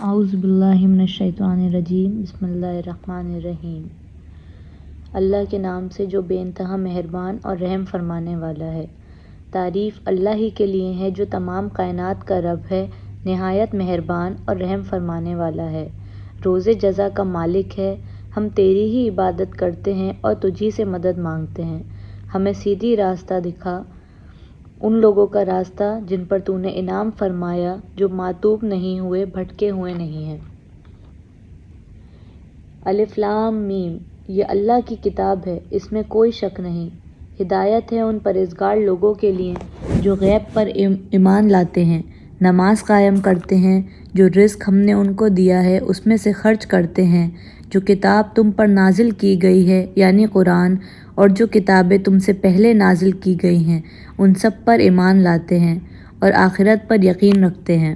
اعوذ باللہ من الشیطان الرجیم بسم اللہ الرحمن الرحیم۔ اللہ کے نام سے جو بے انتہا مہربان اور رحم فرمانے والا ہے۔ تعریف اللہ ہی کے لیے ہے جو تمام کائنات کا رب ہے، نہایت مہربان اور رحم فرمانے والا ہے، روز جزا کا مالک ہے۔ ہم تیری ہی عبادت کرتے ہیں اور تجھی سے مدد مانگتے ہیں۔ ہمیں سیدھی راستہ دکھا، ان لوگوں کا راستہ جن پر تو نے انعام فرمایا، جو معتوب نہیں ہوئے، بھٹکے ہوئے نہیں ہیں۔ الف لام میم، یہ اللہ کی کتاب ہے، اس میں کوئی شک نہیں۔ ہدایت ہے ان پرہیزگار لوگوں کے لیے جو غیب پر ایمان لاتے ہیں، نماز قائم کرتے ہیں، جو رزق ہم نے ان کو دیا ہے اس میں سے خرچ کرتے ہیں، جو کتاب تم پر نازل کی گئی ہے یعنی قرآن، اور جو کتابیں تم سے پہلے نازل کی گئی ہیں ان سب پر ایمان لاتے ہیں اور آخرت پر یقین رکھتے ہیں۔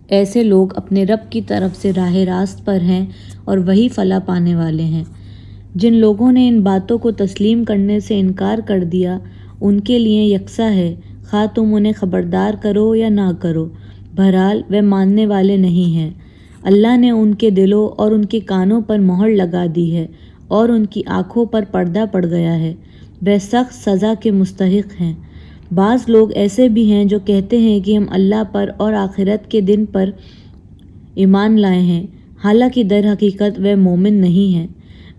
ایسے لوگ اپنے رب کی طرف سے راہ راست پر ہیں اور وہی فلاح پانے والے ہیں۔ جن لوگوں نے ان باتوں کو تسلیم کرنے سے انکار کر دیا ان کے لیے یکساں ہے، خواہ تم انہیں خبردار کرو یا نہ کرو، بہرحال وہ ماننے والے نہیں ہیں۔ اللہ نے ان کے دلوں اور ان کے کانوں پر مہر لگا دی ہے اور ان کی آنکھوں پر پردہ پڑ گیا ہے، وہ سخت سزا کے مستحق ہیں۔ بعض لوگ ایسے بھی ہیں جو کہتے ہیں کہ ہم اللہ پر اور آخرت کے دن پر ایمان لائے ہیں، حالانکہ در حقیقت وہ مومن نہیں ہیں۔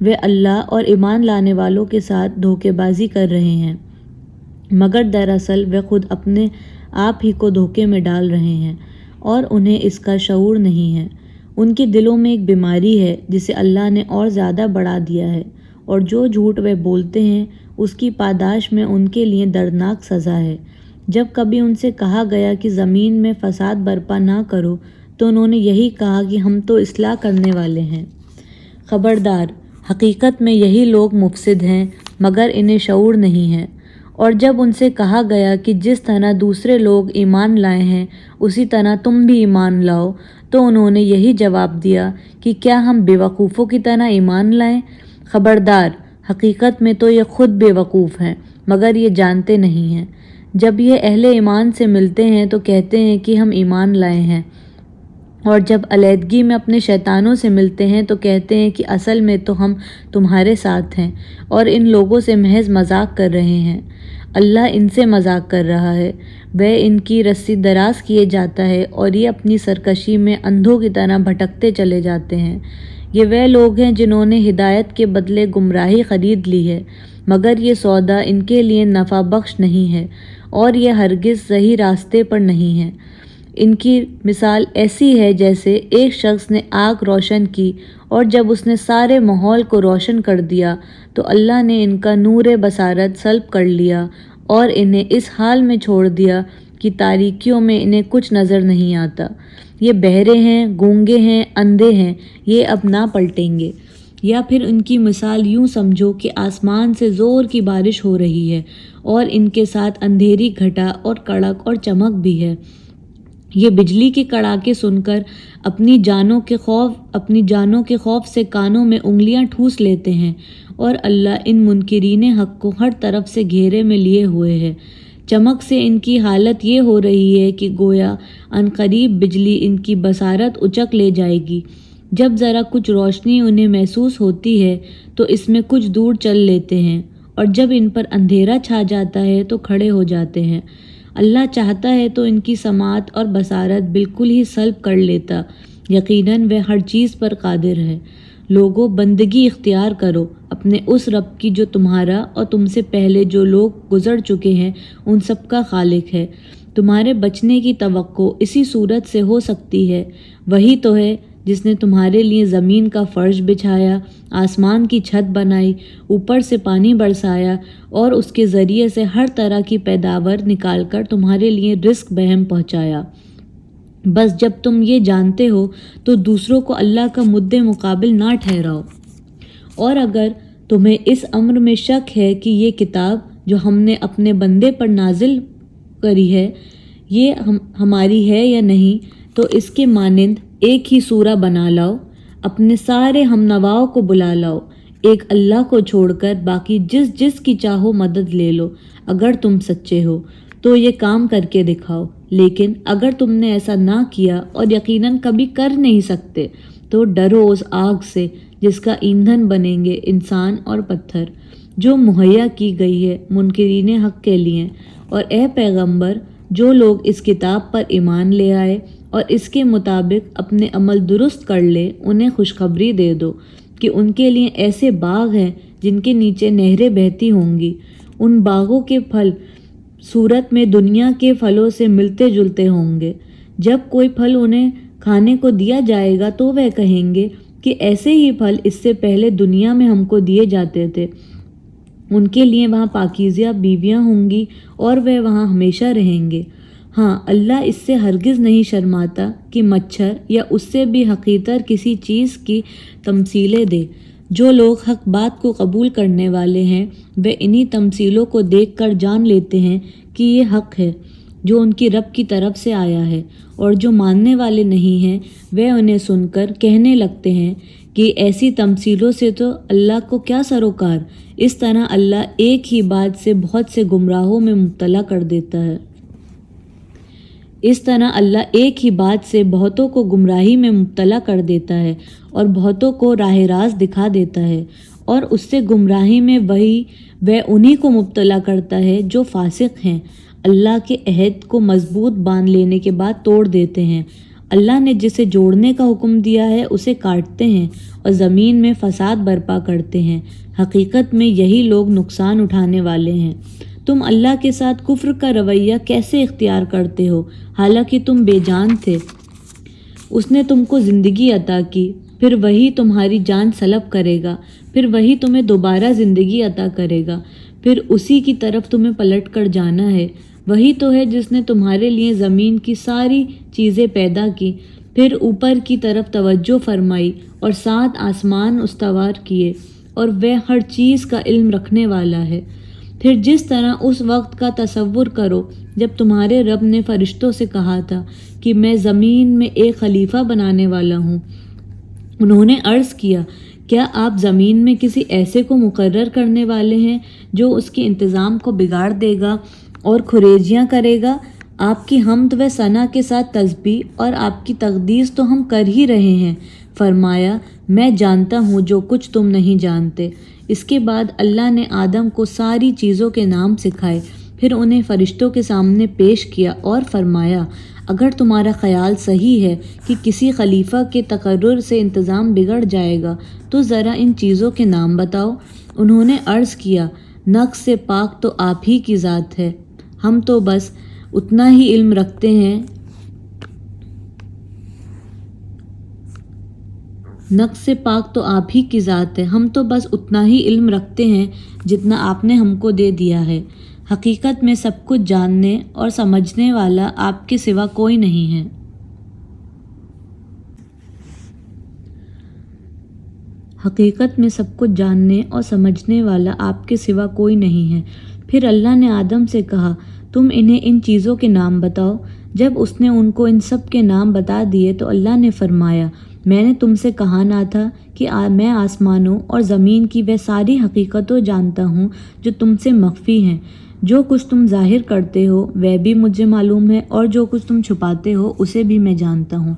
وہ اللہ اور ایمان لانے والوں کے ساتھ دھوکے بازی کر رہے ہیں، مگر دراصل وہ خود اپنے آپ ہی کو دھوکے میں ڈال رہے ہیں اور انہیں اس کا شعور نہیں ہے۔ ان کے دلوں میں ایک بیماری ہے جسے اللہ نے اور زیادہ بڑھا دیا ہے، اور جو جھوٹ وہ بولتے ہیں اس کی پاداش میں ان کے لیے دردناک سزا ہے۔ جب کبھی ان سے کہا گیا کہ زمین میں فساد برپا نہ کرو تو انہوں نے یہی کہا کہ ہم تو اصلاح کرنے والے ہیں۔ خبردار، حقیقت میں یہی لوگ مفسد ہیں مگر انہیں شعور نہیں ہے۔ اور جب ان سے کہا گیا کہ جس طرح دوسرے لوگ ایمان لائے ہیں اسی طرح تم بھی ایمان لاؤ تو انہوں نے یہی جواب دیا کہ کیا ہم بے وقوفوں کی طرح ایمان لائیں؟ خبردار، حقیقت میں تو یہ خود بے وقوف ہیں مگر یہ جانتے نہیں ہیں۔ جب یہ اہل ایمان سے ملتے ہیں تو کہتے ہیں کہ ہم ایمان لائے ہیں، اور جب علیحدگی میں اپنے شیطانوں سے ملتے ہیں تو کہتے ہیں کہ اصل میں تو ہم تمہارے ساتھ ہیں اور ان لوگوں سے محض مذاق کر رہے ہیں۔ اللہ ان سے مذاق کر رہا ہے، وہ ان کی رسی دراز کیے جاتا ہے اور یہ اپنی سرکشی میں اندھوں کی طرح بھٹکتے چلے جاتے ہیں۔ یہ وہ لوگ ہیں جنہوں نے ہدایت کے بدلے گمراہی خرید لی ہے، مگر یہ سودا ان کے لیے نفع بخش نہیں ہے اور یہ ہرگز صحیح راستے پر نہیں ہے۔ ان کی مثال ایسی ہے جیسے ایک شخص نے آگ روشن کی اور جب اس نے سارے ماحول کو روشن کر دیا تو اللہ نے ان کا نور بصارت سلب کر لیا اور انہیں اس حال میں چھوڑ دیا کہ تاریکیوں میں انہیں کچھ نظر نہیں آتا۔ یہ بہرے ہیں، گونگے ہیں، اندھے ہیں، یہ اب نہ پلٹیں گے۔ یا پھر ان کی مثال یوں سمجھو کہ آسمان سے زور کی بارش ہو رہی ہے اور ان کے ساتھ اندھیری گھٹا اور کڑک اور چمک بھی ہے۔ یہ بجلی کے کڑاکے سن کر اپنی جانوں کے خوف سے کانوں میں انگلیاں ٹھوس لیتے ہیں، اور اللہ ان منکرین حق کو ہر طرف سے گھیرے میں لیے ہوئے ہے۔ چمک سے ان کی حالت یہ ہو رہی ہے کہ گویا عنقریب بجلی ان کی بصارت اچک لے جائے گی۔ جب ذرا کچھ روشنی انہیں محسوس ہوتی ہے تو اس میں کچھ دور چل لیتے ہیں، اور جب ان پر اندھیرا چھا جاتا ہے تو کھڑے ہو جاتے ہیں۔ اللہ چاہتا ہے تو ان کی سماعت اور بصارت بالکل ہی سلب کر لیتا، یقیناً وہ ہر چیز پر قادر ہے۔ لوگو، بندگی اختیار کرو اپنے اس رب کی جو تمہارا اور تم سے پہلے جو لوگ گزر چکے ہیں ان سب کا خالق ہے۔ تمہارے بچنے کی توقع اسی صورت سے ہو سکتی ہے، وہی تو ہے جس نے تمہارے لیے زمین کا فرش بچھایا، آسمان کی چھت بنائی، اوپر سے پانی برسایا اور اس کے ذریعے سے ہر طرح کی پیداوار نکال کر تمہارے لیے رزق بہم پہنچایا۔ بس جب تم یہ جانتے ہو تو دوسروں کو اللہ کا مد مقابل نہ ٹھہراؤ۔ اور اگر تمہیں اس امر میں شک ہے کہ یہ کتاب جو ہم نے اپنے بندے پر نازل کری ہے یہ ہماری ہے یا نہیں، تو اس کے مانند ایک ہی سورہ بنا لاؤ، اپنے سارے ہم نواؤں کو بلا لاؤ، ایک اللہ کو چھوڑ کر باقی جس کی چاہو مدد لے لو۔ اگر تم سچے ہو تو یہ کام کر کے دکھاؤ، لیکن اگر تم نے ایسا نہ کیا اور یقیناً کبھی کر نہیں سکتے تو ڈرو اس آگ سے جس کا ایندھن بنیں گے انسان اور پتھر، جو مہیا کی گئی ہے منکرین حق کے لیے۔ اور اے پیغمبر، جو لوگ اس کتاب پر ایمان لے آئے اور اس کے مطابق اپنے عمل درست کر لے، انہیں خوشخبری دے دو کہ ان کے لیے ایسے باغ ہیں جن کے نیچے نہریں بہتی ہوں گی۔ ان باغوں کے پھل صورت میں دنیا کے پھلوں سے ملتے جلتے ہوں گے۔ جب کوئی پھل انہیں کھانے کو دیا جائے گا تو وہ کہیں گے کہ ایسے ہی پھل اس سے پہلے دنیا میں ہم کو دیے جاتے تھے۔ ان کے لیے وہاں پاکیزہ بیویاں ہوں گی اور وہ وہاں ہمیشہ رہیں گے۔ ہاں، اللہ اس سے ہرگز نہیں شرماتا کہ مچھر یا اس سے بھی حقیرتر کسی چیز کی تمثیلیں دے۔ جو لوگ حق بات کو قبول کرنے والے ہیں وہ انہی تمثیلوں کو دیکھ کر جان لیتے ہیں کہ یہ حق ہے جو ان کی رب کی طرف سے آیا ہے، اور جو ماننے والے نہیں ہیں وہ انہیں سن کر کہنے لگتے ہیں کہ ایسی تمثیلوں سے تو اللہ کو کیا سروکار۔ اس طرح اللہ ایک ہی بات سے بہت سے گمراہوں میں مبتلا کر دیتا ہے۔ اس طرح اللہ ایک ہی بات سے بہتوں کو گمراہی میں مبتلا کر دیتا ہے اور بہتوں کو راہ راست دکھا دیتا ہے، اور اس سے گمراہی میں وہ انہی کو مبتلا کرتا ہے جو فاسق ہیں، اللہ کے عہد کو مضبوط باندھ لینے کے بعد توڑ دیتے ہیں۔ اللہ نے جسے جوڑنے کا حکم دیا ہے اسے کاٹتے ہیں اور زمین میں فساد برپا کرتے ہیں۔ حقیقت میں یہی لوگ نقصان اٹھانے والے ہیں۔ تم اللہ کے ساتھ کفر کا رویہ کیسے اختیار کرتے ہو حالانکہ تم بے جان تھے؟ اس نے تم کو زندگی عطا کی، پھر وہی تمہاری جان سلب کرے گا، پھر وہی تمہیں دوبارہ زندگی عطا کرے گا، پھر اسی کی طرف تمہیں پلٹ کر جانا ہے۔ وہی تو ہے جس نے تمہارے لیے زمین کی ساری چیزیں پیدا کی، پھر اوپر کی طرف توجہ فرمائی اور 7 آسمان استوار کیے، اور وہ ہر چیز کا علم رکھنے والا ہے۔ پھر جس طرح اس وقت کا تصور کرو جب تمہارے رب نے فرشتوں سے کہا تھا کہ میں زمین میں ایک خلیفہ بنانے والا ہوں۔ انہوں نے عرض کیا، کیا آپ زمین میں کسی ایسے کو مقرر کرنے والے ہیں جو اس کے انتظام کو بگاڑ دے گا اور کھریجیاں کرے گا؟ آپ کی حمد و ثنا کے ساتھ تسبیح اور آپ کی تقدیس تو ہم کر ہی رہے ہیں۔ فرمایا، میں جانتا ہوں جو کچھ تم نہیں جانتے۔ اس کے بعد اللہ نے آدم کو ساری چیزوں کے نام سکھائے، پھر انہیں فرشتوں کے سامنے پیش کیا اور فرمایا، اگر تمہارا خیال صحیح ہے کہ کسی خلیفہ کے تقرر سے انتظام بگڑ جائے گا تو ذرا ان چیزوں کے نام بتاؤ۔ انہوں نے عرض کیا، نقص سے پاک تو آپ ہی کی ذات ہے، ہم تو بس اتنا ہی علم رکھتے ہیں نقص سے پاک تو آپ ہی کی ذات ہے، ہم تو بس اتنا ہی علم رکھتے ہیں جتنا آپ نے ہم کو دے دیا ہے۔ حقیقت میں سب کچھ جاننے اور سمجھنے والا آپ کے سوا کوئی نہیں ہے۔ حقیقت میں سب کچھ جاننے اور سمجھنے والا آپ کے سوا کوئی نہیں ہے۔ پھر اللہ نے آدم سے کہا، تم انہیں ان چیزوں کے نام بتاؤ۔ جب اس نے ان کو ان سب کے نام بتا دیے تو اللہ نے فرمایا، میں نے تم سے کہا نہ تھا کہ میں آسمانوں اور زمین کی وہ ساری حقیقتوں جانتا ہوں جو تم سے مخفی ہیں۔ جو کچھ تم ظاہر کرتے ہو وہ بھی مجھے معلوم ہے، اور جو کچھ تم چھپاتے ہو اسے بھی میں جانتا ہوں۔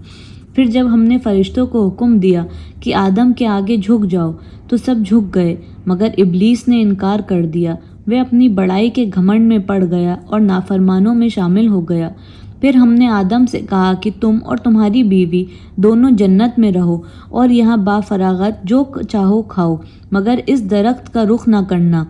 پھر جب ہم نے فرشتوں کو حکم دیا کہ آدم کے آگے جھک جاؤ تو سب جھک گئے، مگر ابلیس نے انکار کر دیا۔ وہ اپنی بڑائی کے گھمنڈ میں پڑ گیا اور نافرمانوں میں شامل ہو گیا۔ پھر ہم نے آدم سے کہا کہ تم اور تمہاری بیوی دونوں جنت میں رہو اور یہاں با فراغت جو چاہو کھاؤ، مگر اس درخت کا رخ نہ کرنا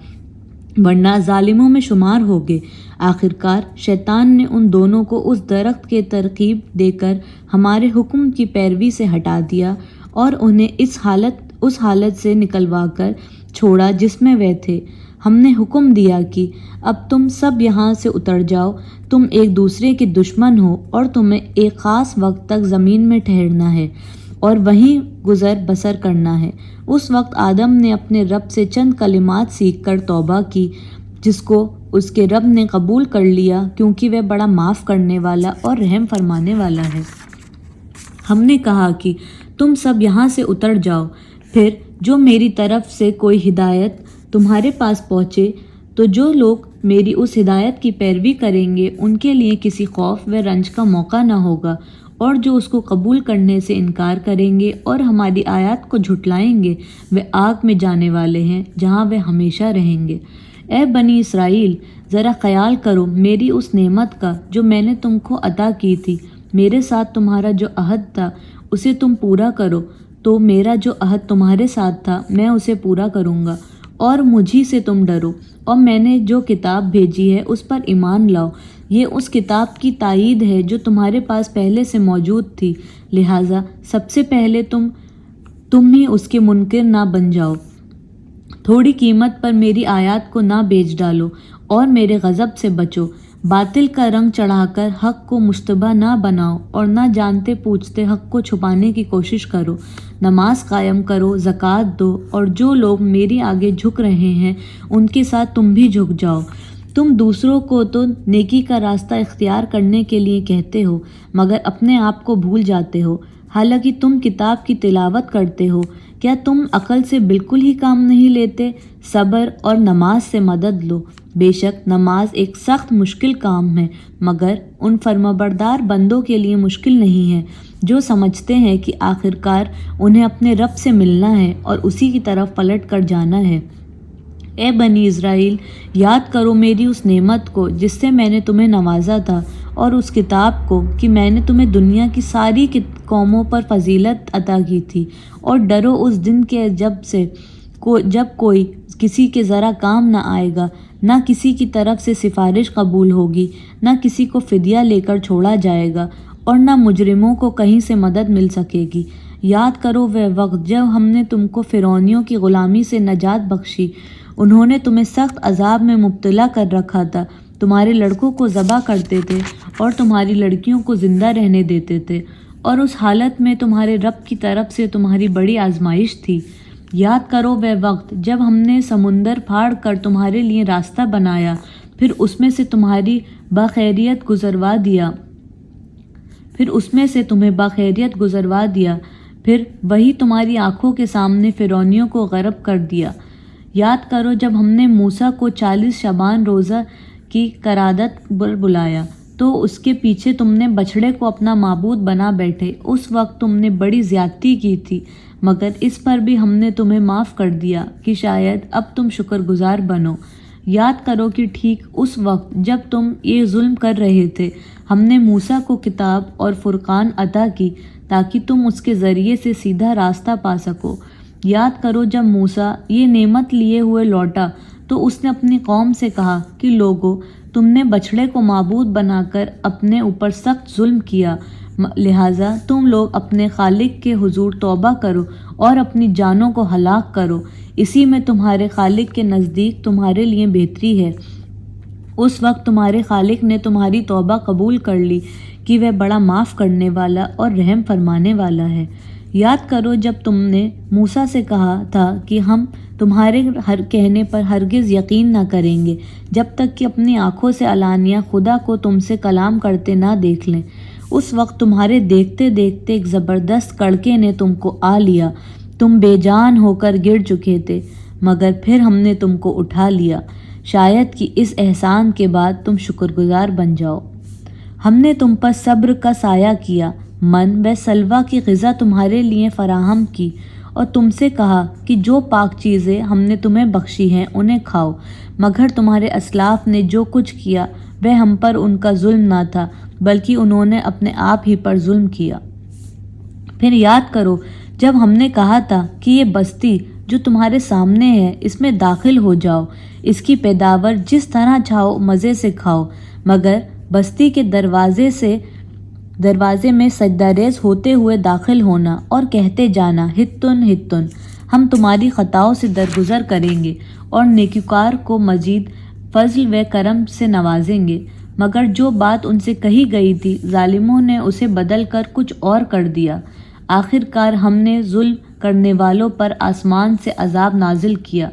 ورنہ ظالموں میں شمار ہوگے۔ آخرکار شیطان نے ان دونوں کو اس درخت کے ترغیب دے کر ہمارے حکم کی پیروی سے ہٹا دیا اور انہیں اس حالت سے نکلوا کر چھوڑا جس میں وہ تھے۔ ہم نے حکم دیا کہ اب تم سب یہاں سے اتر جاؤ، تم ایک دوسرے کے دشمن ہو اور تمہیں ایک خاص وقت تک زمین میں ٹھہرنا ہے اور وہیں گزر بسر کرنا ہے۔ اس وقت آدم نے اپنے رب سے چند کلمات سیکھ کر توبہ کی، جس کو اس کے رب نے قبول کر لیا کیونکہ وہ بڑا معاف کرنے والا اور رحم فرمانے والا ہے۔ ہم نے کہا کہ تم سب یہاں سے اتر جاؤ، پھر جو میری طرف سے کوئی ہدایت تمہارے پاس پہنچے تو جو لوگ میری اس ہدایت کی پیروی کریں گے ان کے لیے کسی خوف و رنج کا موقع نہ ہوگا، اور جو اس کو قبول کرنے سے انکار کریں گے اور ہماری آیات کو جھٹلائیں گے وہ آگ میں جانے والے ہیں جہاں وہ ہمیشہ رہیں گے۔ اے بنی اسرائیل، ذرا خیال کرو میری اس نعمت کا جو میں نے تم کو عطا کی تھی۔ میرے ساتھ تمہارا جو عہد تھا اسے تم پورا کرو، تو میرا جو عہد تمہارے ساتھ تھا میں اسے پورا کروں گا، اور مجھی سے تم ڈرو، اور میں نے جو کتاب بھیجی ہے اس پر ایمان لاؤ۔ یہ اس کتاب کی تائید ہے جو تمہارے پاس پہلے سے موجود تھی، لہٰذا سب سے پہلے تم ہی اس کے منکر نہ بن جاؤ۔ تھوڑی قیمت پر میری آیات کو نہ بیچ ڈالو اور میرے غضب سے بچو۔ باطل کا رنگ چڑھا کر حق کو مشتبہ نہ بناؤ، اور نہ جانتے پوچھتے حق کو چھپانے کی کوشش کرو۔ نماز قائم کرو، زکوٰۃ دو، اور جو لوگ میری آگے جھک رہے ہیں ان کے ساتھ تم بھی جھک جاؤ۔ تم دوسروں کو تو نیکی کا راستہ اختیار کرنے کے لیے کہتے ہو، مگر اپنے آپ کو بھول جاتے ہو، حالانکہ تم کتاب کی تلاوت کرتے ہو۔ کیا تم عقل سے بالکل ہی کام نہیں لیتے؟ صبر اور نماز سے مدد لو۔ بے شک نماز ایک سخت مشکل کام ہے، مگر ان فرمانبردار بندوں کے لیے مشکل نہیں ہے جو سمجھتے ہیں کہ آخرکار انہیں اپنے رب سے ملنا ہے اور اسی کی طرف پلٹ کر جانا ہے۔ اے بنی اسرائیل، یاد کرو میری اس نعمت کو جس سے میں نے تمہیں نوازا تھا، اور اس کتاب کو کہ میں نے تمہیں دنیا کی ساری قوموں پر فضیلت عطا کی تھی، اور ڈرو اس دن کے جب کوئی کسی کے ذرا کام نہ آئے گا، نہ کسی کی طرف سے سفارش قبول ہوگی، نہ کسی کو فدیہ لے کر چھوڑا جائے گا، اور نہ مجرموں کو کہیں سے مدد مل سکے گی۔ یاد کرو وہ وقت جب ہم نے تم کو فرعونیوں کی غلامی سے نجات بخشی، انہوں نے تمہیں سخت عذاب میں مبتلا کر رکھا تھا، تمہارے لڑکوں کو ذبح کرتے تھے اور تمہاری لڑکیوں کو زندہ رہنے دیتے تھے، اور اس حالت میں تمہارے رب کی طرف سے تمہاری بڑی آزمائش تھی۔ یاد کرو وہ وقت جب ہم نے سمندر پھاڑ کر تمہارے لیے راستہ بنایا، پھر اس میں سے تمہیں بخیریت گزروا دیا، پھر وہی تمہاری آنکھوں کے سامنے فرعونیوں کو غرق کر دیا۔ یاد کرو جب ہم نے موسیٰ کو 40 شبان روزہ کی قرادت پر بلایا، تو اس کے پیچھے تم نے بچھڑے کو اپنا معبود بنا بیٹھے۔ اس وقت تم نے بڑی زیادتی کی تھی، مگر اس پر بھی ہم نے تمہیں معاف کر دیا کہ شاید اب تم شکر گزار بنو۔ یاد کرو کہ ٹھیک اس وقت جب تم یہ ظلم کر رہے تھے، ہم نے موسیٰ کو کتاب اور فرقان عطا کی تاکہ تم اس کے ذریعے سے سیدھا راستہ پا سکو۔ یاد کرو جب موسیٰ یہ نعمت لیے ہوئے لوٹا تو اس نے اپنی قوم سے کہا کہ لوگو، تم نے بچھڑے کو معبود بنا کر اپنے اوپر سخت ظلم کیا، لہٰذا تم لوگ اپنے خالق کے حضور توبہ کرو اور اپنی جانوں کو ہلاک کرو، اسی میں تمہارے خالق کے نزدیک تمہارے لیے بہتری ہے۔ اس وقت تمہارے خالق نے تمہاری توبہ قبول کر لی کہ وہ بڑا معاف کرنے والا اور رحم فرمانے والا ہے۔ یاد کرو جب تم نے موسیٰ سے کہا تھا کہ ہم تمہارے ہر کہنے پر ہرگز یقین نہ کریں گے جب تک کہ اپنی آنکھوں سے علانیہ خدا کو تم سے کلام کرتے نہ دیکھ لیں۔ اس وقت تمہارے دیکھتے دیکھتے ایک زبردست کڑکے نے تم کو آ لیا، تم بے جان ہو کر گر چکے تھے، مگر پھر ہم نے تم کو اٹھا لیا، شاید کہ اس احسان کے بعد تم شکر گزار بن جاؤ۔ ہم نے تم پر صبر کا سایہ کیا، من و سلویٰ کی غذا تمہارے لیے فراہم کی، اور تم سے کہا کہ جو پاک چیزیں ہم نے تمہیں بخشی ہیں انہیں کھاؤ، مگر تمہارے اسلاف نے جو کچھ کیا وہ ہم پر ان کا ظلم نہ تھا بلکہ انہوں نے اپنے آپ ہی پر ظلم کیا۔ پھر یاد کرو جب ہم نے کہا تھا کہ یہ بستی جو تمہارے سامنے ہے اس میں داخل ہو جاؤ، اس کی پیداوار جس طرح چاہو مزے سے کھاؤ، مگر بستی کے دروازے میں سجدہ ریز ہوتے ہوئے داخل ہونا اور کہتے جانا، ہتن ہتن، ہم تمہاری خطاؤں سے درگزر کریں گے اور نیکوکار کو مزید فضل و کرم سے نوازیں گے۔ مگر جو بات ان سے کہی گئی تھی ظالموں نے اسے بدل کر کچھ اور کر دیا۔ آخرکار ہم نے ظلم کرنے والوں پر آسمان سے عذاب نازل کیا،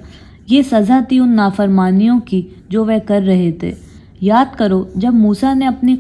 یہ سزا تھی ان نافرمانیوں کی جو وہ کر رہے تھے۔ یاد کرو جب موسیٰ نے اپنی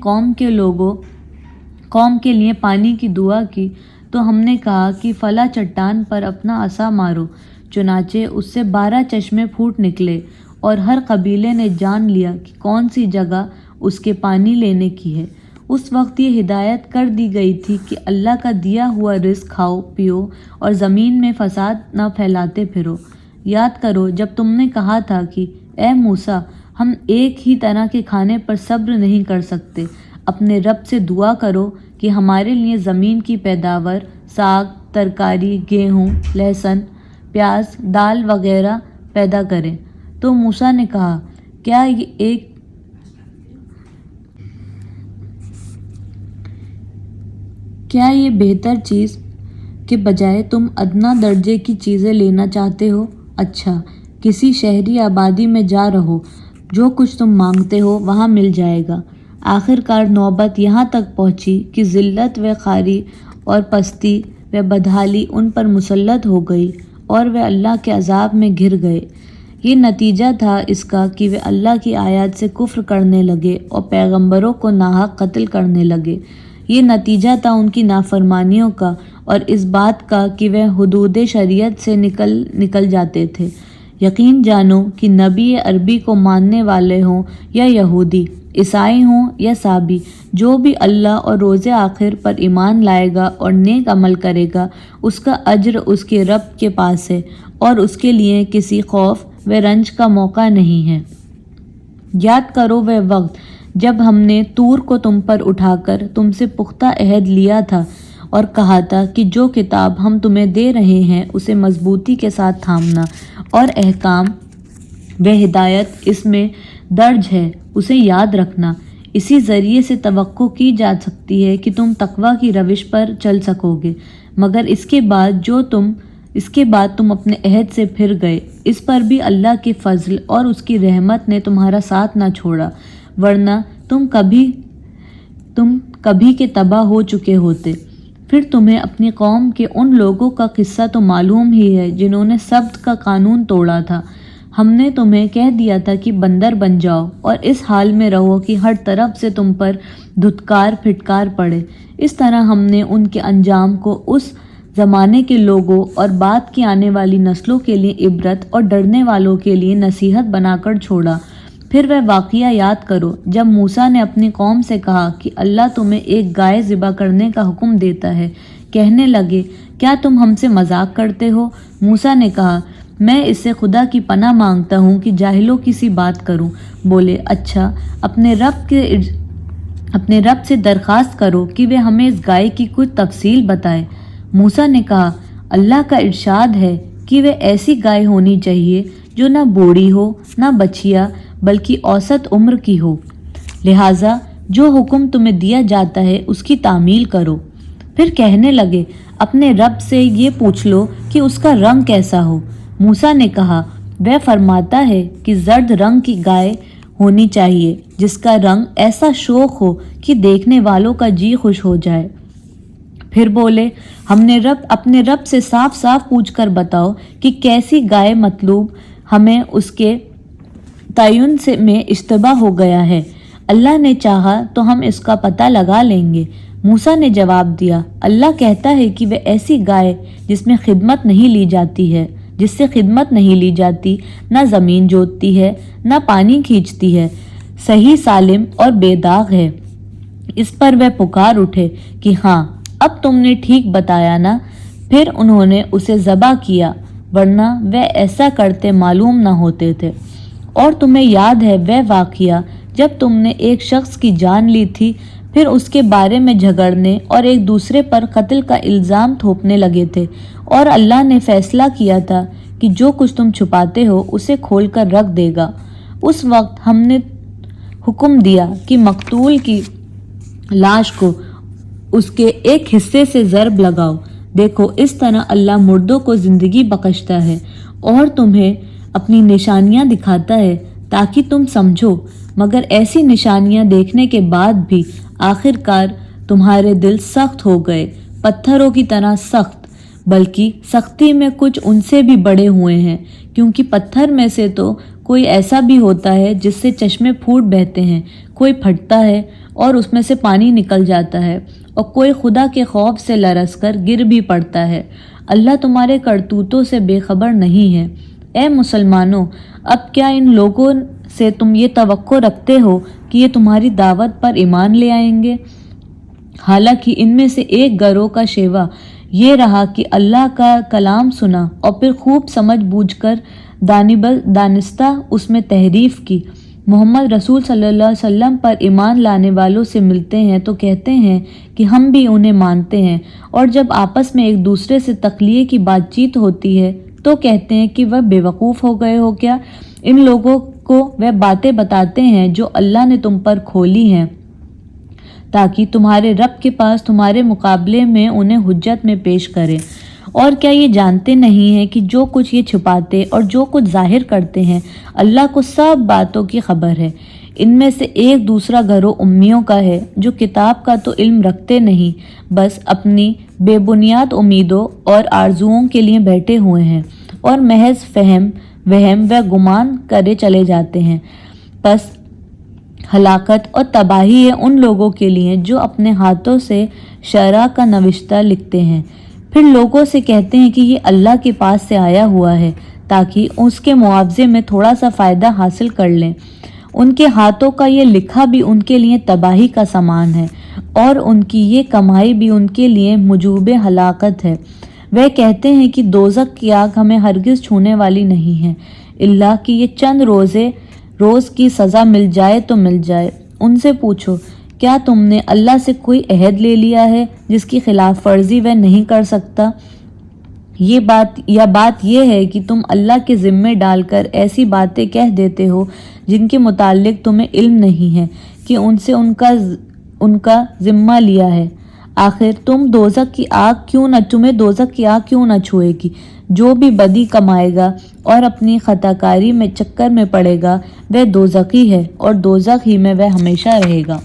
قوم کے لیے پانی کی دعا کی تو ہم نے کہا کہ فلاں چٹان پر اپنا عصا مارو، چنانچہ اس سے 12 چشمے پھوٹ نکلے، اور ہر قبیلے نے جان لیا کہ کون سی جگہ اس کے پانی لینے کی ہے۔ اس وقت یہ ہدایت کر دی گئی تھی کہ اللہ کا دیا ہوا رزق کھاؤ پیو اور زمین میں فساد نہ پھیلاتے پھرو۔ یاد کرو جب تم نے کہا تھا کہ اے موسیٰ، ہم ایک ہی طرح کے کھانے پر صبر نہیں کر سکتے، اپنے رب سے دعا کرو کہ ہمارے لیے زمین کی پیداوار، ساگ، ترکاری، گیہوں، لہسن، پیاز، دال وغیرہ پیدا کریں۔ تو موسیٰ نے کہا، کیا یہ بہتر چیز کے بجائے تم ادنیٰ درجے کی چیزیں لینا چاہتے ہو؟ اچھا، کسی شہری آبادی میں جا رہو، جو کچھ تم مانگتے ہو وہاں مل جائے گا۔ آخر کار نوبت یہاں تک پہنچی کہ ذلت و خواری اور پستی و بدحالی ان پر مسلط ہو گئی اور وہ اللہ کے عذاب میں گر گئے۔ یہ نتیجہ تھا اس کا کہ وہ اللہ کی آیات سے کفر کرنے لگے اور پیغمبروں کو ناحق قتل کرنے لگے۔ یہ نتیجہ تھا ان کی نافرمانیوں کا اور اس بات کا کہ وہ حدود شریعت سے نکل جاتے تھے۔ یقین جانو کہ نبی عربی کو ماننے والے ہوں یا یہودی، عیسائی ہوں یا سابی، جو بھی اللہ اور روز آخر پر ایمان لائے گا اور نیک عمل کرے گا، اس کا اجر اس کے رب کے پاس ہے اور اس کے لیے کسی خوف و رنج کا موقع نہیں ہے۔ یاد کرو وہ وقت جب ہم نے طور کو تم پر اٹھا کر تم سے پختہ عہد لیا تھا اور کہا تھا کہ جو کتاب ہم تمہیں دے رہے ہیں اسے مضبوطی کے ساتھ تھامنا اور احکام و ہدایت اس میں درج ہے اسے یاد رکھنا۔ اسی ذریعے سے توقع کی جا سکتی ہے کہ تم تقویٰ کی روش پر چل سکو گے، مگر اس کے بعد تم اپنے عہد سے پھر گئے۔ اس پر بھی اللہ کے فضل اور اس کی رحمت نے تمہارا ساتھ نہ چھوڑا، ورنہ تم کبھی کے تباہ ہو چکے ہوتے۔ پھر تمہیں اپنی قوم کے ان لوگوں کا قصہ تو معلوم ہی ہے جنہوں نے سبت کا قانون توڑا تھا۔ ہم نے تمہیں کہہ دیا تھا کہ بندر بن جاؤ اور اس حال میں رہو کہ ہر طرف سے تم پر دھتکار پھٹکار پڑے۔ اس طرح ہم نے ان کے انجام کو اس زمانے کے لوگوں اور بعد کی آنے والی نسلوں کے لیے عبرت اور ڈرنے والوں کے لیے نصیحت بنا کر چھوڑا۔ پھر وہ واقعہ یاد کرو جب موسیٰ نے اپنی قوم سے کہا کہ اللہ تمہیں ایک گائے ذبح کرنے کا حکم دیتا ہے۔ کہنے لگے، کیا تم ہم سے مذاق کرتے ہو؟ موسیٰ نے کہا، میں اس سے خدا کی پناہ مانگتا ہوں کہ جاہلوں کی سی بات کروں۔ بولے، اچھا، اپنے رب سے درخواست کرو کہ وہ ہمیں اس گائے کی کچھ تفصیل بتائے۔ موسیٰ نے کہا، اللہ کا ارشاد ہے کہ وہ ایسی گائے ہونی چاہیے جو نہ بوڑھی ہو نہ بچیا بلکہ اوسط عمر کی ہو، لہٰذا جو حکم تمہیں دیا جاتا ہے اس کی تعمیل کرو۔ پھر کہنے لگے، اپنے رب سے یہ پوچھ لو کہ اس کا رنگ کیسا ہو۔ موسیٰ نے کہا، وہ فرماتا ہے کہ زرد رنگ کی گائے ہونی چاہیے جس کا رنگ ایسا شوخ ہو کہ دیکھنے والوں کا جی خوش ہو جائے۔ پھر بولے، اپنے رب سے صاف صاف پوچھ کر بتاؤ کہ کیسی گائے مطلوب، ہمیں اس کے تعین میں اشتباہ ہو گیا ہے، اللہ نے چاہا تو ہم اس کا پتہ لگا لیں گے۔ موسیٰ نے جواب دیا، اللہ کہتا ہے کہ وہ ایسی گائے جس سے خدمت نہیں لی جاتی، نہ زمین جوتتی ہے نہ پانی کھینچتی ہے، صحیح سالم اور بے داغ ہے۔ اس پر وہ پکار اٹھے کہ ہاں، اب تم نے ٹھیک بتایا نا۔ پھر انہوں نے اسے ذبح کیا، ورنہ وہ ایسا کرتے معلوم نہ ہوتے تھے۔ اور تمہیں یاد ہے وہ واقعہ جب تم نے ایک شخص کی جان لی تھی، پھر اس کے بارے میں جھگڑنے اور ایک دوسرے پر قتل کا الزام تھوپنے لگے تھے، اور اللہ نے فیصلہ کیا تھا کہ جو کچھ تم چھپاتے ہو اسے کھول کر رکھ دے گا۔ اس وقت ہم نے حکم دیا کہ مقتول کی لاش کو اس کے ایک حصے سے ضرب لگاؤ۔ دیکھو، اس طرح اللہ مردوں کو زندگی بخشتا ہے اور تمہیں اپنی نشانیاں دکھاتا ہے تاکہ تم سمجھو، مگر ایسی نشانیاں دیکھنے کے بعد بھی آخر کار تمہارے دل سخت ہو گئے، پتھروں کی طرح سخت، بلکہ سختی میں کچھ ان سے بھی بڑے ہوئے ہیں، کیونکہ پتھر میں سے تو کوئی ایسا بھی ہوتا ہے جس سے چشمے پھوٹ بہتے ہیں، کوئی پھٹتا ہے اور اس میں سے پانی نکل جاتا ہے، اور کوئی خدا کے خوف سے لرز کر گر بھی پڑتا ہے۔ اللہ تمہارے کرتوتوں سے بے خبر نہیں ہے۔ اے مسلمانوں، اب کیا ان لوگوں سے تم یہ توقع رکھتے ہو کہ یہ تمہاری دعوت پر ایمان لے آئیں گے؟ حالانکہ ان میں سے ایک گروہ کا شیوا یہ رہا کہ اللہ کا کلام سنا اور پھر خوب سمجھ بوجھ کر دانستہ اس میں تحریف کی۔ محمد رسول صلی اللہ علیہ وسلم پر ایمان لانے والوں سے ملتے ہیں تو کہتے ہیں کہ ہم بھی انہیں مانتے ہیں، اور جب آپس میں ایک دوسرے سے تخلیے کی بات چیت ہوتی ہے تو کہتے ہیں کہ وہ بے وقوف ہو گئے ہو کیا؟ ان لوگوں کو وہ باتیں بتاتے ہیں جو اللہ نے تم پر کھولی ہیں تاکہ تمہارے رب کے پاس تمہارے مقابلے میں انہیں حجت میں پیش کرے۔ اور کیا یہ جانتے نہیں ہیں کہ جو کچھ یہ چھپاتے اور جو کچھ ظاہر کرتے ہیں اللہ کو سب باتوں کی خبر ہے؟ ان میں سے ایک دوسرا گروہ امیوں کا ہے جو کتاب کا تو علم رکھتے نہیں، بس اپنی بے بنیاد امیدوں اور آرزوؤں کے لیے بیٹھے ہوئے ہیں اور محض وہم و گمان کرے چلے جاتے ہیں۔ پس ہلاکت اور تباہی ہے ان لوگوں کے لیے جو اپنے ہاتھوں سے شرع کا نوشتہ لکھتے ہیں، پھر لوگوں سے کہتے ہیں کہ یہ اللہ کے پاس سے آیا ہوا ہے تاکہ اس کے معاوضے میں تھوڑا سا فائدہ حاصل کر لیں۔ ان کے ہاتھوں کا یہ لکھا بھی ان کے لیے تباہی کا سامان ہے اور ان کی یہ کمائی بھی ان کے لیے موجب ہلاکت ہے۔ وہ کہتے ہیں کہ دوزخ کی آگ ہمیں ہرگز چھونے والی نہیں ہے الا کہ یہ چند روز کی سزا مل جائے تو مل جائے۔ ان سے پوچھو، کیا تم نے اللہ سے کوئی عہد لے لیا ہے جس کی خلاف ورزی وہ نہیں کر سکتا؟ بات یہ ہے کہ تم اللہ کے ذمے ڈال کر ایسی باتیں کہہ دیتے ہو جن کے متعلق تمہیں علم نہیں ہے کہ ان سے ان کا ذمہ لیا ہے۔ آخر تمہیں دوزخ کی آگ کیوں نہ چھوئے گی؟ جو بھی بدی کمائے گا اور اپنی خطاکاری میں چکر میں پڑے گا وہ دوزخی ہے اور دوزخ ہی میں وہ ہمیشہ رہے گا۔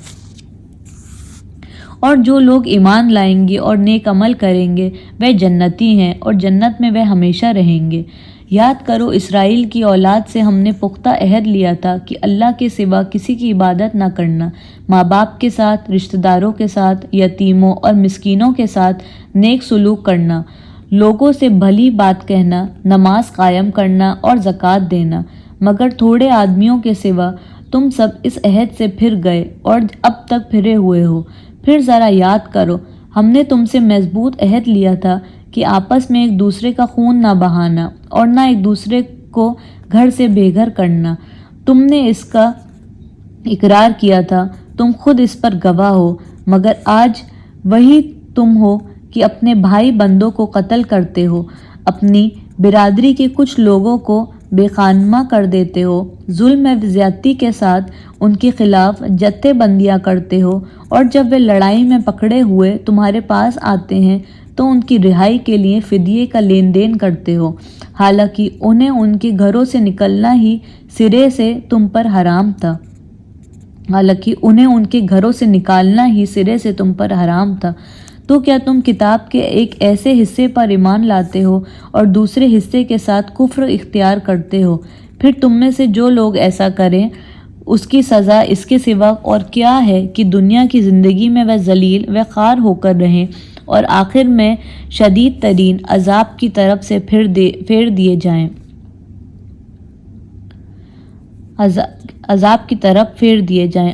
اور جو لوگ ایمان لائیں گے اور نیک عمل کریں گے وہ جنتی ہیں اور جنت میں وہ ہمیشہ رہیں گے۔ یاد کرو، اسرائیل کی اولاد سے ہم نے پختہ عہد لیا تھا کہ اللہ کے سوا کسی کی عبادت نہ کرنا، ماں باپ کے ساتھ، رشتہ داروں کے ساتھ، یتیموں اور مسکینوں کے ساتھ نیک سلوک کرنا، لوگوں سے بھلی بات کہنا، نماز قائم کرنا اور زکوٰۃ دینا۔ مگر تھوڑے آدمیوں کے سوا تم سب اس عہد سے پھر گئے اور اب تک پھرے ہوئے ہو۔ پھر ذرا یاد کرو، ہم نے تم سے مضبوط عہد لیا تھا کہ آپس میں ایک دوسرے کا خون نہ بہانا اور نہ ایک دوسرے کو گھر سے بے گھر کرنا۔ تم نے اس کا اقرار کیا تھا، تم خود اس پر گواہ ہو، مگر آج وہی تم ہو کہ اپنے بھائی بندوں کو قتل کرتے ہو، اپنی برادری کے کچھ لوگوں کو بے خانمہ کر دیتے ہو، ظلم و زیادتی کے ساتھ ان کے خلاف جتھے بندیاں کرتے ہو، اور جب وہ لڑائی میں پکڑے ہوئے تمہارے پاس آتے ہیں تو ان کی رہائی کے لیے فدیے کا لین دین کرتے ہو، حالانکہ انہیں ان کے گھروں سے نکلنا ہی سرے سے تم پر حرام تھا۔ تو کیا تم کتاب کے ایک ایسے حصے پر ایمان لاتے ہو اور دوسرے حصے کے ساتھ کفر اختیار کرتے ہو؟ پھر تم میں سے جو لوگ ایسا کریں اس کی سزا اس کے سوا اور کیا ہے کہ دنیا کی زندگی میں وہ ذلیل و خوار ہو کر رہیں اور آخر میں شدید ترین عذاب کی طرف سے پھیر دیے جائیں۔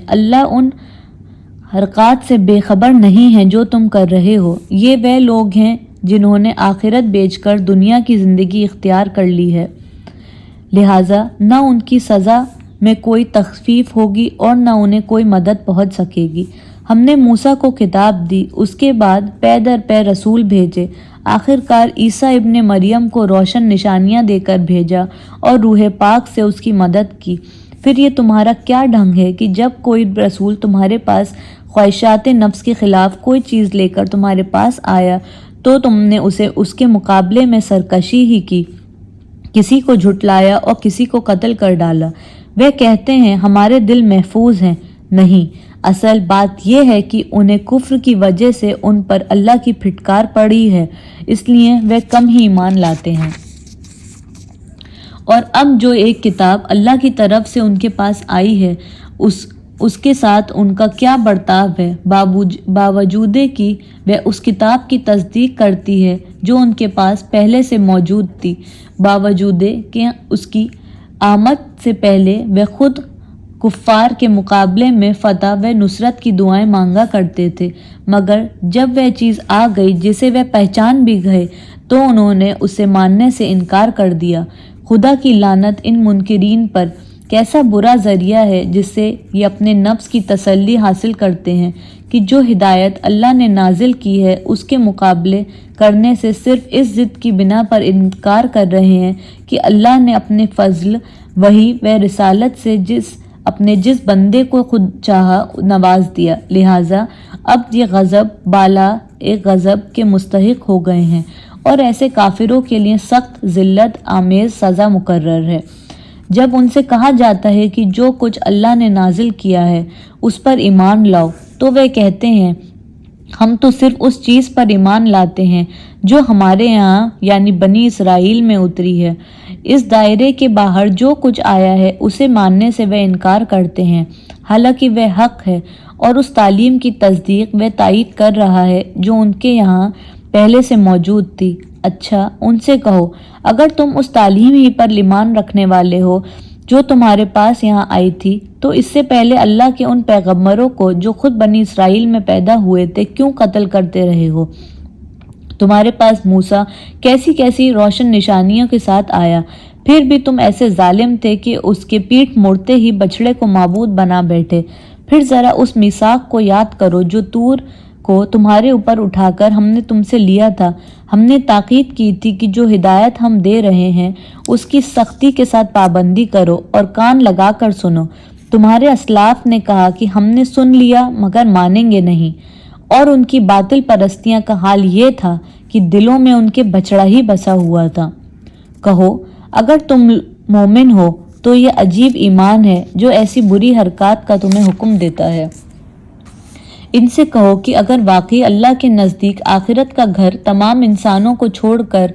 اللہ ان حرکات سے بے خبر نہیں ہے جو تم کر رہے ہو۔ یہ وہ لوگ ہیں جنہوں نے آخرت بیچ کر دنیا کی زندگی اختیار کر لی ہے، لہٰذا نہ ان کی سزا میں کوئی تخفیف ہوگی اور نہ انہیں کوئی مدد پہنچ سکے گی۔ ہم نے موسیٰ کو کتاب دی، اس کے بعد پے در پے رسول بھیجے، آخرکار عیسیٰ ابن مریم کو روشن نشانیاں دے کر بھیجا اور روح پاک سے اس کی مدد کی۔ پھر یہ تمہارا کیا ڈھنگ ہے کہ جب کوئی رسول تمہارے پاس خواہشات نفس کے خلاف کوئی چیز لے کر تمہارے پاس آیا تو تم نے اسے اس کے مقابلے میں سرکشی ہی کی، کسی کو جھٹلایا اور کسی کو قتل کر ڈالا۔ وہ کہتے ہیں ہمارے دل محفوظ ہیں، نہیں، اصل بات یہ ہے کہ انہیں کفر کی وجہ سے ان پر اللہ کی پھٹکار پڑی ہے، اس لیے وہ کم ہی ایمان لاتے ہیں۔ اور اب جو ایک کتاب اللہ کی طرف سے ان کے پاس آئی ہے اس کے ساتھ ان کا کیا برتاؤ ہے، باوجود کہ وہ اس کتاب کی تصدیق کرتی ہے جو ان کے پاس پہلے سے موجود تھی، باوجود کہ اس کی آمد سے پہلے وہ خود کفار کے مقابلے میں فتح و نصرت کی دعائیں مانگا کرتے تھے، مگر جب وہ چیز آ گئی جسے وہ پہچان بھی گئے تو انہوں نے اسے ماننے سے انکار کر دیا۔ خدا کی لعنت ان منکرین پر! کیسا برا ذریعہ ہے جس سے یہ اپنے نفس کی تسلی حاصل کرتے ہیں کہ جو ہدایت اللہ نے نازل کی ہے اس کے مقابلے کرنے سے صرف اس ضد کی بنا پر انکار کر رہے ہیں کہ اللہ نے اپنے فضل، وحی و رسالت سے جس بندے کو خود چاہا نواز دیا، لہٰذا اب یہ غضب بالا ایک غضب کے مستحق ہو گئے ہیں، اور ایسے کافروں کے لیے سخت ذلت آمیز سزا مقرر ہے۔ جب ان سے کہا جاتا ہے کہ جو کچھ اللہ نے نازل کیا ہے اس پر ایمان لاؤ، تو وہ کہتے ہیں ہم تو صرف اس چیز پر ایمان لاتے ہیں جو ہمارے یہاں یعنی بنی اسرائیل میں اتری ہے۔ اس دائرے کے باہر جو کچھ آیا ہے اسے ماننے سے وہ انکار کرتے ہیں، حالانکہ وہ حق ہے، اور اس تعلیم کی تصدیق وہ تائید کر رہا ہے جو ان کے یہاں پہلے سے موجود تھی۔ اچھا ان سے کہو، اگر تم اس تعلیم ہی پر ایمان رکھنے والے ہو جو تمہارے پاس یہاں آئی تھی تو اس سے پہلے اللہ کے ان پیغمبروں کو جو خود بنی اسرائیل میں پیدا ہوئے تھے کیوں قتل کرتے رہے ہو؟ تمہارے پاس موسیٰ کیسی کیسی روشن نشانیوں کے ساتھ آیا، پھر بھی تم ایسے ظالم تھے کہ اس کے پیٹھ مڑتے ہی بچڑے کو معبود بنا بیٹھے۔ پھر ذرا اس میثاق کو یاد کرو جو طور کو تمہارے اوپر اٹھا کر ہم نے تم سے لیا تھا۔ ہم نے تاکید کی تھی کہ جو ہدایت ہم دے رہے ہیں اس کی سختی کے ساتھ پابندی کرو اور کان لگا کر سنو۔ تمہارے اسلاف نے کہا کہ ہم نے سن لیا مگر مانیں گے نہیں، اور ان کی باطل پرستیاں کا حال یہ تھا کہ دلوں میں ان کے بچڑا ہی بسا ہوا تھا۔ کہو اگر تم مومن ہو تو یہ عجیب ایمان ہے جو ایسی بری حرکات کا تمہیں حکم دیتا ہے۔ ان سے کہو کہ اگر واقعی اللہ کے نزدیک آخرت کا گھر تمام انسانوں کو چھوڑ کر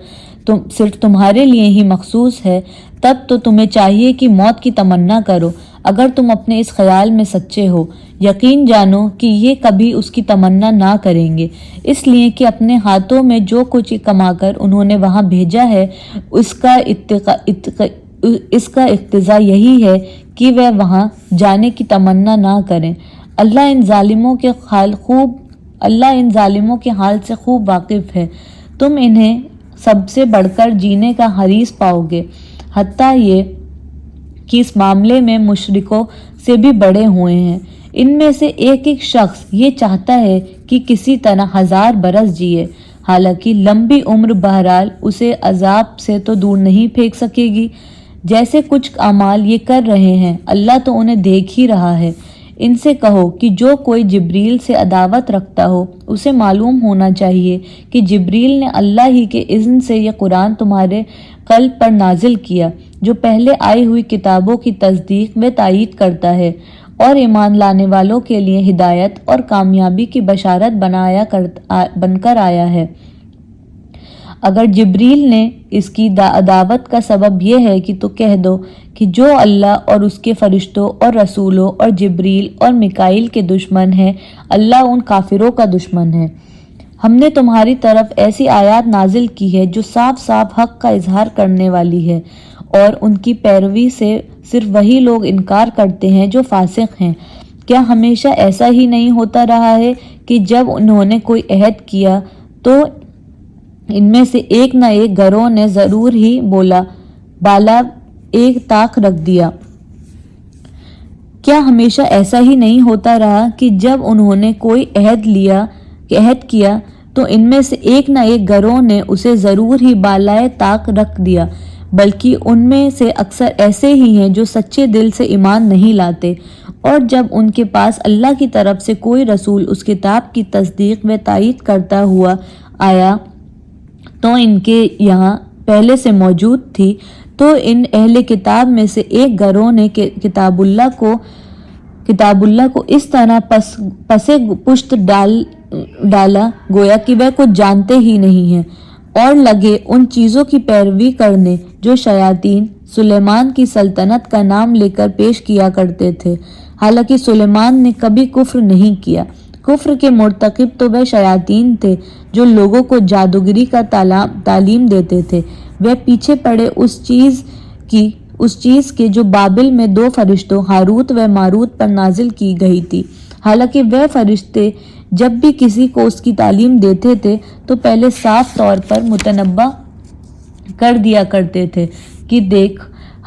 صرف تمہارے لیے ہی مخصوص ہے، تب تو تمہیں چاہیے کہ موت کی تمنا کرو اگر تم اپنے اس خیال میں سچے ہو۔ یقین جانو کہ یہ کبھی اس کی تمنا نہ کریں گے، اس لیے کہ اپنے ہاتھوں میں جو کچھ کما کر انہوں نے وہاں بھیجا ہے اس کا اقتضا یہی ہے کہ وہ وہاں جانے کی تمنا نہ کریں۔ اللہ ان ظالموں کے حال سے خوب واقف ہے۔ تم انہیں سب سے بڑھ کر جینے کا حریص پاؤ گے، حتیٰ یہ کہ اس معاملے میں مشرکوں سے بھی بڑے ہوئے ہیں۔ ان میں سے ایک ایک شخص یہ چاہتا ہے کہ کسی طرح 1000 برس جیے، حالانکہ لمبی عمر بہرحال اسے عذاب سے تو دور نہیں پھینک سکے گی۔ جیسے کچھ اعمال یہ کر رہے ہیں اللہ تو انہیں دیکھ ہی رہا ہے۔ ان سے کہو کہ جو کوئی جبریل سے عداوت رکھتا ہو اسے معلوم ہونا چاہیے کہ جبریل نے اللہ ہی کے اذن سے یہ قرآن تمہارے قلب پر نازل کیا، جو پہلے آئی ہوئی کتابوں کی تصدیق و تائید کرتا ہے اور ایمان لانے والوں کے لیے ہدایت اور کامیابی کی بشارت بن کر آیا ہے۔ اگر جبریل نے اس کی عداوت کا سبب یہ ہے کہ تو کہہ دو کہ جو اللہ اور اس کے فرشتوں اور رسولوں اور جبریل اور میکائیل کے دشمن ہے، اللہ ان کافروں کا دشمن ہے۔ ہم نے تمہاری طرف ایسی آیات نازل کی ہے جو صاف صاف حق کا اظہار کرنے والی ہے، اور ان کی پیروی سے صرف وہی لوگ انکار کرتے ہیں جو فاسق ہیں۔ کیا ہمیشہ ایسا ہی نہیں ہوتا رہا ہے کہ جب انہوں نے کوئی عہد کیا تو ان میں سے ایک نہ ایک گروہ نے ضرور ہی بالا ایک طاق رکھ دیا؟ کیا ہمیشہ ایسا ہی نہیں ہوتا رہا کہ جب انہوں نے کوئی عہد کیا تو ان میں سے ایک نہ ایک گروہ نے اسے ضرور ہی بالائے طاق رکھ دیا؟ بلکہ ان میں سے اکثر ایسے ہی ہیں جو سچے دل سے ایمان نہیں لاتے، اور جب ان کے پاس اللہ کی طرف سے کوئی رسول اس کتاب کی تصدیق و تائید کرتا ہوا آیا تو ان کے یہاں پہلے سے موجود تھی، تو ان اہل کتاب میں سے ایک گروہ نے کتاب اللہ کو اس طرح پسے پشت ڈالا گویا کہ وہ کچھ جانتے ہی نہیں ہیں، اور لگے ان چیزوں کی پیروی کرنے جو شیاطین سلیمان کی سلطنت کا نام لے کر پیش کیا کرتے تھے، حالانکہ سلیمان نے کبھی کفر نہیں کیا۔ کفر کے مرتکب تو وہ شیاطین تھے جو لوگوں کو جادوگری کا تعلیم دیتے تھے۔ وہ پیچھے پڑے اس چیز کے جو بابل میں 2 فرشتوں ہاروت و ماروت پر نازل کی گئی تھی۔ حالانکہ وہ فرشتے جب بھی کسی کو اس کی تعلیم دیتے تھے تو پہلے صاف طور پر متنبہ کر دیا کرتے تھے کہ دیکھ،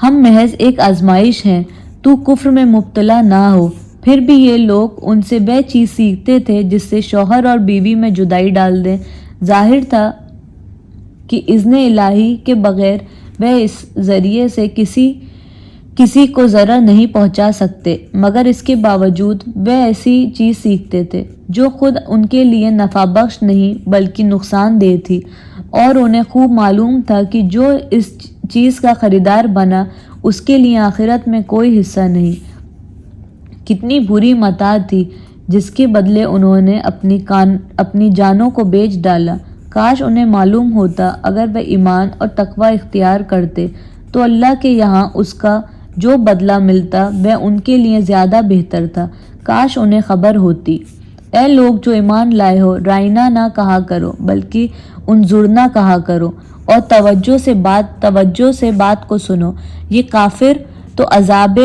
ہم محض ایک آزمائش ہیں، تو کفر میں مبتلا نہ ہو۔ پھر بھی یہ لوگ ان سے وہ چیز سیکھتے تھے جس سے شوہر اور بیوی میں جدائی ڈال دیں۔ ظاہر تھا کہ اذن الہی کے بغیر وہ اس ذریعے سے کسی کو ضرر نہیں پہنچا سکتے، مگر اس کے باوجود وہ ایسی چیز سیکھتے تھے جو خود ان کے لیے نفع بخش نہیں بلکہ نقصان دہ تھی، اور انہیں خوب معلوم تھا کہ جو اس چیز کا خریدار بنا اس کے لیے آخرت میں کوئی حصہ نہیں۔ کتنی بری متاع تھی جس کے بدلے انہوں نے اپنی جانوں کو بیچ ڈالا۔ کاش انہیں معلوم ہوتا اگر وہ ایمان اور تقوی اختیار کرتے تو اللہ کے یہاں اس کا جو بدلہ ملتا وہ ان کے لیے زیادہ بہتر تھا۔ کاش انہیں خبر ہوتی۔ اے لوگ جو ایمان لائے ہو، رائنا نہ کہا کرو بلکہ انظرنا کہا کرو، اور توجہ سے بات کو سنو۔ یہ کافر تو عذاب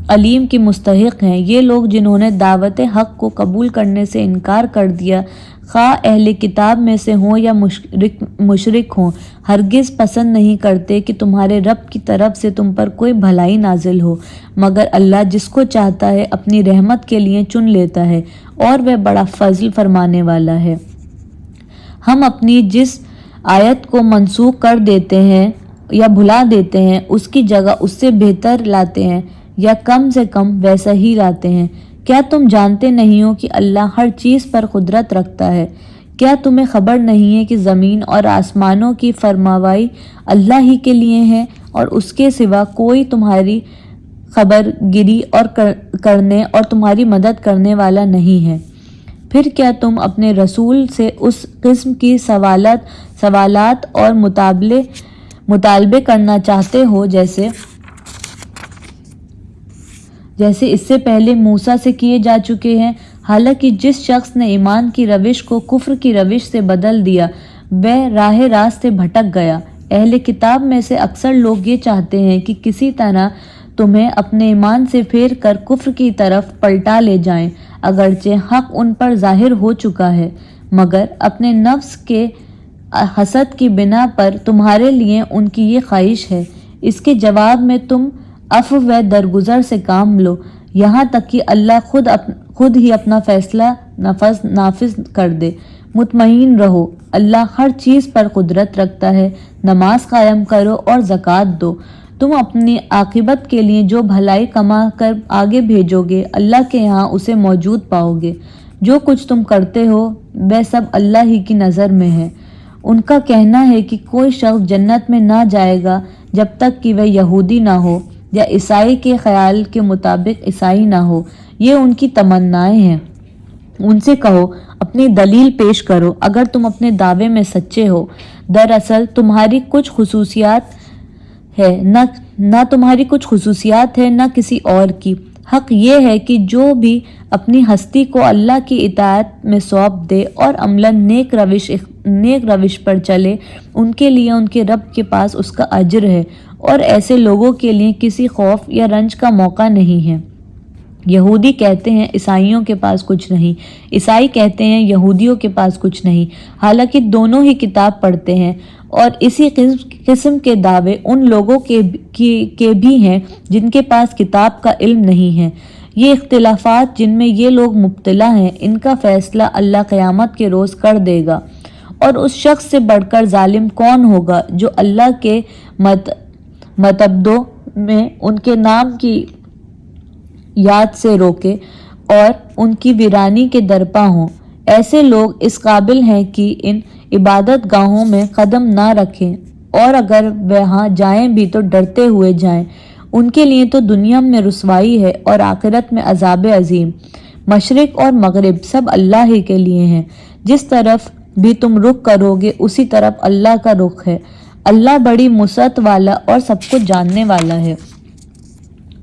علیم کے مستحق ہیں۔ یہ لوگ جنہوں نے دعوت حق کو قبول کرنے سے انکار کر دیا، خواہ اہل کتاب میں سے ہوں یا مشرک ہوں، ہرگز پسند نہیں کرتے کہ تمہارے رب کی طرف سے تم پر کوئی بھلائی نازل ہو، مگر اللہ جس کو چاہتا ہے اپنی رحمت کے لیے چن لیتا ہے، اور وہ بڑا فضل فرمانے والا ہے۔ ہم اپنی جس آیت کو منسوخ کر دیتے ہیں یا بھلا دیتے ہیں، اس کی جگہ اس سے بہتر لاتے ہیں یا کم سے کم ویسا ہی لاتے ہیں۔ کیا تم جانتے نہیں ہو کہ اللہ ہر چیز پر قدرت رکھتا ہے؟ کیا تمہیں خبر نہیں ہے کہ زمین اور آسمانوں کی فرمانروائی اللہ ہی کے لیے ہے، اور اس کے سوا کوئی تمہاری خبر گیری کرنے اور تمہاری مدد کرنے والا نہیں ہے؟ پھر کیا تم اپنے رسول سے اس قسم کی سوالات اور مطالبے کرنا چاہتے ہو جیسے اس سے پہلے موسیٰ سے کیے جا چکے ہیں؟ حالانکہ جس شخص نے ایمان کی روش کو کفر کی روش سے بدل دیا وہ راہ راست سے بھٹک گیا۔ اہل کتاب میں سے اکثر لوگ یہ چاہتے ہیں کہ کسی طرح تمہیں اپنے ایمان سے پھیر کر کفر کی طرف پلٹا لے جائیں، اگرچہ حق ان پر ظاہر ہو چکا ہے، مگر اپنے نفس کے حسد کی بنا پر تمہارے لیے ان کی یہ خواہش ہے۔ اس کے جواب میں تم عفو و درگزر سے کام لو، یہاں تک کہ اللہ خود ہی اپنا فیصلہ نافذ کر دے۔ مطمئن رہو، اللہ ہر چیز پر قدرت رکھتا ہے۔ نماز قائم کرو اور زکوٰۃ دو، تم اپنی عاقبت کے لیے جو بھلائی کما کر آگے بھیجو گے اللہ کے یہاں اسے موجود پاؤ گے۔ جو کچھ تم کرتے ہو وہ سب اللہ ہی کی نظر میں ہے۔ ان کا کہنا ہے کہ کوئی شخص جنت میں نہ جائے گا جب تک کہ وہ یہودی نہ ہو، یا عیسائی کے خیال کے مطابق عیسائی نہ ہو۔ یہ ان کی تمنائیں ہیں۔ ان سے کہو اپنی دلیل پیش کرو اگر تم اپنے دعوے میں سچے ہو۔ دراصل تمہاری کچھ خصوصیات ہے نہ کسی اور کی۔ حق یہ ہے کہ جو بھی اپنی ہستی کو اللہ کی اطاعت میں سونپ دے اور عملاً نیک روش پر چلے، ان کے لیے ان کے رب کے پاس اس کا اجر ہے، اور ایسے لوگوں کے لیے کسی خوف یا رنج کا موقع نہیں ہے۔ یہودی کہتے ہیں عیسائیوں کے پاس کچھ نہیں، عیسائی کہتے ہیں یہودیوں کے پاس کچھ نہیں، حالانکہ دونوں ہی کتاب پڑھتے ہیں، اور اسی قسم کے دعوے ان لوگوں کے بھی ہیں جن کے پاس کتاب کا علم نہیں ہے۔ یہ اختلافات جن میں یہ لوگ مبتلا ہیں، ان کا فیصلہ اللہ قیامت کے روز کر دے گا، اور اس شخص سے بڑھ کر ظالم کون ہوگا جو اللہ کے متبدوں میں ان کے نام کی یاد سے روکے اور ان کی ویرانی کے درپا ہوں۔ ایسے لوگ اس قابل ہیں کہ ان عبادت گاہوں میں قدم نہ رکھیں، اور اگر وہاں جائیں بھی تو ڈرتے ہوئے جائیں۔ ان کے لیے تو دنیا میں رسوائی ہے اور آخرت میں عذاب عظیم۔ مشرق اور مغرب سب اللہ ہی کے لیے ہیں، جس طرف بھی تم رخ کرو گے اسی طرف اللہ کا رخ ہے۔ اللہ بڑی وسعت والا اور سب کچھ جاننے والا ہے۔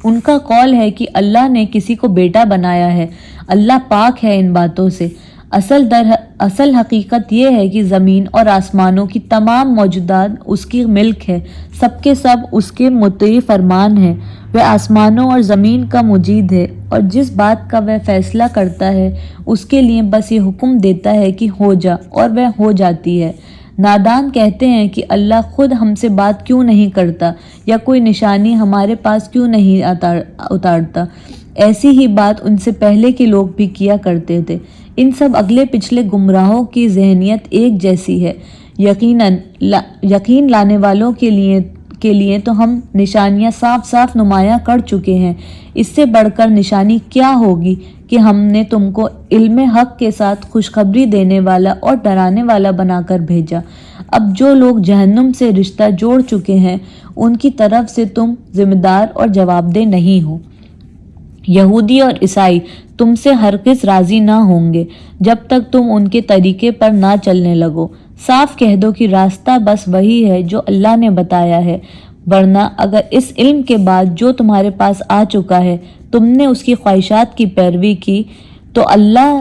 ان کا قول ہے کہ اللہ نے کسی کو بیٹا بنایا ہے۔ اللہ پاک ہے ان باتوں سے۔ اصل حقیقت یہ ہے کہ زمین اور آسمانوں کی تمام موجودات اس کی ملک ہے، سب کے سب اس کے مطیع فرمان ہے۔ وہ آسمانوں اور زمین کا مجید ہے، اور جس بات کا وہ فیصلہ کرتا ہے اس کے لیے بس یہ حکم دیتا ہے کہ ہو جا، اور وہ ہو جاتی ہے۔ نادان کہتے ہیں کہ اللہ خود ہم سے بات کیوں نہیں کرتا، یا کوئی نشانی ہمارے پاس کیوں نہیں اتارتا۔ ایسی ہی بات ان سے پہلے کے لوگ بھی کیا کرتے تھے۔ ان سب اگلے پچھلے گمراہوں کی ذہنیت ایک جیسی ہے۔ یقین لانے والوں کے لیے تو ہم نشانیاں صاف صاف نمایاں کر چکے ہیں۔ اس سے بڑھ کر نشانی کیا ہوگی کہ ہم نے تم کو علم حق کے ساتھ خوشخبری دینے والا اور ڈرانے والا بنا کر بھیجا۔ اب جو لوگ جہنم سے رشتہ جوڑ چکے ہیں ان کی طرف سے تم ذمہ دار اور جواب دہ نہیں ہو۔ یہودی اور عیسائی تم سے ہرگز راضی نہ ہوں گے جب تک تم ان کے طریقے پر نہ چلنے لگو۔ صاف کہہ دو کہ راستہ بس وہی ہے جو اللہ نے بتایا ہے، ورنہ اگر اس علم کے بعد جو تمہارے پاس آ چکا ہے تم نے اس کی خواہشات کی پیروی کی تو اللہ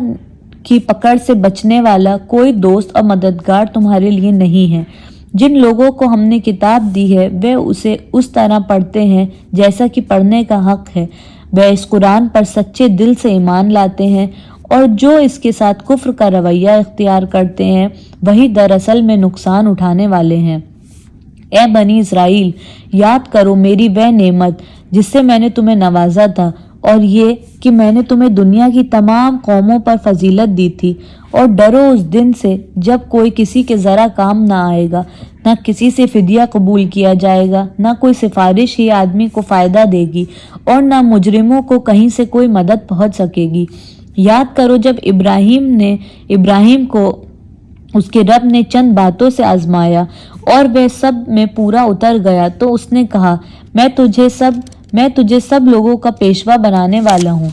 کی پکڑ سے بچنے والا کوئی دوست اور مددگار تمہارے لیے نہیں ہے۔ جن لوگوں کو ہم نے کتاب دی ہے وہ اسے اس طرح پڑھتے ہیں جیسا کہ پڑھنے کا حق ہے۔ وہ اس قرآن پر سچے دل سے ایمان لاتے ہیں، اور جو اس کے ساتھ کفر کا رویہ اختیار کرتے ہیں وہی دراصل میں نقصان اٹھانے والے ہیں۔ اے بنی اسرائیل، یاد کرو میری وہ نعمت جس سے میں نے تمہیں نوازا تھا، اور یہ کہ میں نے تمہیں دنیا کی تمام قوموں پر فضیلت دی تھی، اور ڈرو اس دن سے جب کوئی کسی کے ذرا کام نہ آئے گا، نہ کسی سے فدیہ قبول کیا جائے گا، نہ کوئی سفارش ہی آدمی کو فائدہ دے گی، اور نہ مجرموں کو کہیں سے کوئی مدد پہنچ سکے گی۔ یاد کرو جب ابراہیم کو اس کے رب نے چند باتوں سے آزمایا اور وہ سب میں پورا اتر گیا تو اس نے کہا، میں تجھے سب لوگوں کا پیشوا بنانے والا ہوں۔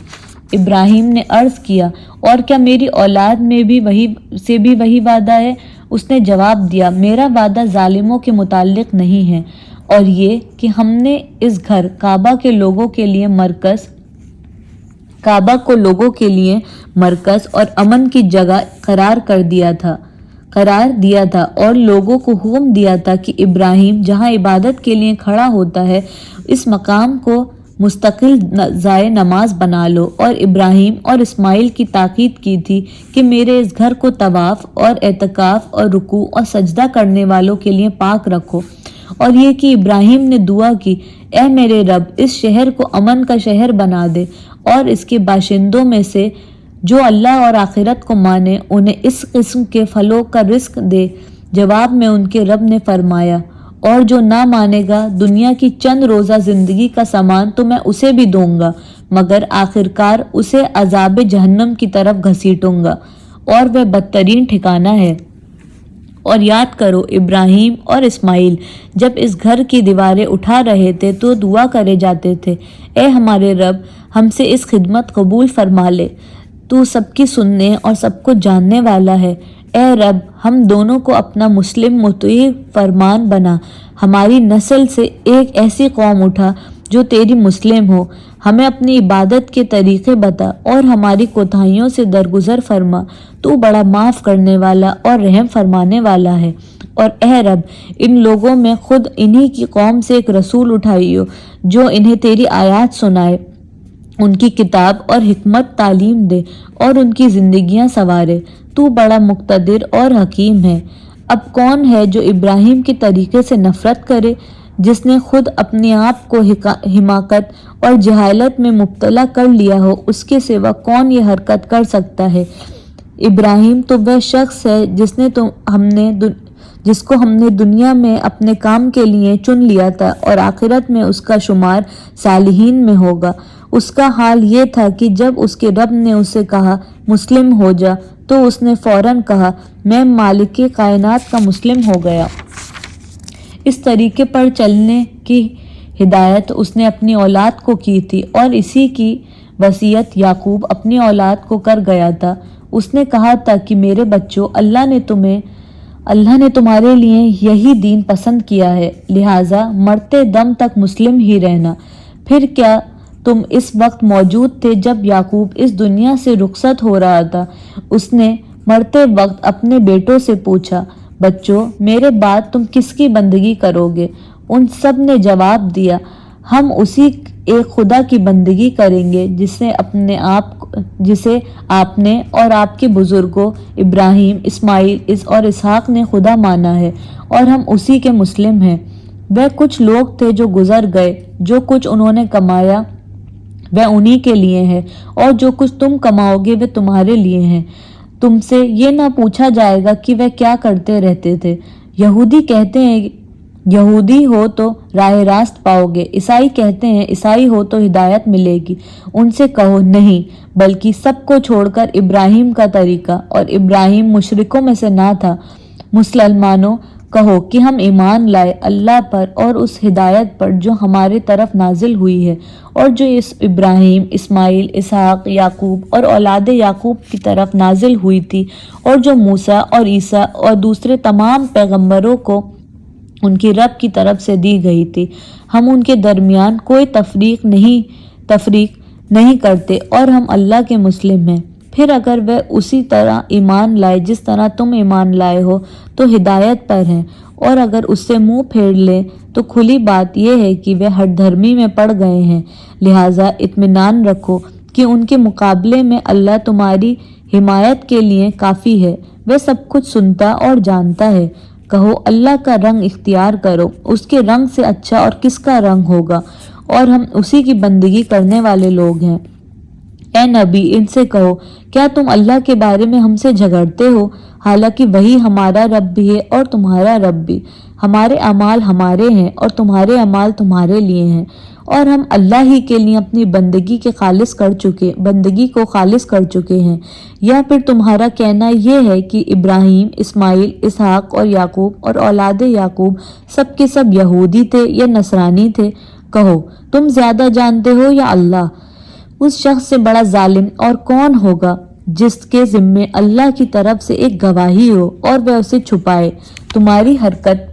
ابراہیم نے عرض کیا، اور کیا میری اولاد میں بھی وہی وعدہ ہے؟ اس نے جواب دیا، میرا وعدہ ظالموں کے متعلق نہیں ہے، اور یہ کہ ہم نے اس گھر کعبہ کو لوگوں کے لیے مرکز اور امن کی جگہ قرار دیا تھا اور لوگوں کو حکم دیا تھا کہ ابراہیم جہاں عبادت کے لیے کھڑا ہوتا ہے اس مقام کو مستقل جائے نماز بنا لو، اور ابراہیم اور اسماعیل کی تاکید کی تھی کہ میرے اس گھر کو طواف اور اعتکاف اور رکوع اور سجدہ کرنے والوں کے لیے پاک رکھو، اور یہ کہ ابراہیم نے دعا کی، اے میرے رب اس شہر کو امن کا شہر بنا دے، اور اس کے باشندوں میں سے جو اللہ اور آخرت کو مانے انہیں اس قسم کے پھلوں کا رزق دے۔ جواب میں ان کے رب نے فرمایا، اور جو نہ مانے گا دنیا کی چند روزہ زندگی کا سامان تو میں اسے بھی دوں گا، مگر آخرکار اسے عذاب جہنم کی طرف گھسیٹوں گا، اور وہ بدترین ٹھکانہ ہے۔ اور یاد کرو ابراہیم اور اسماعیل جب اس گھر کی دیواریں اٹھا رہے تھے تو دعا کرے جاتے تھے، اے ہمارے رب ہم سے اس خدمت قبول فرما لے، تو سب کی سننے اور سب کو جاننے والا ہے۔ اے رب ہم دونوں کو اپنا مسلم مطیع فرمان بنا، ہماری نسل سے ایک ایسی قوم اٹھا جو تیری مسلم ہو، ہمیں اپنی عبادت کے طریقے بتا اور ہماری کوتاہیوں سے درگزر فرما، تو بڑا معاف کرنے والا اور رحم فرمانے والا ہے۔ اور اے رب ان لوگوں میں خود انہی کی قوم سے ایک رسول اٹھائیو جو انہیں تیری آیات سنائے، ان کی کتاب اور حکمت تعلیم دے اور ان کی زندگیاں سنوارے، تو بڑا مقتدر اور حکیم ہے۔ اب کون ہے جو ابراہیم کے طریقے سے نفرت کرے جس نے خود اپنے آپ کو حماقت اور جہالت میں مبتلا کر لیا ہو؟ اس کے سوا کون یہ حرکت کر سکتا ہے؟ ابراہیم تو وہ شخص ہے جس کو ہم نے دنیا میں اپنے کام کے لیے چن لیا تھا، اور آخرت میں اس کا شمار صالحین میں ہوگا۔ اس کا حال یہ تھا کہ جب اس کے رب نے اسے کہا مسلم ہو جا تو اس نے فوراً کہا، میں مالک کائنات کا مسلم ہو گیا۔ اس طریقے پر چلنے کی ہدایت اس نے اپنی اولاد کو کی تھی، اور اسی کی وصیت یعقوب اپنی اولاد کو کر گیا تھا۔ اس نے کہا تھا کہ میرے بچوں، اللہ نے تمہارے لیے یہی دین پسند کیا ہے، لہٰذا مرتے دم تک مسلم ہی رہنا۔ پھر کیا تم اس وقت موجود تھے جب یعقوب اس دنیا سے رخصت ہو رہا تھا۔ اس نے مرتے وقت اپنے بیٹوں سے پوچھا، بچوں میرے بعد تم کس کی بندگی کرو گے؟ ان سب نے جواب دیا، ہم اسی ایک خدا کی بندگی کریں گے جسے آپ نے اور آپ کے بزرگوں ابراہیم، اسماعیل اور اسحاق نے خدا مانا ہے، اور ہم اسی کے مسلم ہیں۔ وہ کچھ لوگ تھے جو گزر گئے، جو کچھ انہوں نے کمایا وہ انہی کے لیے ہے، اور جو کچھ تم کماؤ گے وہ تمہارے لیے ہیں۔ تم سے یہ نہ پوچھا جائے گا کہ وہ کیا کرتے رہتے تھے۔ یہودی کہتے ہیں یہودی ہو تو راہ راست پاؤ گے، عیسائی کہتے ہیں عیسائی ہو تو ہدایت ملے گی۔ ان سے کہو نہیں، بلکہ سب کو چھوڑ کر ابراہیم کا طریقہ، اور ابراہیم مشرکوں میں سے نہ تھا۔ مسلمانوں کہو کہ ہم ایمان لائے اللہ پر اور اس ہدایت پر جو ہمارے طرف نازل ہوئی ہے، اور جو اس ابراہیم، اسماعیل، اسحاق، یعقوب اور اولاد یعقوب کی طرف نازل ہوئی تھی، اور جو موسیٰ اور عیسیٰ اور دوسرے تمام پیغمبروں کو ان کی رب کی طرف سے دی گئی تھی۔ ہم ان کے درمیان کوئی تفریق نہیں کرتے، اور ہم اللہ کے مسلم ہیں۔ پھر اگر وہ اسی طرح ایمان لائے جس طرح تم ایمان لائے ہو تو ہدایت پر ہیں، اور اگر اس سے منہ پھیر لیں تو کھلی بات یہ ہے کہ وہ ہٹ دھرمی میں پڑ گئے ہیں۔ لہٰذا اطمینان رکھو کہ ان کے مقابلے میں اللہ تمہاری حمایت کے لیے کافی ہے، وہ سب کچھ سنتا اور جانتا ہے۔ کہو اللہ کا رنگ اختیار کرو، اس کے رنگ سے اچھا اور کس کا رنگ ہوگا، اور ہم اسی کی بندگی کرنے والے لوگ ہیں۔ اے نبی ان سے کہو، کیا تم اللہ کے بارے میں ہم سے جھگڑتے ہو، حالانکہ وہی ہمارا رب بھی ہے اور تمہارا رب بھی۔ ہمارے اعمال ہمارے ہیں اور تمہارے اعمال تمہارے لیے ہیں، اور ہم اللہ ہی کے لیے اپنی بندگی کو خالص کر چکے ہیں۔ یا پھر تمہارا کہنا یہ ہے کہ ابراہیم، اسماعیل، اسحاق اور یعقوب اور اولاد یعقوب سب کے سب یہودی تھے یا نصرانی تھے؟ کہو تم زیادہ جانتے ہو یا اللہ؟ اس شخص سے بڑا ظالم اور کون ہوگا جس کے ذمے اللہ کی طرف سے ایک گواہی ہو اور وہ اسے چھپائے۔ تمہاری حرکت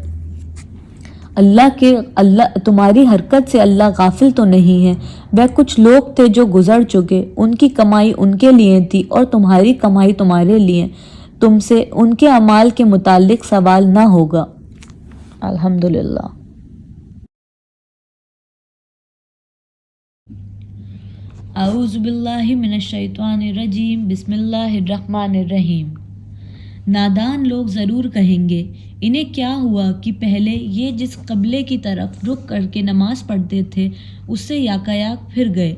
سے اللہ غافل تو نہیں ہے۔ وہ کچھ لوگ تھے جو گزر چکے، ان کی کمائی ان کے لیے تھی اور تمہاری کمائی تمہارے لیے۔ تم سے ان کے اعمال کے متعلق سوال نہ ہوگا۔ الحمدللہ۔ اعوذ باللہ من الشیطان الرجیم، بسم اللہ الرحمن الرحیم۔ نادان لوگ ضرور کہیں گے، انہیں کیا ہوا کہ پہلے یہ جس قبلے کی طرف رخ کر کے نماز پڑھتے تھے اس سے یکایک پھر گئے۔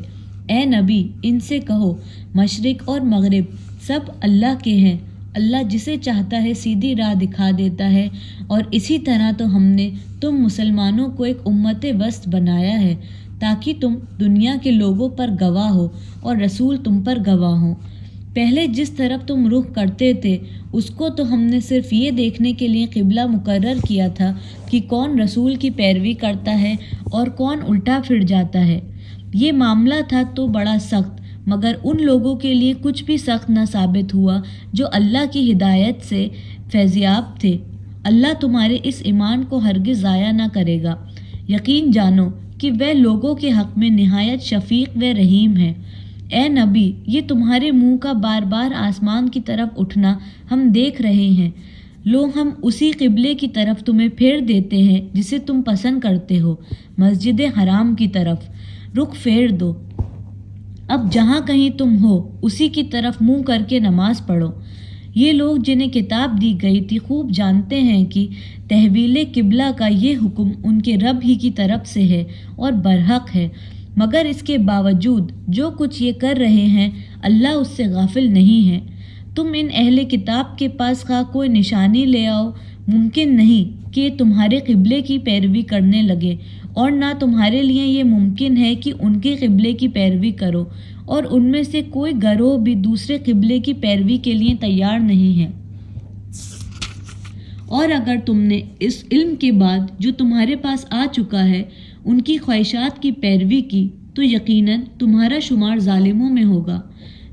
اے نبی ان سے کہو، مشرق اور مغرب سب اللہ کے ہیں، اللہ جسے چاہتا ہے سیدھی راہ دکھا دیتا ہے، اور اسی طرح تو ہم نے تم مسلمانوں کو ایک امت وسط بنایا ہے تاکہ تم دنیا کے لوگوں پر گواہ ہو اور رسول تم پر گواہ ہوں۔ پہلے جس طرف تم رخ کرتے تھے اس کو تو ہم نے صرف یہ دیکھنے کے لیے قبلہ مقرر کیا تھا کہ کون رسول کی پیروی کرتا ہے اور کون الٹا پھر جاتا ہے۔ یہ معاملہ تھا تو بڑا سخت، مگر ان لوگوں کے لیے کچھ بھی سخت نہ ثابت ہوا جو اللہ کی ہدایت سے فیضیاب تھے۔ اللہ تمہارے اس ایمان کو ہرگز ضائع نہ کرے گا۔ یقین جانو کہ وہ لوگوں کے حق میں نہایت شفیق و رحیم ہے۔ اے نبی یہ تمہارے منہ کا بار بار آسمان کی طرف اٹھنا ہم دیکھ رہے ہیں، لو ہم اسی قبلے کی طرف تمہیں پھیر دیتے ہیں جسے تم پسند کرتے ہو، مسجد حرام کی طرف رخ پھیر دو۔ اب جہاں کہیں تم ہو اسی کی طرف منہ کر کے نماز پڑھو۔ یہ لوگ جنہیں کتاب دی گئی تھی خوب جانتے ہیں کہ تحویل قبلہ کا یہ حکم ان کے رب ہی کی طرف سے ہے اور برحق ہے، مگر اس کے باوجود جو کچھ یہ کر رہے ہیں اللہ اس سے غافل نہیں ہے۔ تم ان اہل کتاب کے پاس خواہ کوئی نشانی لے آؤ، ممکن نہیں کہ تمہارے قبلے کی پیروی کرنے لگے، اور نہ تمہارے لیے یہ ممکن ہے کہ ان کے قبلے کی پیروی کرو، اور ان میں سے کوئی گروہ بھی دوسرے قبلے کی پیروی کے لیے تیار نہیں ہے۔ اور اگر تم نے اس علم کے بعد جو تمہارے پاس آ چکا ہے ان کی خواہشات کی پیروی کی تو یقیناً تمہارا شمار ظالموں میں ہوگا۔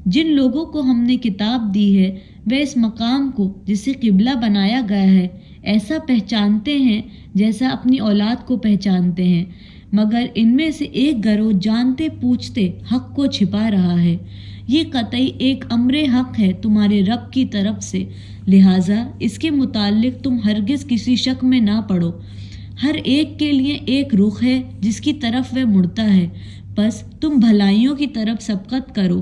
جن لوگوں کو ہم نے کتاب دی ہے وہ اس مقام کو جسے قبلہ بنایا گیا ہے ایسا پہچانتے ہیں جیسا اپنی اولاد کو پہچانتے ہیں۔ مگر ان میں سے ایک گروہ جانتے پوچھتے حق کو چھپا رہا ہے۔ یہ قطعی ایک امر حق ہے تمہارے رب کی طرف سے، لہٰذا اس کے متعلق تم ہرگز کسی شک میں نہ پڑو۔ ہر ایک کے لیے ایک رخ ہے جس کی طرف وہ مڑتا ہے، بس تم بھلائیوں کی طرف سبقت کرو۔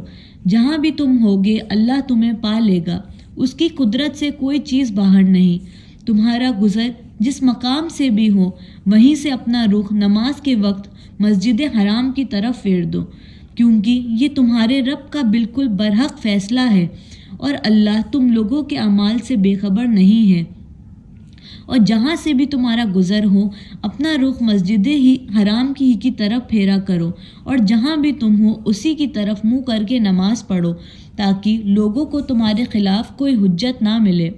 جہاں بھی تم ہوگے اللہ تمہیں پا لے گا، اس کی قدرت سے کوئی چیز باہر نہیں۔ تمہارا گزر جس مقام سے بھی ہو، وہیں سے اپنا رخ نماز کے وقت مسجد حرام کی طرف پھیر دو، کیونکہ یہ تمہارے رب کا بالکل برحق فیصلہ ہے اور اللہ تم لوگوں کے اعمال سے بے خبر نہیں ہے۔ اور جہاں سے بھی تمہارا گزر ہو، اپنا رخ مسجد ہی حرام کی طرف پھیرا کرو، اور جہاں بھی تم ہو اسی کی طرف منہ کر کے نماز پڑھو، تاکہ لوگوں کو تمہارے خلاف کوئی حجت نہ ملے۔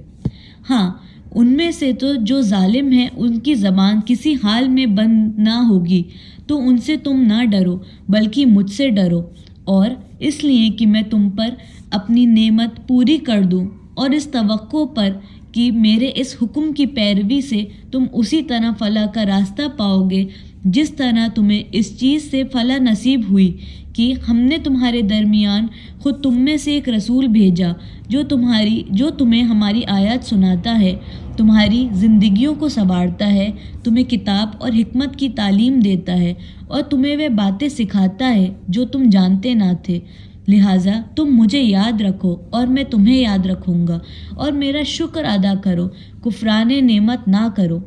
ہاں، ان میں سے تو جو ظالم ہیں ان کی زبان کسی حال میں بند نہ ہوگی، تو ان سے تم نہ ڈرو بلکہ مجھ سے ڈرو، اور اس لیے کہ میں تم پر اپنی نعمت پوری کر دوں، اور اس توقع پر کہ میرے اس حکم کی پیروی سے تم اسی طرح فلاح کا راستہ پاؤ گے جس طرح تمہیں اس چیز سے فلاح نصیب ہوئی کہ ہم نے تمہارے درمیان خود تم میں سے ایک رسول بھیجا جو تمہیں ہماری آیات سناتا ہے، تمہاری زندگیوں کو سنوارتا ہے، تمہیں کتاب اور حکمت کی تعلیم دیتا ہے، اور تمہیں وہ باتیں سکھاتا ہے جو تم جانتے نہ تھے۔ لہٰذا تم مجھے یاد رکھو اور میں تمہیں یاد رکھوں گا، اور میرا شکر ادا کرو، کفران نعمت نہ کرو۔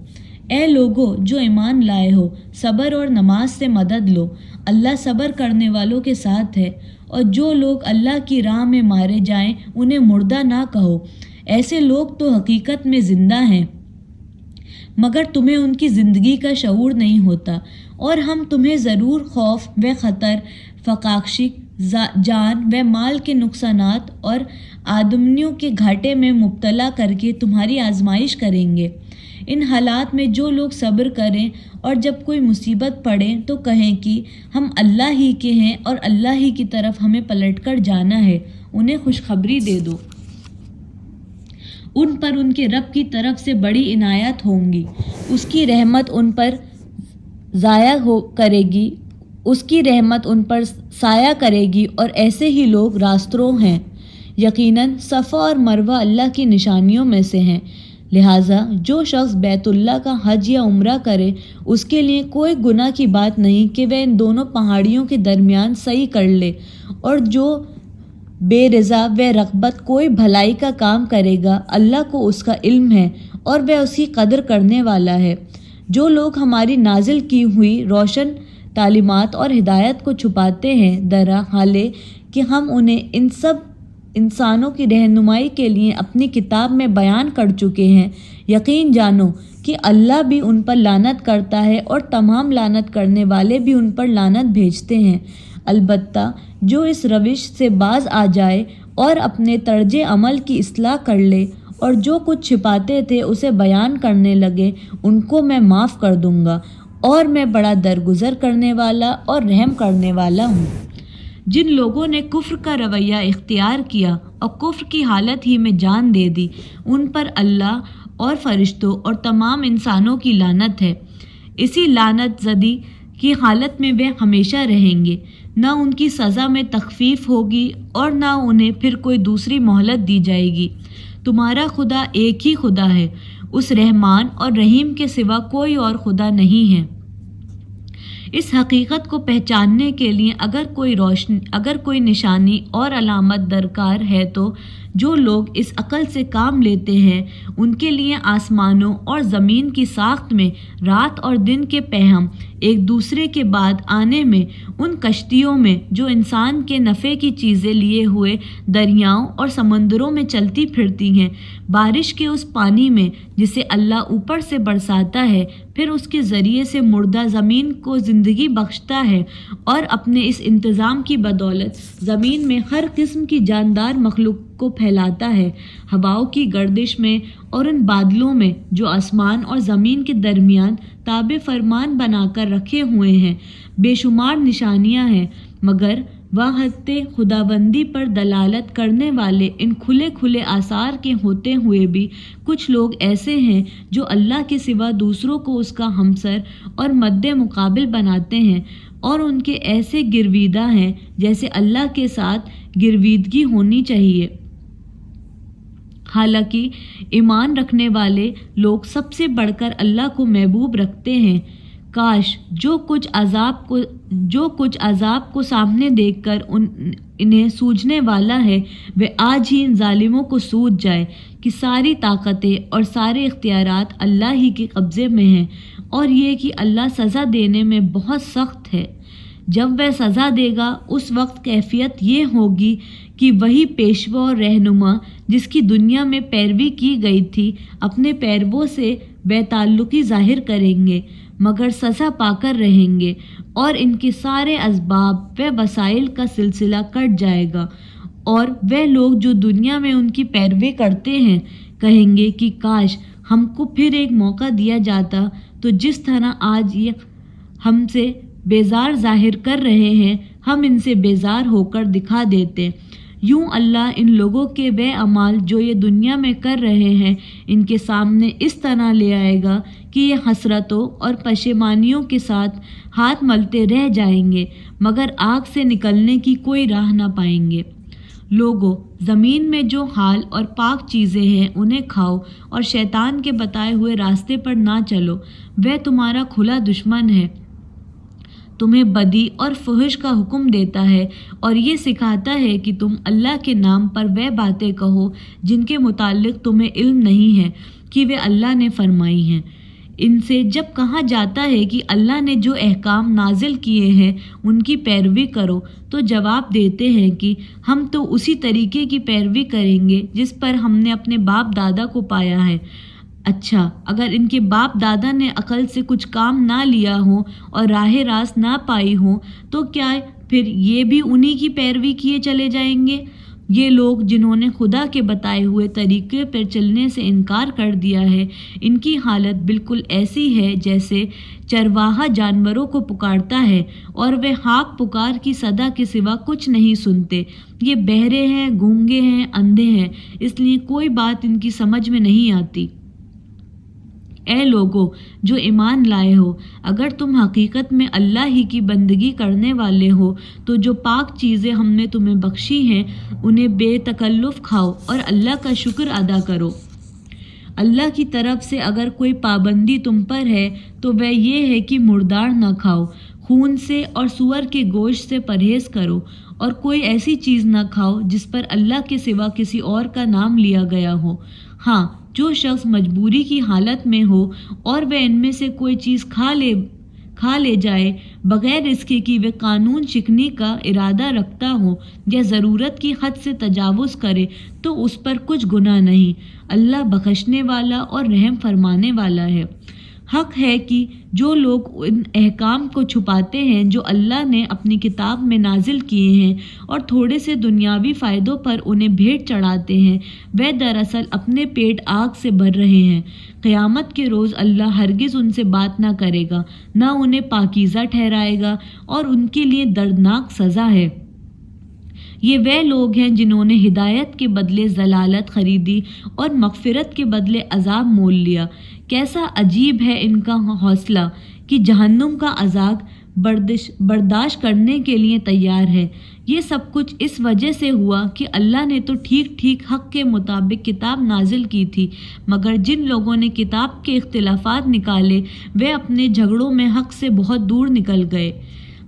اے لوگو جو ایمان لائے ہو، صبر اور نماز سے مدد لو، اللہ صبر کرنے والوں کے ساتھ ہے۔ اور جو لوگ اللہ کی راہ میں مارے جائیں انہیں مردہ نہ کہو، ایسے لوگ تو حقیقت میں زندہ ہیں، مگر تمہیں ان کی زندگی کا شعور نہیں ہوتا، اور ہم تمہیں ضرور خوف و خطر، فقاقشی، جان و مال کے نقصانات اور آدمیوں کے گھاٹے میں مبتلا کر کے تمہاری آزمائش کریں گے۔ ان حالات میں جو لوگ صبر کریں اور جب کوئی مصیبت پڑے تو کہیں کہ ہم اللہ ہی کے ہیں اور اللہ ہی کی طرف ہمیں پلٹ کر جانا ہے، انہیں خوشخبری دے دو۔ ان پر ان کے رب کی طرف سے بڑی عنایت ہوں گی، اس کی رحمت ان پر سایہ کرے گی، اور ایسے ہی لوگ راسترو ہیں۔ یقیناً صفا اور مروہ اللہ کی نشانیوں میں سے ہیں، لہٰذا جو شخص بیت اللہ کا حج یا عمرہ کرے اس کے لیے کوئی گناہ کی بات نہیں کہ وہ ان دونوں پہاڑیوں کے درمیان سعی کر لے، اور جو بے رضا و رغبت کوئی بھلائی کا کام کرے گا اللہ کو اس کا علم ہے اور وہ اس کی قدر کرنے والا ہے۔ جو لوگ ہماری نازل کی ہوئی روشن تعلیمات اور ہدایت کو چھپاتے ہیں، درا حالے کہ ہم انہیں ان سب انسانوں کی رہنمائی کے لیے اپنی کتاب میں بیان کر چکے ہیں، یقین جانو کہ اللہ بھی ان پر لعنت کرتا ہے اور تمام لعنت کرنے والے بھی ان پر لعنت بھیجتے ہیں۔ البتہ جو اس روش سے باز آ جائے اور اپنے طرز عمل کی اصلاح کر لے اور جو کچھ چھپاتے تھے اسے بیان کرنے لگے، ان کو میں معاف کر دوں گا، اور میں بڑا درگزر کرنے والا اور رحم کرنے والا ہوں۔ جن لوگوں نے کفر کا رویہ اختیار کیا اور کفر کی حالت ہی میں جان دے دی، ان پر اللہ اور فرشتوں اور تمام انسانوں کی لعنت ہے۔ اسی لعنت زدی کی حالت میں وہ ہمیشہ رہیں گے، نہ ان کی سزا میں تخفیف ہوگی اور نہ انہیں پھر کوئی دوسری مہلت دی جائے گی۔ تمہارا خدا ایک ہی خدا ہے، اس رحمان اور رحیم کے سوا کوئی اور خدا نہیں ہے۔ اس حقیقت کو پہچاننے کے لیے اگر کوئی نشانی اور علامت درکار ہے تو جو لوگ اس عقل سے کام لیتے ہیں ان کے لیے آسمانوں اور زمین کی ساخت میں رات اور دن کے پہم ایک دوسرے کے بعد آنے میں، ان کشتیوں میں جو انسان کے نفع کی چیزیں لیے ہوئے دریاؤں اور سمندروں میں چلتی پھرتی ہیں، بارش کے اس پانی میں جسے اللہ اوپر سے برساتا ہے، پھر اس کے ذریعے سے مردہ زمین کو زندگی بخشتا ہے، اور اپنے اس انتظام کی بدولت زمین میں ہر قسم کی جاندار مخلوق کو پھیلاتا ہے، ہواؤں کی گردش میں اور ان بادلوں میں جو آسمان اور زمین کے درمیان تابع فرمان بنا کر رکھے ہوئے ہیں۔ بے شمار نشانیاں ہیں، مگر واحد خداوندی پر دلالت کرنے والے ان کھلے کھلے آثار کے ہوتے ہوئے بھی کچھ لوگ ایسے ہیں جو اللہ کے سوا دوسروں کو اس کا ہمسر اور مد مقابل بناتے ہیں، اور ان کے ایسے گرویدہ ہیں جیسے اللہ کے ساتھ گرویدگی ہونی چاہیے۔ حالانکہ ایمان رکھنے والے لوگ سب سے بڑھ کر اللہ کو محبوب رکھتے ہیں۔ کاش جو کچھ عذاب کو سامنے دیکھ کر انہیں سوجنے والا ہے وہ آج ہی ان ظالموں کو سوج جائے کہ ساری طاقتیں اور سارے اختیارات اللہ ہی کے قبضے میں ہیں، اور یہ کہ اللہ سزا دینے میں بہت سخت ہے۔ جب وہ سزا دے گا اس وقت کیفیت یہ ہوگی کہ وہی پیشوا اور رہنما جس کی دنیا میں پیروی کی گئی تھی اپنے پیرووں سے بے تعلقی ظاہر کریں گے، مگر سزا پا کر رہیں گے، اور ان کے سارے اسباب و وسائل کا سلسلہ کٹ جائے گا، اور وہ لوگ جو دنیا میں ان کی پیروی کرتے ہیں کہیں گے کہ کاش ہم کو پھر ایک موقع دیا جاتا تو جس طرح آج یہ ہم سے بیزار ظاہر کر رہے ہیں ہم ان سے بیزار ہو کر دکھا دیتے۔ یوں اللہ ان لوگوں کے وہ اعمال جو یہ دنیا میں کر رہے ہیں ان کے سامنے اس طرح لے آئے گا کہ یہ حسرتوں اور پشیمانیوں کے ساتھ ہاتھ ملتے رہ جائیں گے، مگر آگ سے نکلنے کی کوئی راہ نہ پائیں گے۔ لوگوں، زمین میں جو حال اور پاک چیزیں ہیں انہیں کھاؤ اور شیطان کے بتائے ہوئے راستے پر نہ چلو، وہ تمہارا کھلا دشمن ہے، تمہیں بدی اور فحش کا حکم دیتا ہے اور یہ سکھاتا ہے کہ تم اللہ کے نام پر وہ باتیں کہو جن کے متعلق تمہیں علم نہیں ہے کہ وہ اللہ نے فرمائی ہیں۔ ان سے جب کہا جاتا ہے کہ اللہ نے جو احکام نازل کیے ہیں ان کی پیروی کرو تو جواب دیتے ہیں کہ ہم تو اسی طریقے کی پیروی کریں گے جس پر ہم نے اپنے باپ دادا کو پایا ہے۔ اچھا، اگر ان کے باپ دادا نے عقل سے کچھ کام نہ لیا ہو اور راہ راست نہ پائی ہو تو کیا پھر یہ بھی انہی کی پیروی کیے چلے جائیں گے؟ یہ لوگ جنہوں نے خدا کے بتائے ہوئے طریقے پر چلنے سے انکار کر دیا ہے ان کی حالت بالکل ایسی ہے جیسے چرواہا جانوروں کو پکارتا ہے اور وہ ہاک پکار کی صدا کے سوا کچھ نہیں سنتے۔ یہ بہرے ہیں، گونگے ہیں، اندھے ہیں، اس لیے کوئی بات ان کی سمجھ میں نہیں آتی۔ اے لوگو جو ایمان لائے ہو، اگر تم حقیقت میں اللہ ہی کی بندگی کرنے والے ہو تو جو پاک چیزیں ہم نے تمہیں بخشی ہیں انہیں بے تکلف کھاؤ اور اللہ کا شکر ادا کرو۔ اللہ کی طرف سے اگر کوئی پابندی تم پر ہے تو وہ یہ ہے کہ مردار نہ کھاؤ، خون سے اور سور کے گوشت سے پرہیز کرو، اور کوئی ایسی چیز نہ کھاؤ جس پر اللہ کے سوا کسی اور کا نام لیا گیا ہو۔ ہاں، جو شخص مجبوری کی حالت میں ہو اور وہ ان میں سے کوئی چیز کھا لے جائے بغیر اس کے کہ وہ قانون شکنی کا ارادہ رکھتا ہو یا ضرورت کی حد سے تجاوز کرے تو اس پر کچھ گناہ نہیں۔ اللہ بخشنے والا اور رحم فرمانے والا ہے۔ حق ہے کہ جو لوگ ان احکام کو چھپاتے ہیں جو اللہ نے اپنی کتاب میں نازل کیے ہیں اور تھوڑے سے دنیاوی فائدوں پر انہیں بھیٹ چڑھاتے ہیں وہ دراصل اپنے پیٹ آگ سے بھر رہے ہیں۔ قیامت کے روز اللہ ہرگز ان سے بات نہ کرے گا، نہ انہیں پاکیزہ ٹھہرائے گا، اور ان کے لیے دردناک سزا ہے۔ یہ وہ لوگ ہیں جنہوں نے ہدایت کے بدلے ضلالت خریدی اور مغفرت کے بدلے عذاب مول لیا۔ کیسا عجیب ہے ان کا حوصلہ کہ جہنم کا عذاب برداشت کرنے کے لیے تیار ہے۔ یہ سب کچھ اس وجہ سے ہوا کہ اللہ نے تو ٹھیک ٹھیک حق کے مطابق کتاب نازل کی تھی، مگر جن لوگوں نے کتاب کے اختلافات نکالے وہ اپنے جھگڑوں میں حق سے بہت دور نکل گئے۔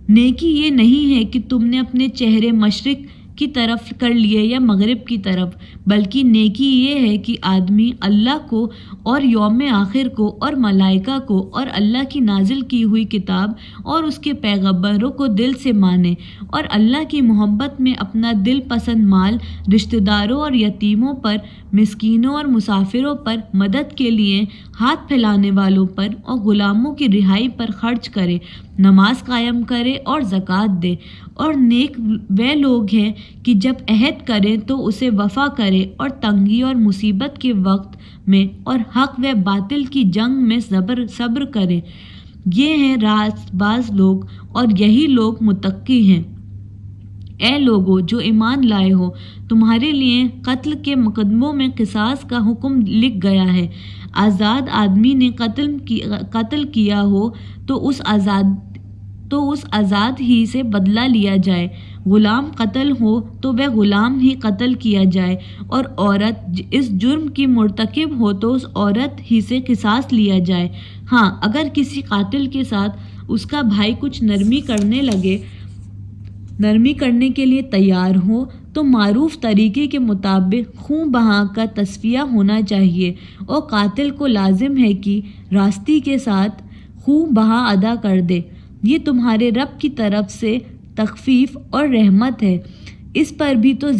نیکی یہ نہیں ہے کہ تم نے اپنے چہرے مشرق کی طرف کر لیے یا مغرب کی طرف، بلکہ نیکی یہ ہے کہ آدمی اللہ کو اور یوم آخر کو اور ملائکہ کو اور اللہ کی نازل کی ہوئی کتاب اور اس کے پیغمبروں کو دل سے مانے، اور اللہ کی محبت میں اپنا دل پسند مال رشتہ داروں اور یتیموں پر، مسکینوں اور مسافروں پر، مدد کے لیے ہاتھ پھیلانے والوں پر اور غلاموں کی رہائی پر خرچ کرے، نماز قائم کرے اور زکوٰۃ دے۔ اور نیک وہ لوگ ہیں کہ جب عہد کریں تو اسے وفا کرے، اور تنگی اور مصیبت کے وقت میں اور حق و باطل کی جنگ میں صبر کرے۔ یہ ہیں راست باز لوگ اور یہی لوگ متقی ہیں۔ اے لوگو جو ایمان لائے ہو، تمہارے لیے قتل کے مقدموں میں قصاص کا حکم لکھ گیا ہے۔ آزاد آدمی نے قتل کیا ہو تو اس آزاد ہی سے بدلہ لیا جائے، غلام قتل ہو تو وہ غلام ہی قتل کیا جائے، اور عورت اس جرم کی مرتکب ہو تو اس عورت ہی سے قصاص لیا جائے۔ ہاں، اگر کسی قاتل کے ساتھ اس کا بھائی کچھ نرمی کرنے کے لیے تیار ہو تو معروف طریقے کے مطابق خون بہا کا تصفیہ ہونا چاہیے، اور قاتل کو لازم ہے کہ راستی کے ساتھ خون بہا ادا کر دے۔ یہ تمہارے رب کی طرف سے تخفیف اور رحمت ہے۔ اس پر جو بھی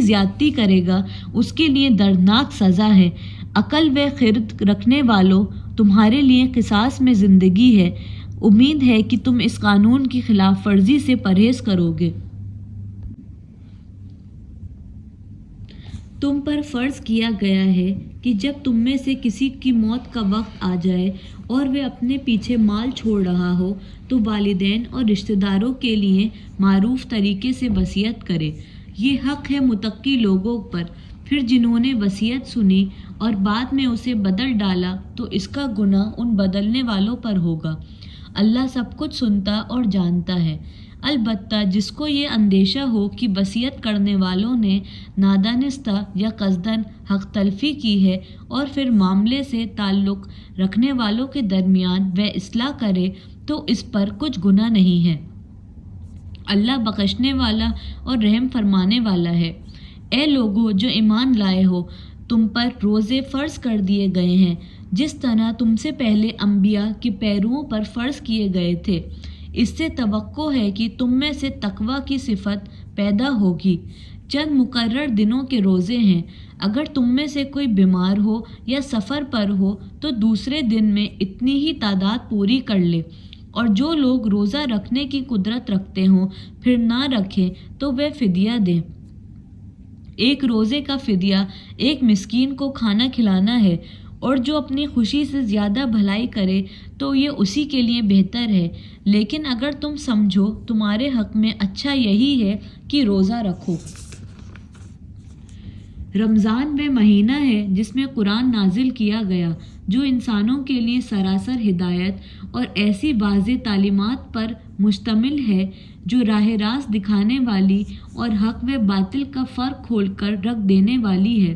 زیادتی کرے گا اس کے لیے دردناک سزا ہے۔ عقل و خرد رکھنے والوں، تمہارے لیے قصاص میں زندگی ہے۔ امید ہے کہ تم اس قانون کی خلاف ورزی سے پرہیز کرو گے۔ تم پر فرض کیا گیا ہے کہ جب تم میں سے کسی کی موت کا وقت آ جائے اور وہ اپنے پیچھے مال چھوڑ رہا ہو تو والدین اور رشتہ داروں کے لیے معروف طریقے سے وصیت کرے۔ یہ حق ہے متقی لوگوں پر۔ پھر جنہوں نے وصیت سنی اور بعد میں اسے بدل ڈالا تو اس کا گناہ ان بدلنے والوں پر ہوگا۔ اللہ سب کچھ سنتا اور جانتا ہے۔ البتہ جس کو یہ اندیشہ ہو کہ وصیت کرنے والوں نے نادانستہ یا قصداً حق تلفی کی ہے اور پھر معاملے سے تعلق رکھنے والوں کے درمیان وہ اصلاح کرے تو اس پر کچھ گناہ نہیں ہے۔ اللہ بخشنے والا اور رحم فرمانے والا ہے۔ اے لوگو جو ایمان لائے ہو، تم پر روزے فرض کر دیے گئے ہیں جس طرح تم سے پہلے انبیاء کے پیرووں پر فرض کیے گئے تھے۔ اس سے توقع ہے کہ تم میں سے تقوی کی صفت پیدا ہوگی۔ چند مقرر دنوں کے روزے ہیں۔ اگر تم میں سے کوئی بیمار ہو یا سفر پر ہو تو دوسرے دن میں اتنی ہی تعداد پوری کر لے، اور جو لوگ روزہ رکھنے کی قدرت رکھتے ہوں پھر نہ رکھیں تو وہ فدیہ دیں۔ ایک روزے کا فدیہ ایک مسکین کو کھانا کھلانا ہے، اور جو اپنی خوشی سے زیادہ بھلائی کرے تو یہ اسی کے لیے بہتر ہے۔ لیکن اگر تم سمجھو تمہارے حق میں اچھا یہی ہے کہ روزہ رکھو۔ رمضان وہ مہینہ ہے جس میں قرآن نازل کیا گیا، جو انسانوں کے لیے سراسر ہدایت اور ایسی واضح تعلیمات پر مشتمل ہے جو راہ راست دکھانے والی اور حق و باطل کا فرق کھول کر رکھ دینے والی ہے۔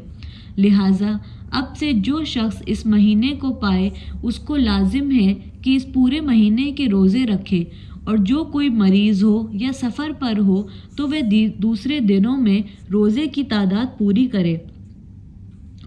لہٰذا اب سے جو شخص اس مہینے کو پائے اس کو لازم ہے کہ اس پورے مہینے کے روزے رکھے، اور جو کوئی مریض ہو یا سفر پر ہو تو وہ دوسرے دنوں میں روزے کی تعداد پوری کرے۔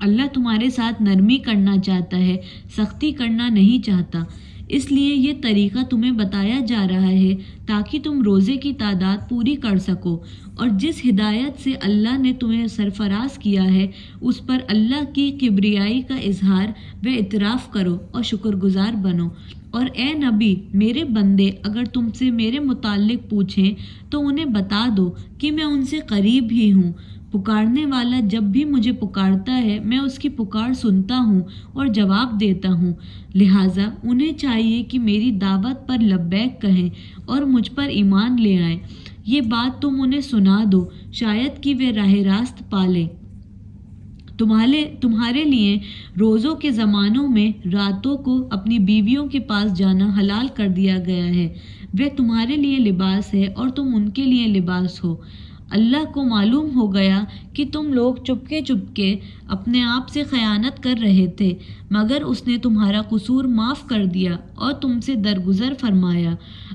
اللہ تمہارے ساتھ نرمی کرنا چاہتا ہے، سختی کرنا نہیں چاہتا۔ اس لیے یہ طریقہ تمہیں بتایا جا رہا ہے تاکہ تم روزے کی تعداد پوری کر سکو، اور جس ہدایت سے اللہ نے تمہیں سرفراز کیا ہے اس پر اللہ کی کبریائی کا اظہار و اعتراف کرو اور شکر گزار بنو۔ اور اے نبی، میرے بندے اگر تم سے میرے متعلق پوچھیں تو انہیں بتا دو کہ میں ان سے قریب ہی ہوں۔ پکارنے والا جب بھی مجھے پکارتا ہے میں اس کی پکار سنتا ہوں اور جواب دیتا ہوں۔ لہٰذا انہیں چاہیے کہ میری دعوت پر لبیک کہیں اور مجھ پر ایمان لے آئیں۔ یہ بات تم انہیں سنا دو، شاید کہ وہ راہ راست پالیں۔ تمہارے لیے روزوں کے زمانوں میں راتوں کو اپنی بیویوں کے پاس جانا حلال کر دیا گیا ہے۔ وہ تمہارے لیے لباس ہے اور تم ان کے لیے لباس ہو۔ اللہ کو معلوم ہو گیا کہ تم لوگ چپکے اپنے آپ سے خیانت کر رہے تھے، مگر اس نے تمہارا قصور معاف کر دیا اور تم سے درگزر فرمایا۔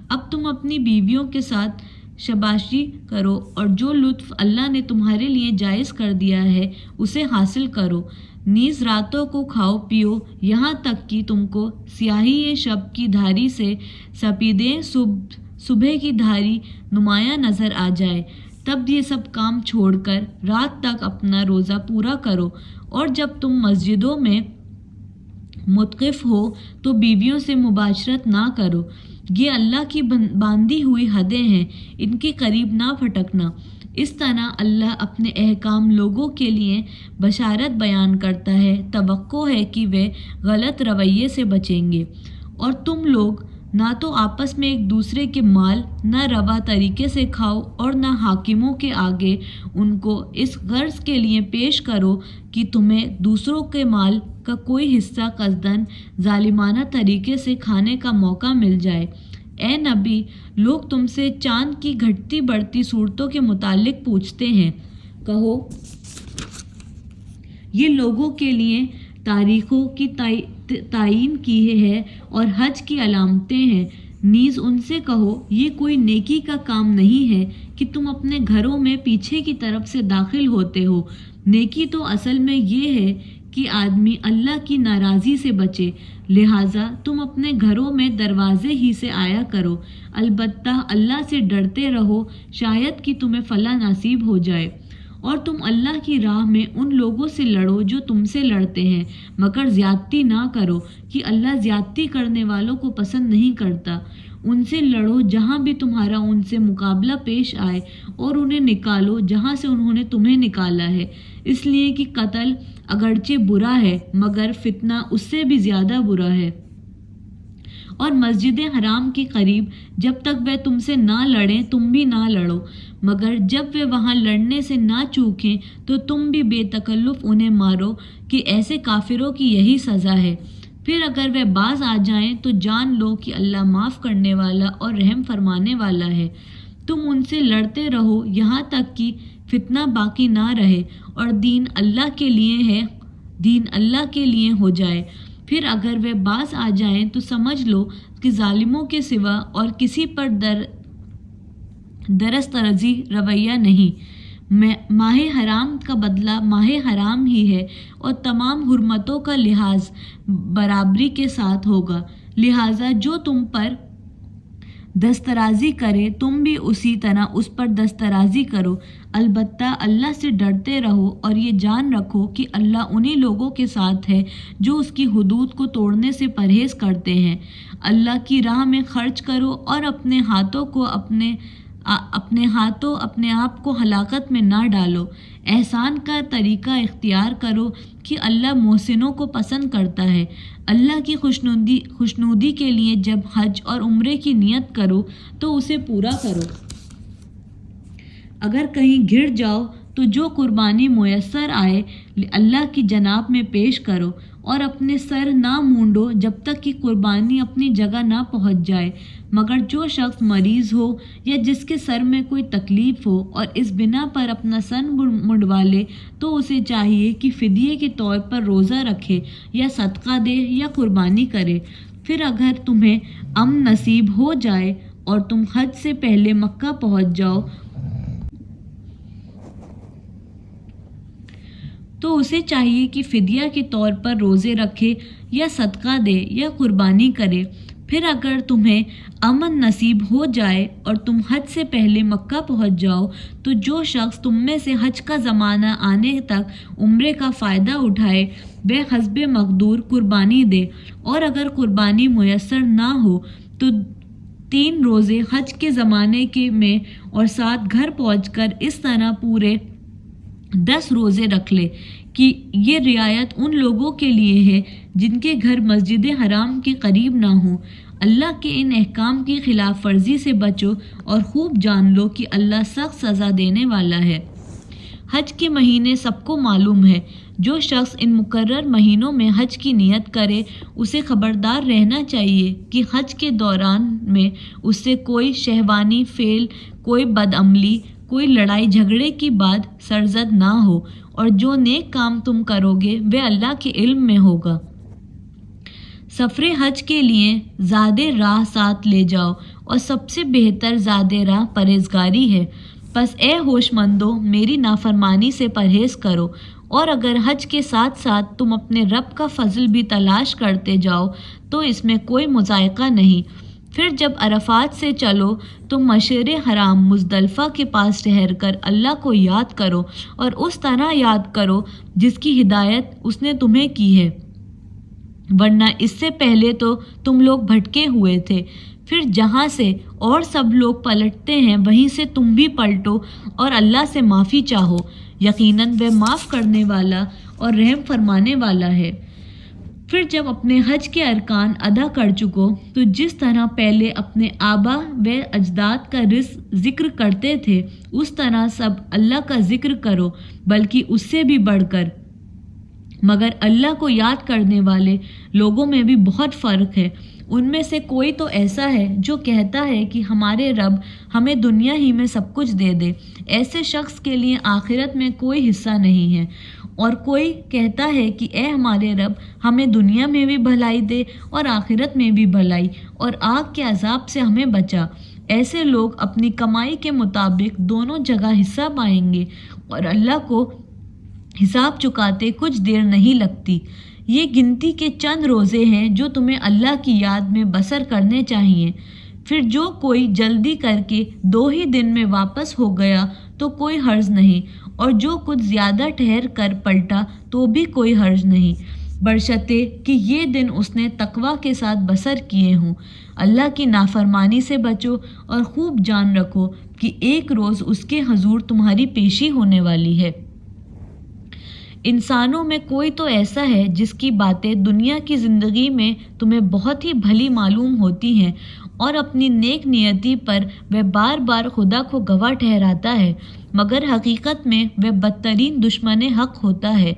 اب تم اپنی بیویوں کے ساتھ شاباشی کرو اور جو لطف اللہ نے تمہارے لیے جائز کر دیا ہے اسے حاصل کرو۔ نیز راتوں کو کھاؤ پیو یہاں تک کہ تم کو سیاہی شب کی دھاری سے سپیدیں صبح کی دھاری نمایاں نظر آ جائے، تب یہ سب کام چھوڑ کر رات تک اپنا روزہ پورا کرو، اور جب تم مسجدوں میں متقف ہو تو بیویوں سے مباشرت نہ کرو۔ یہ اللہ کی باندھی ہوئی حدیں ہیں، ان کے قریب نہ پھٹکنا۔ اس طرح اللہ اپنے احکام لوگوں کے لیے بشارت بیان کرتا ہے، توقع ہے کہ وہ غلط رویے سے بچیں گے۔ اور تم لوگ نہ تو آپس میں ایک دوسرے کے مال نہ روا طریقے سے کھاؤ اور نہ حاکموں کے آگے ان کو اس غرض کے لیے پیش کرو کہ تمہیں دوسروں کے مال کا کوئی حصہ قصداً ظالمانہ طریقے سے کھانے کا موقع مل جائے۔ اے نبی، لوگ تم سے چاند کی گھٹتی بڑھتی صورتوں کے متعلق پوچھتے ہیں، کہو یہ لوگوں کے لیے تاریخوں کی تعین کی ہے اور حج کی علامتیں ہیں۔ نیز ان سے کہو یہ کوئی نیکی کا کام نہیں ہے کہ تم اپنے گھروں میں پیچھے کی طرف سے داخل ہوتے ہو۔ نیکی تو اصل میں یہ ہے کہ آدمی اللہ کی ناراضی سے بچے، لہٰذا تم اپنے گھروں میں دروازے ہی سے آیا کرو، البتہ اللہ سے ڈرتے رہو شاید کہ تمہیں فلاح نصیب ہو جائے۔ اور تم اللہ کی راہ میں ان لوگوں سے لڑو جو تم سے لڑتے ہیں، مگر زیادتی نہ کرو کہ اللہ زیادتی کرنے والوں کو پسند نہیں کرتا۔ ان سے لڑو جہاں بھی تمہارا ان سے مقابلہ پیش آئے اور انہیں نکالو جہاں سے انہوں نے تمہیں نکالا ہے، اس لیے کہ قتل اگرچہ برا ہے مگر فتنہ اس سے بھی زیادہ برا ہے۔ اور مسجد حرام کے قریب جب تک وہ تم سے نہ لڑیں تم بھی نہ لڑو، مگر جب وہ وہاں لڑنے سے نہ چوکیں تو تم بھی بے تکلف انہیں مارو کہ ایسے کافروں کی یہی سزا ہے۔ پھر اگر وہ باز آ جائیں تو جان لو کہ اللہ معاف کرنے والا اور رحم فرمانے والا ہے۔ تم ان سے لڑتے رہو یہاں تک کہ فتنہ باقی نہ رہے اور دین اللہ کے لیے ہو جائے۔ پھر اگر وہ باز آ جائیں تو سمجھ لو کہ ظالموں کے سوا اور کسی پر درسترزی رویہ نہیں۔ ماہ حرام کا بدلہ ماہ حرام ہی ہے اور تمام حرمتوں کا لحاظ برابری کے ساتھ ہوگا، لہٰذا جو تم پر دسترازی کرے تم بھی اسی طرح اس پر دسترازی کرو، البتہ اللہ سے ڈرتے رہو اور یہ جان رکھو کہ اللہ انہی لوگوں کے ساتھ ہے جو اس کی حدود کو توڑنے سے پرہیز کرتے ہیں۔ اللہ کی راہ میں خرچ کرو اور اپنے ہاتھوں اپنے آپ کو ہلاکت میں نہ ڈالو۔ احسان کا طریقہ اختیار کرو کہ اللہ محسنوں کو پسند کرتا ہے۔ اللہ کی خوشنودی کے لیے جب حج اور عمرے کی نیت کرو تو اسے پورا کرو۔ اگر کہیں گر جاؤ تو جو قربانی میسر آئے اللہ کی جناب میں پیش کرو اور اپنے سر نہ مونڈو جب تک کہ قربانی اپنی جگہ نہ پہنچ جائے، مگر جو شخص مریض ہو یا جس کے سر میں کوئی تکلیف ہو اور اس بنا پر اپنا سر منڈوا لے تو اسے چاہیے کہ فدیے کے طور پر روزہ رکھے یا صدقہ دے یا قربانی کرے۔ پھر اگر تمہیں امن نصیب ہو جائے اور تم حج سے پہلے مکہ پہنچ جاؤ تو اسے چاہیے کہ فدیہ کے طور پر روزے رکھے یا صدقہ دے یا قربانی کرے۔ پھر اگر تمہیں امن نصیب ہو جائے اور تم حج سے پہلے مکہ پہنچ جاؤ تو جو شخص تم میں سے حج کا زمانہ آنے تک عمرے کا فائدہ اٹھائے وہ حسب مقدور قربانی دے، اور اگر قربانی میسر نہ ہو تو 3 روزے حج کے زمانے میں اور ساتھ گھر پہنچ کر اس طرح پورے 10 روزے رکھ لے کہ یہ رعایت ان لوگوں کے لیے ہے جن کے گھر مسجد حرام کے قریب نہ ہوں۔ اللہ کے ان احکام کی خلاف ورزی سے بچو اور خوب جان لو کہ اللہ سخت سزا دینے والا ہے۔ حج کے مہینے سب کو معلوم ہے۔ جو شخص ان مقرر مہینوں میں حج کی نیت کرے اسے خبردار رہنا چاہیے کہ حج کے دوران میں اس سے کوئی شہوانی فعل، کوئی بدعملی، کوئی لڑائی جھگڑے کی بات سرزد نہ ہو، اور جو نیک کام تم کرو گے وہ اللہ کے علم میں ہوگا۔ سفر حج کے لیے زاد راہ ساتھ لے جاؤ اور سب سے بہتر زاد راہ پرہیزگاری ہے۔ پس اے ہوش مندو، میری نافرمانی سے پرہیز کرو، اور اگر حج کے ساتھ ساتھ تم اپنے رب کا فضل بھی تلاش کرتے جاؤ تو اس میں کوئی مضائقہ نہیں۔ پھر جب عرفات سے چلو تو مشعر حرام مزدلفہ کے پاس ٹھہر کر اللہ کو یاد کرو اور اس طرح یاد کرو جس کی ہدایت اس نے تمہیں کی ہے، ورنہ اس سے پہلے تو تم لوگ بھٹکے ہوئے تھے۔ پھر جہاں سے اور سب لوگ پلٹتے ہیں وہیں سے تم بھی پلٹو اور اللہ سے معافی چاہو، یقیناً وہ معاف کرنے والا اور رحم فرمانے والا ہے۔ پھر جب اپنے حج کے ارکان ادا کر چکو تو جس طرح پہلے اپنے آبا و اجداد کا ذکر کرتے تھے اس طرح سب اللہ کا ذکر کرو، بلکہ اس سے بھی بڑھ کر۔ مگر اللہ کو یاد کرنے والے لوگوں میں بھی بہت فرق ہے۔ ان میں سے کوئی تو ایسا ہے جو کہتا ہے کہ ہمارے رب ہمیں دنیا ہی میں سب کچھ دے دے، ایسے شخص کے لیے آخرت میں کوئی حصہ نہیں ہے، اور کوئی کہتا ہے کہ اے ہمارے رب ہمیں دنیا میں بھی بھلائی دے اور آخرت میں بھی بھلائی، اور آگ کے عذاب سے ہمیں بچا۔ ایسے لوگ اپنی کمائی کے مطابق دونوں جگہ حصہ پائیں گے، اور اللہ کو حساب چکاتے کچھ دیر نہیں لگتی۔ یہ گنتی کے چند روزے ہیں جو تمہیں اللہ کی یاد میں بسر کرنے چاہیے۔ پھر جو کوئی جلدی کر کے 2 ہی دن میں واپس ہو گیا تو کوئی حرج نہیں، اور جو کچھ زیادہ ٹھہر کر پلٹا تو بھی کوئی حرج نہیں، برشتے کہ یہ دن اس نے تقوی کے ساتھ بسر کیے ہوں۔ اللہ کی نافرمانی سے بچو اور خوب جان رکھو کہ ایک روز اس کے حضور تمہاری پیشی ہونے والی ہے۔ انسانوں میں کوئی تو ایسا ہے جس کی باتیں دنیا کی زندگی میں تمہیں بہت ہی بھلی معلوم ہوتی ہیں، اور اپنی نیک نیتی پر وہ بار بار خدا کو گواہ ٹھہراتا ہے، مگر حقیقت میں وہ بدترین دشمن حق ہوتا ہے۔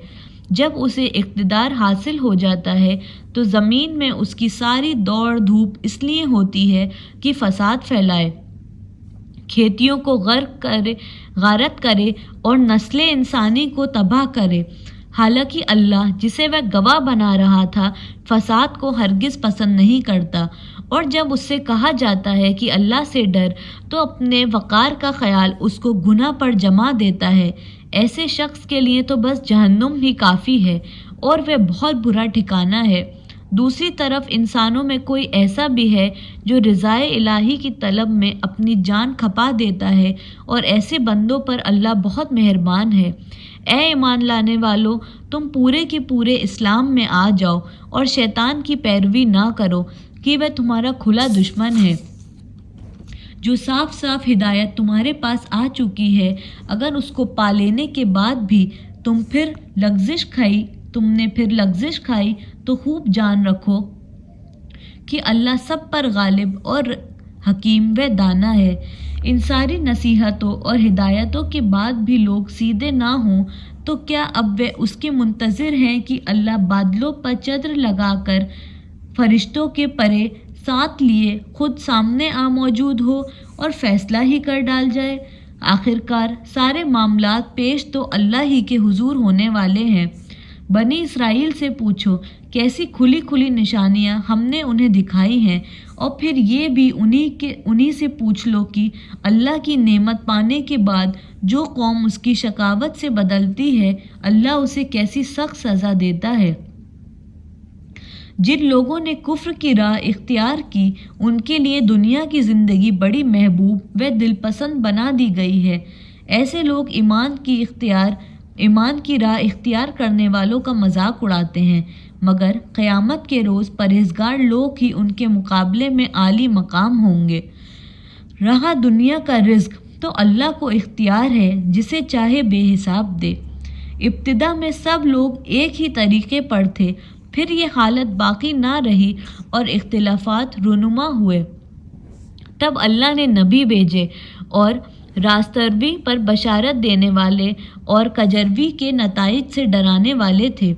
جب اسے اقتدار حاصل ہو جاتا ہے تو زمین میں اس کی ساری دوڑ دھوپ اس لیے ہوتی ہے کہ فساد پھیلائے، کھیتیوں کو غارت کرے اور نسل انسانی کو تباہ کرے۔ حالانکہ اللہ جسے وہ گواہ بنا رہا تھا فساد کو ہرگز پسند نہیں کرتا، اور جب اس سے کہا جاتا ہے کہ اللہ سے ڈر تو اپنے وقار کا خیال اس کو گناہ پر جما دیتا ہے۔ ایسے شخص کے لیے تو بس جہنم ہی کافی ہے، اور وہ بہت برا ٹھکانہ ہے۔ دوسری طرف انسانوں میں کوئی ایسا بھی ہے جو رضائے الہی کی طلب میں اپنی جان کھپا دیتا ہے، اور ایسے بندوں پر اللہ بہت مہربان ہے۔ اے ایمان لانے والو، تم پورے کے پورے اسلام میں آ جاؤ اور شیطان کی پیروی نہ کرو کہ وہ تمہارا کھلا دشمن ہے۔ جو صاف صاف ہدایت تمہارے پاس آ چکی ہے، اگر اس کو پا لینے کے بعد بھی تم نے پھر لغزش کھائی تو خوب جان رکھو کہ اللہ سب پر غالب اور حکیم و دانا ہے۔ ان ساری نصیحتوں اور ہدایتوں کے بعد بھی لوگ سیدھے نہ ہوں تو کیا اب وہ اس کے منتظر ہیں کہ اللہ بادلوں پر چتر لگا کر فرشتوں کے پرے ساتھ لیے خود سامنے موجود ہو اور فیصلہ ہی کر ڈال جائے؟ آخرکار سارے معاملات پیش تو اللہ ہی کے حضور ہونے والے ہیں۔ بنی اسرائیل سے پوچھو کیسی کھلی کھلی نشانیاں ہم نے انہیں دکھائی ہیں، اور پھر یہ بھی انہی سے پوچھ لو کہ اللہ کی نعمت پانے کے بعد جو قوم اس کی شقاوت سے بدلتی ہے اللہ اسے کیسی سخت سزا دیتا ہے۔ جن لوگوں نے کفر کی راہ اختیار کی ان کے لیے دنیا کی زندگی بڑی محبوب و دل پسند بنا دی گئی ہے۔ ایسے لوگ ایمان کی راہ اختیار کرنے والوں کا مذاق اڑاتے ہیں، مگر قیامت کے روز پرہیزگار لوگ ہی ان کے مقابلے میں عالی مقام ہوں گے۔ رہا دنیا کا رزق تو اللہ کو اختیار ہے، جسے چاہے بے حساب دے۔ ابتدا میں سب لوگ ایک ہی طریقے پر تھے، پھر یہ حالت باقی نہ رہی اور اختلافات رونما ہوئے۔ تب اللہ نے نبی بھیجے اور راستروی پر بشارت دینے والے اور کجروی کے نتائج سے ڈرانے والے تھے،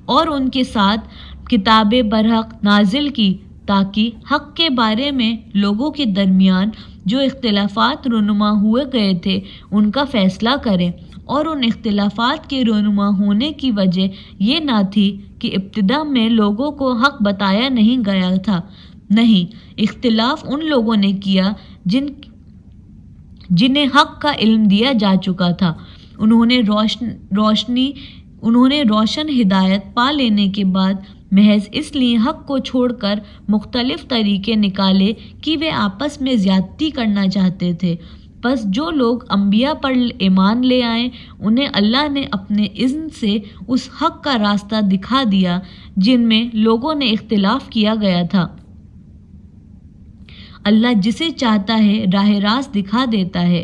اور ان کے ساتھ کتابیں برحق نازل کی تاکہ حق کے بارے میں لوگوں کے درمیان جو اختلافات رونما ہوئے گئے تھے ان کا فیصلہ کریں۔ اور ان اختلافات کے رونما ہونے کی وجہ یہ نہ تھی کہ ابتدا میں لوگوں کو حق بتایا نہیں گیا تھا، نہیں، اختلاف ان لوگوں نے کیا جنہیں حق کا علم دیا جا چکا تھا۔ انہوں نے روشن ہدایت پا لینے کے بعد محض اس لیے حق کو چھوڑ کر مختلف طریقے نکالے کہ وہ آپس میں زیادتی کرنا چاہتے تھے۔ بس جو لوگ انبیاء پر ایمان لے آئے انہیں اللہ نے اپنے اذن سے اس حق کا راستہ دکھا دیا جن میں لوگوں نے اختلاف کیا گیا تھا۔ اللہ جسے چاہتا ہے راہ راست دکھا دیتا ہے۔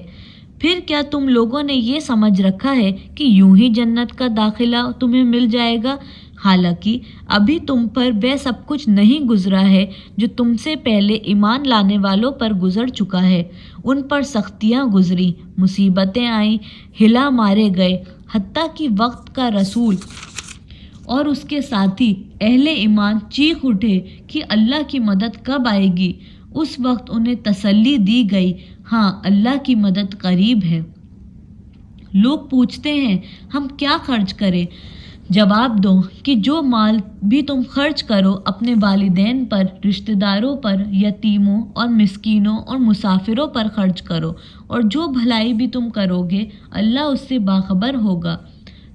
پھر کیا تم لوگوں نے یہ سمجھ رکھا ہے کہ یوں ہی جنت کا داخلہ تمہیں مل جائے گا؟ حالانکہ ابھی تم پر وہ سب کچھ نہیں گزرا ہے جو تم سے پہلے ایمان لانے والوں پر گزر چکا ہے۔ ان پر سختیاں گزری، مصیبتیں آئیں، ہلا مارے گئے، حتیٰ کہ وقت کا رسول اور اس کے ساتھی اہل ایمان چیخ اٹھے کہ اللہ کی مدد کب آئے گی۔ اس وقت انہیں تسلی دی گئی، ہاں اللہ کی مدد قریب ہے۔ لوگ پوچھتے ہیں ہم کیا خرچ کریں؟ جواب دو کہ جو مال بھی تم خرچ کرو اپنے والدین پر، رشتہ داروں پر، یتیموں اور مسکینوں اور مسافروں پر خرچ کرو، اور جو بھلائی بھی تم کرو گے اللہ اس سے باخبر ہوگا۔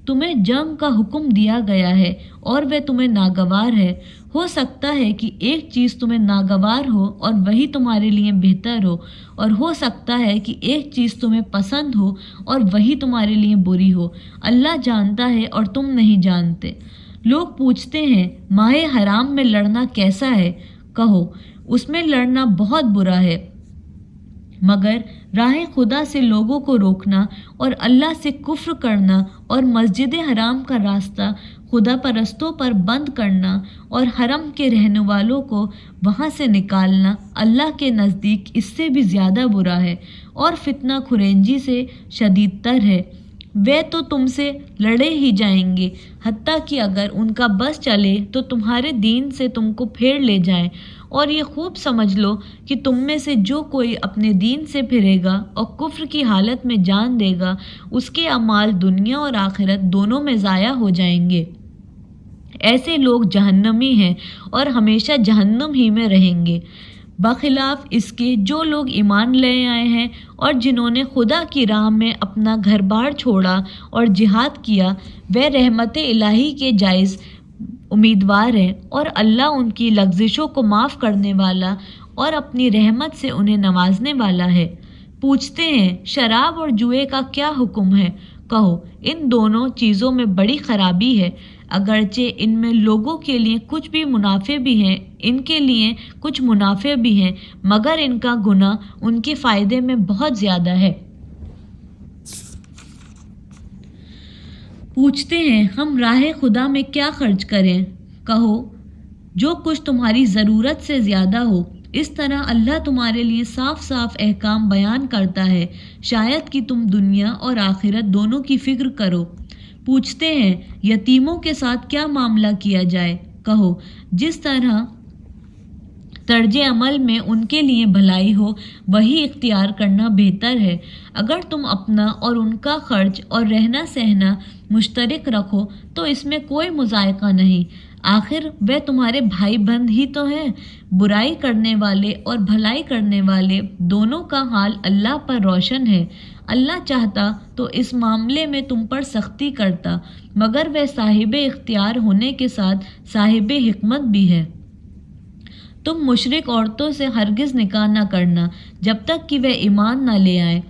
تمہیں جنگ کا حکم دیا گیا ہے اور وہ تمہیں ناگوار ہے۔ ہو سکتا ہے کہ ایک چیز تمہیں ناگوار ہو اور وہی تمہارے لیے بہتر ہو، اور ہو سکتا ہے کہ ایک چیز تمہیں پسند ہو اور وہی تمہارے لیے بری ہو۔ اللہ جانتا ہے اور تم نہیں جانتے۔ لوگ پوچھتے ہیں ماہ حرام میں لڑنا کیسا ہے؟ کہو اس میں لڑنا بہت برا ہے، مگر راہ خدا سے لوگوں کو روکنا اور اللہ سے کفر کرنا اور مسجد حرام کا راستہ خدا پرستوں پر بند کرنا اور حرم کے رہنے والوں کو وہاں سے نکالنا اللہ کے نزدیک اس سے بھی زیادہ برا ہے اور فتنہ خورنجی سے شدید تر ہے۔ وہ تو تم سے لڑے ہی جائیں گے، حتیٰ کہ اگر ان کا بس چلے تو تمہارے دین سے تم کو پھیر لے جائیں، اور یہ خوب سمجھ لو کہ تم میں سے جو کوئی اپنے دین سے پھرے گا اور کفر کی حالت میں جان دے گا، اس کے اعمال دنیا اور آخرت دونوں میں ضائع ہو جائیں گے۔ ایسے لوگ جہنمی ہیں اور ہمیشہ جہنم ہی میں رہیں گے، بخلاف اس کے جو لوگ ایمان لے آئے ہیں اور جنہوں نے خدا کی راہ میں اپنا گھر بار چھوڑا اور جہاد کیا، وہ رحمت الہی کے جائز امیدوار ہیں، اور اللہ ان کی لغزشوں کو معاف کرنے والا اور اپنی رحمت سے انہیں نوازنے والا ہے۔ پوچھتے ہیں شراب اور جوئے کا کیا حکم ہے؟ کہو ان دونوں چیزوں میں بڑی خرابی ہے، اگرچہ ان میں لوگوں کے لیے کچھ بھی منافع بھی ہیں، ان کے لیے کچھ منافع بھی ہیں، مگر ان کا گناہ ان کے فائدے میں بہت زیادہ ہے۔ پوچھتے ہیں ہم راہ خدا میں کیا خرچ کریں؟ کہو جو کچھ تمہاری ضرورت سے زیادہ ہو۔ اس طرح اللہ تمہارے لیے صاف صاف احکام بیان کرتا ہے، شاید کہ تم دنیا اور آخرت دونوں کی فکر کرو۔ پوچھتے ہیں یتیموں کے ساتھ کیا معاملہ کیا جائے؟ کہو جس طرح طرز عمل میں ان کے لیے بھلائی ہو وہی اختیار کرنا بہتر ہے۔ اگر تم اپنا اور ان کا خرچ اور رہنا سہنا مشترک رکھو تو اس میں کوئی مذائقہ نہیں، آخر وہ تمہارے بھائی بند ہی تو ہیں۔ برائی کرنے والے اور بھلائی کرنے والے دونوں کا حال اللہ پر روشن ہے۔ اللہ چاہتا تو اس معاملے میں تم پر سختی کرتا، مگر وہ صاحب اختیار ہونے کے ساتھ صاحب حکمت بھی ہے۔ تم مشرک عورتوں سے ہرگز نکاح نہ کرنا جب تک کہ وہ ایمان نہ لے آئیں۔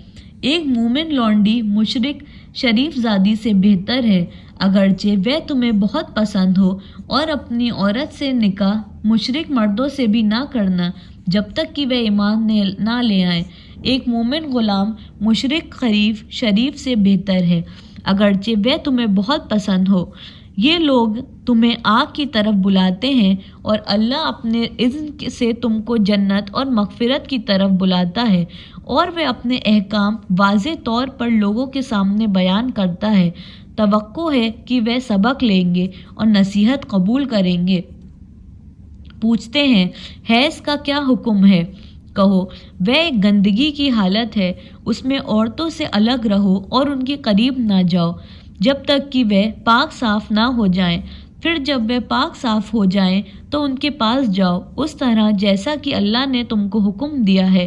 ایک مومن لونڈی مشرک شریف زادی سے بہتر ہے، اگرچہ وہ تمہیں بہت پسند ہو، اور اپنی عورت سے نکاح مشرک مردوں سے بھی نہ کرنا جب تک کہ وہ ایمان نہ لے آئیں۔ ایک مومن غلام مشرک خریف شریف سے بہتر ہے، اگرچہ وہ تمہیں بہت پسند ہو۔ یہ لوگ تمہیں آگ کی طرف بلاتے ہیں اور اللہ اپنے اذن سے تم کو جنت اور مغفرت کی طرف بلاتا ہے، اور وہ اپنے احکام واضح طور پر لوگوں کے سامنے بیان کرتا ہے۔ توقع ہے کہ وہ سبق لیں گے اور نصیحت قبول کریں گے۔ پوچھتے ہیں حیض کا کیا حکم ہے؟ کہو وہ ایک گندگی کی حالت ہے، اس میں عورتوں سے الگ رہو اور ان کے قریب نہ جاؤ جب تک کہ وہ پاک صاف نہ ہو جائیں، پھر جب وہ پاک صاف ہو جائیں تو ان کے پاس جاؤ، اس طرح جیسا کہ اللہ نے تم کو حکم دیا ہے۔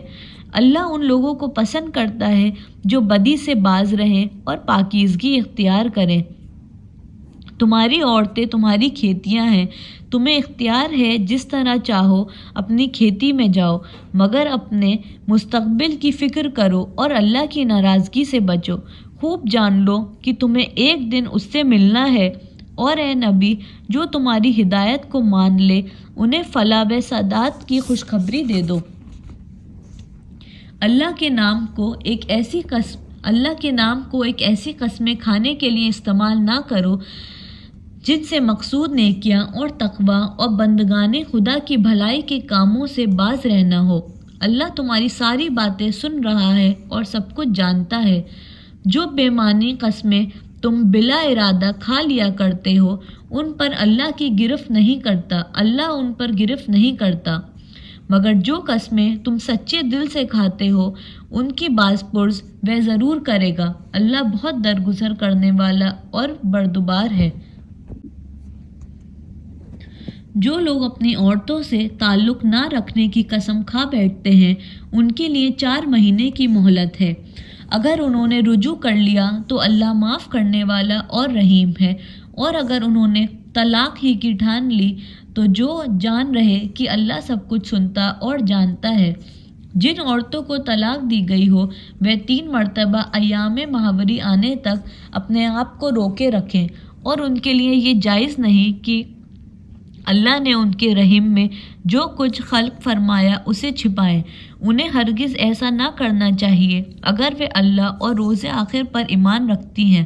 اللہ ان لوگوں کو پسند کرتا ہے جو بدی سے باز رہیں اور پاکیزگی اختیار کریں۔ تمہاری عورتیں تمہاری کھیتیاں ہیں، تمہیں اختیار ہے جس طرح چاہو اپنی کھیتی میں جاؤ، مگر اپنے مستقبل کی فکر کرو اور اللہ کی ناراضگی سے بچو۔ خوب جان لو کہ تمہیں ایک دن اس سے ملنا ہے، اور اے نبی جو تمہاری ہدایت کو مان لے انہیں فلاح و سعادت کی خوشخبری دے دو۔ اللہ کے نام کو ایک ایسی قسمیں کھانے کے لیے استعمال نہ کرو جن سے مقصود نیکیاں اور تقویٰ اور بندگان خدا کی بھلائی کے کاموں سے باز رہنا ہو۔ اللہ تمہاری ساری باتیں سن رہا ہے اور سب کچھ جانتا ہے۔ جو بے معنی قسمیں تم بلا ارادہ کھا لیا کرتے ہو ان پر اللہ کی گرفت نہیں کرتا، اللہ ان پر گرفت نہیں کرتا، مگر جو قسمیں تم سچے دل سے کھاتے ہو ان کی باز پرس وہ ضرور کرے گا۔ اللہ بہت درگزر کرنے والا اور بردبار ہے۔ جو لوگ اپنی عورتوں سے تعلق نہ رکھنے کی قسم کھا بیٹھتے ہیں ان کے لیے 4 مہینے کی مہلت ہے۔ اگر انہوں نے رجوع کر لیا تو اللہ معاف کرنے والا اور رحیم ہے، اور اگر انہوں نے طلاق ہی کی ٹھان لی تو جو جان رہے کہ اللہ سب کچھ سنتا اور جانتا ہے۔ جن عورتوں کو طلاق دی گئی ہو وہ 3 مرتبہ ایام ماہوری آنے تک اپنے آپ کو روکے رکھیں، اور ان کے لیے یہ جائز نہیں کہ اللہ نے ان کے رحم میں جو کچھ خلق فرمایا اسے چھپائیں۔ انہیں ہرگز ایسا نہ کرنا چاہیے اگر وہ اللہ اور روز آخر پر ایمان رکھتی ہیں۔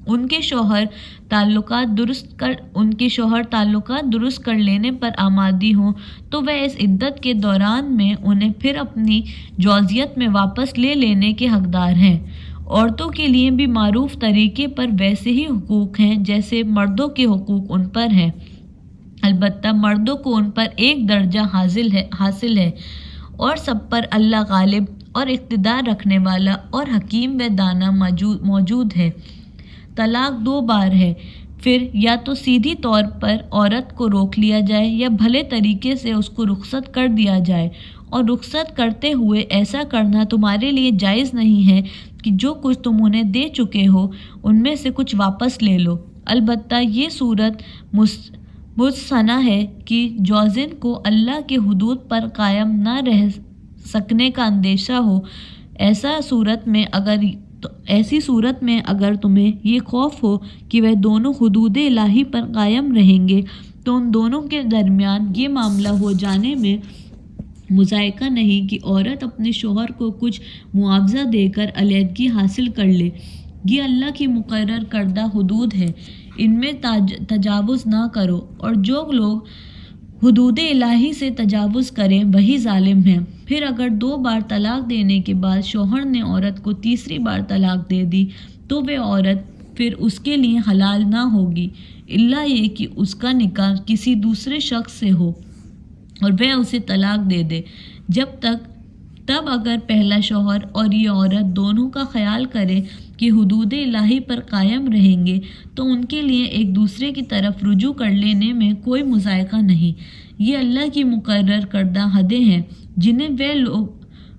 ان کے شوہر تعلقات درست کر لینے پر آمادی ہوں تو وہ اس عدت کے دوران میں انہیں پھر اپنی جوزیت میں واپس لے لینے کے حقدار ہیں۔ عورتوں کے لیے بھی معروف طریقے پر ویسے ہی حقوق ہیں جیسے مردوں کے حقوق ان پر ہیں، البتہ مردوں کو ان پر ایک درجہ حاصل ہے، اور سب پر اللہ غالب اور اقتدار رکھنے والا اور حکیم و دانا موجود ہے۔ طلاق 2 بار ہے، پھر یا تو سیدھی طور پر عورت کو روک لیا جائے یا بھلے طریقے سے اس کو رخصت کر دیا جائے، اور رخصت کرتے ہوئے ایسا کرنا تمہارے لیے جائز نہیں ہے کہ جو کچھ تم انہیں دے چکے ہو ان میں سے کچھ واپس لے لو۔ البتہ یہ صورت مستثنی ہے کہ جوزن کو اللہ کے حدود پر قائم نہ رہ سکنے کا اندیشہ ہو۔ ایسی صورت میں اگر تمہیں یہ خوف ہو کہ وہ دونوں حدود الہی پر قائم رہیں گے تو ان دونوں کے درمیان یہ معاملہ ہو جانے میں مذائقہ نہیں کہ عورت اپنے شوہر کو کچھ معاوضہ دے کر علیحدگی حاصل کر لے۔ یہ اللہ کی مقرر کردہ حدود ہے، ان میں تجاوز نہ کرو، اور جو لوگ حدود الہی سے تجاوز کریں وہی ظالم ہیں۔ پھر اگر 2 بار طلاق دینے کے بعد شوہر نے عورت کو تیسری بار طلاق دے دی تو وہ عورت پھر اس کے لیے حلال نہ ہوگی، الا یہ کہ اس کا نکاح کسی دوسرے شخص سے ہو اور وہ اسے طلاق دے دے۔ تب اگر پہلا شوہر اور یہ عورت دونوں کا خیال کرے کہ حدود الہی پر قائم رہیں گے تو ان کے لیے ایک دوسرے کی طرف رجوع کر لینے میں کوئی مذائقہ نہیں۔ یہ اللہ کی مقرر کردہ حدیں ہیں جنہیں وہ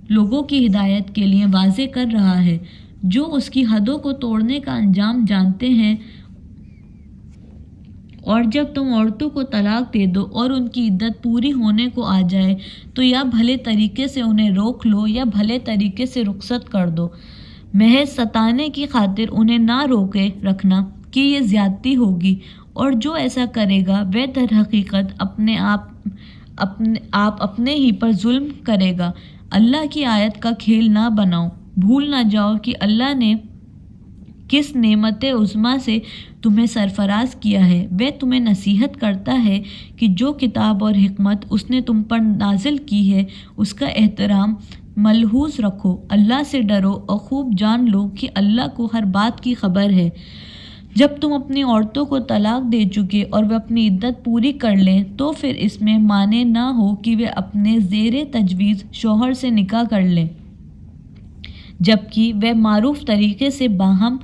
لوگوں کی ہدایت کے لیے واضح کر رہا ہے جو اس کی حدوں کو توڑنے کا انجام جانتے ہیں۔ اور جب تم عورتوں کو طلاق دے دو اور ان کی عدت پوری ہونے کو آ جائے تو یا بھلے طریقے سے انہیں روک لو یا بھلے طریقے سے رخصت کر دو۔ محض ستانے کی خاطر انہیں نہ روکے رکھنا کہ یہ زیادتی ہوگی، اور جو ایسا کرے گا وہ در حقیقت اپنے ہی پر ظلم کرے گا۔ اللہ کی آیت کا کھیل نہ بناؤ، بھول نہ جاؤ کہ اللہ نے کس نعمت عظمیٰ سے تمہیں سرفراز کیا ہے۔ وہ تمہیں نصیحت کرتا ہے کہ جو کتاب اور حکمت اس نے تم پر نازل کی ہے اس کا احترام ملحوظ رکھو، اللہ سے ڈرو اور خوب جان لو کہ اللہ کو ہر بات کی خبر ہے۔ جب تم اپنی عورتوں کو طلاق دے چکے اور وہ اپنی عدت پوری کر لیں تو پھر اس میں مانع نہ ہو کہ وہ اپنے زیر تجویز شوہر سے نکاح کر لیں، جبکہ وہ معروف طریقے سے باہم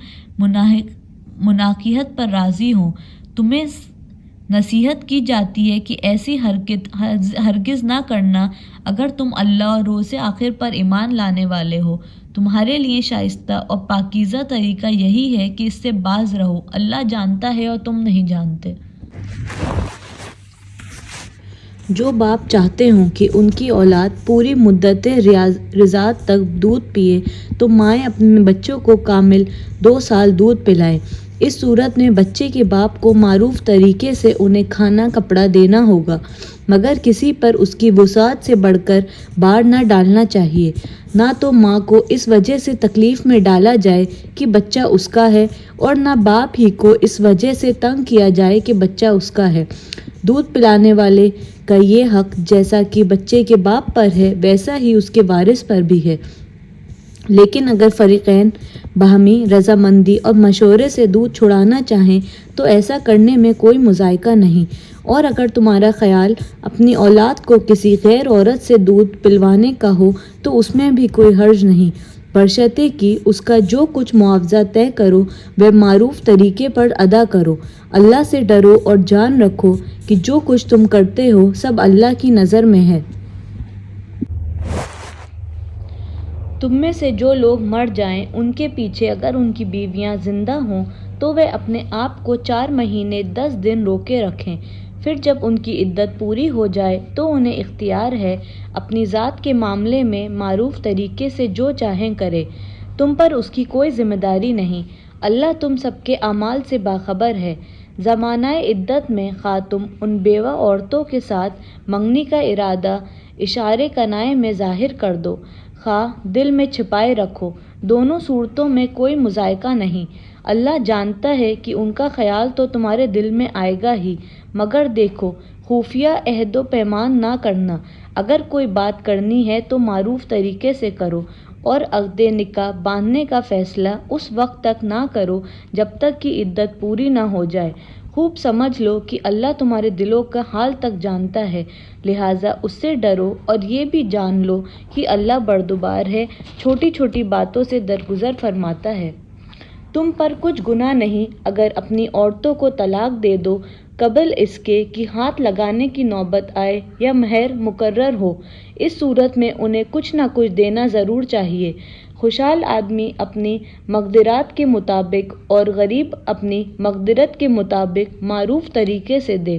مناکحت پر راضی ہوں۔ تمہیں نصیحت کی جاتی ہے کہ ایسی ہرگز نہ کرنا اگر تم اللہ اور روز آخر پر ایمان لانے والے ہو۔ تمہارے لیے شائستہ اور پاکیزہ طریقہ یہی ہے کہ اس سے باز رہو، اللہ جانتا ہے اور تم نہیں جانتے۔ جو باپ چاہتے ہوں کہ ان کی اولاد پوری مدت رضاعت تک دودھ پیے تو مائیں اپنے بچوں کو کامل 2 سال دودھ پلائیں۔ اس صورت میں بچے کے باپ کو معروف طریقے سے انہیں کھانا کپڑا دینا ہوگا، مگر کسی پر اس کی وسعت سے بڑھ کر بار نہ ڈالنا چاہیے۔ نہ تو ماں کو اس وجہ سے تکلیف میں ڈالا جائے کہ بچہ اس کا ہے، اور نہ باپ ہی کو اس وجہ سے تنگ کیا جائے کہ بچہ اس کا ہے۔ دودھ پلانے والے کا یہ حق جیسا کہ بچے کے باپ پر ہے، ویسا ہی اس کے وارث پر بھی ہے۔ لیکن اگر فریقین باہمی رضامندی اور مشورے سے دودھ چھڑانا چاہیں تو ایسا کرنے میں کوئی مذائقہ نہیں، اور اگر تمہارا خیال اپنی اولاد کو کسی غیر عورت سے دودھ پلوانے کا ہو تو اس میں بھی کوئی حرج نہیں، بشرطے کہ اس کا جو کچھ معاوضہ طے کرو وہ معروف طریقے پر ادا کرو۔ اللہ سے ڈرو اور جان رکھو کہ جو کچھ تم کرتے ہو سب اللہ کی نظر میں ہے۔ تم میں سے جو لوگ مر جائیں ان کے پیچھے اگر ان کی بیویاں زندہ ہوں تو وہ اپنے آپ کو 4 مہینے 10 دن روکے رکھیں، پھر جب ان کی عدت پوری ہو جائے تو انہیں اختیار ہے اپنی ذات کے معاملے میں معروف طریقے سے جو چاہیں کرے، تم پر اس کی کوئی ذمہ داری نہیں، اللہ تم سب کے اعمال سے باخبر ہے۔ زمانہ عدت میں خواہ تم ان بیوہ عورتوں کے ساتھ منگنی کا ارادہ اشارے کنائے میں ظاہر کر دو، خواہ دل میں چھپائے رکھو، دونوں صورتوں میں کوئی مذائقہ نہیں، اللہ جانتا ہے کہ ان کا خیال تو تمہارے دل میں آئے گا ہی، مگر دیکھو خفیہ عہد و پیمان نہ کرنا، اگر کوئی بات کرنی ہے تو معروف طریقے سے کرو، اور عقد نکاح باندھنے کا فیصلہ اس وقت تک نہ کرو جب تک کہ عدت پوری نہ ہو جائے، خوب سمجھ لو کہ اللہ تمہارے دلوں کا حال تک جانتا ہے، لہٰذا اس سے ڈرو اور یہ بھی جان لو کہ اللہ بردبار ہے، چھوٹی چھوٹی باتوں سے درگزر فرماتا ہے۔ تم پر کچھ گناہ نہیں اگر اپنی عورتوں کو طلاق دے دو قبل اس کے کہ ہاتھ لگانے کی نوبت آئے یا مہر مقرر ہو، اس صورت میں انہیں کچھ نہ کچھ دینا ضرور چاہیے، خوشحال آدمی اپنی مقدرات کے مطابق اور غریب اپنی مقدرت کے مطابق معروف طریقے سے دے،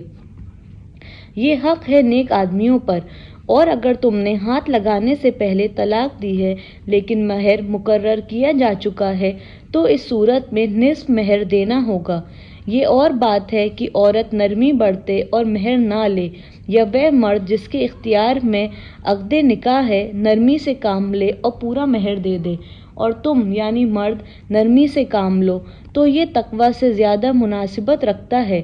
یہ حق ہے نیک آدمیوں پر۔ اور اگر تم نے ہاتھ لگانے سے پہلے طلاق دی ہے لیکن مہر مقرر کیا جا چکا ہے تو اس صورت میں نصف مہر دینا ہوگا۔ یہ اور بات ہے کہ عورت نرمی برتے اور مہر نہ لے، یا وہ مرد جس کے اختیار میں عقد نکاح ہے نرمی سے کام لے اور پورا مہر دے دے، اور تم یعنی مرد نرمی سے کام لو، تو یہ تقویٰ سے زیادہ مناسبت رکھتا ہے۔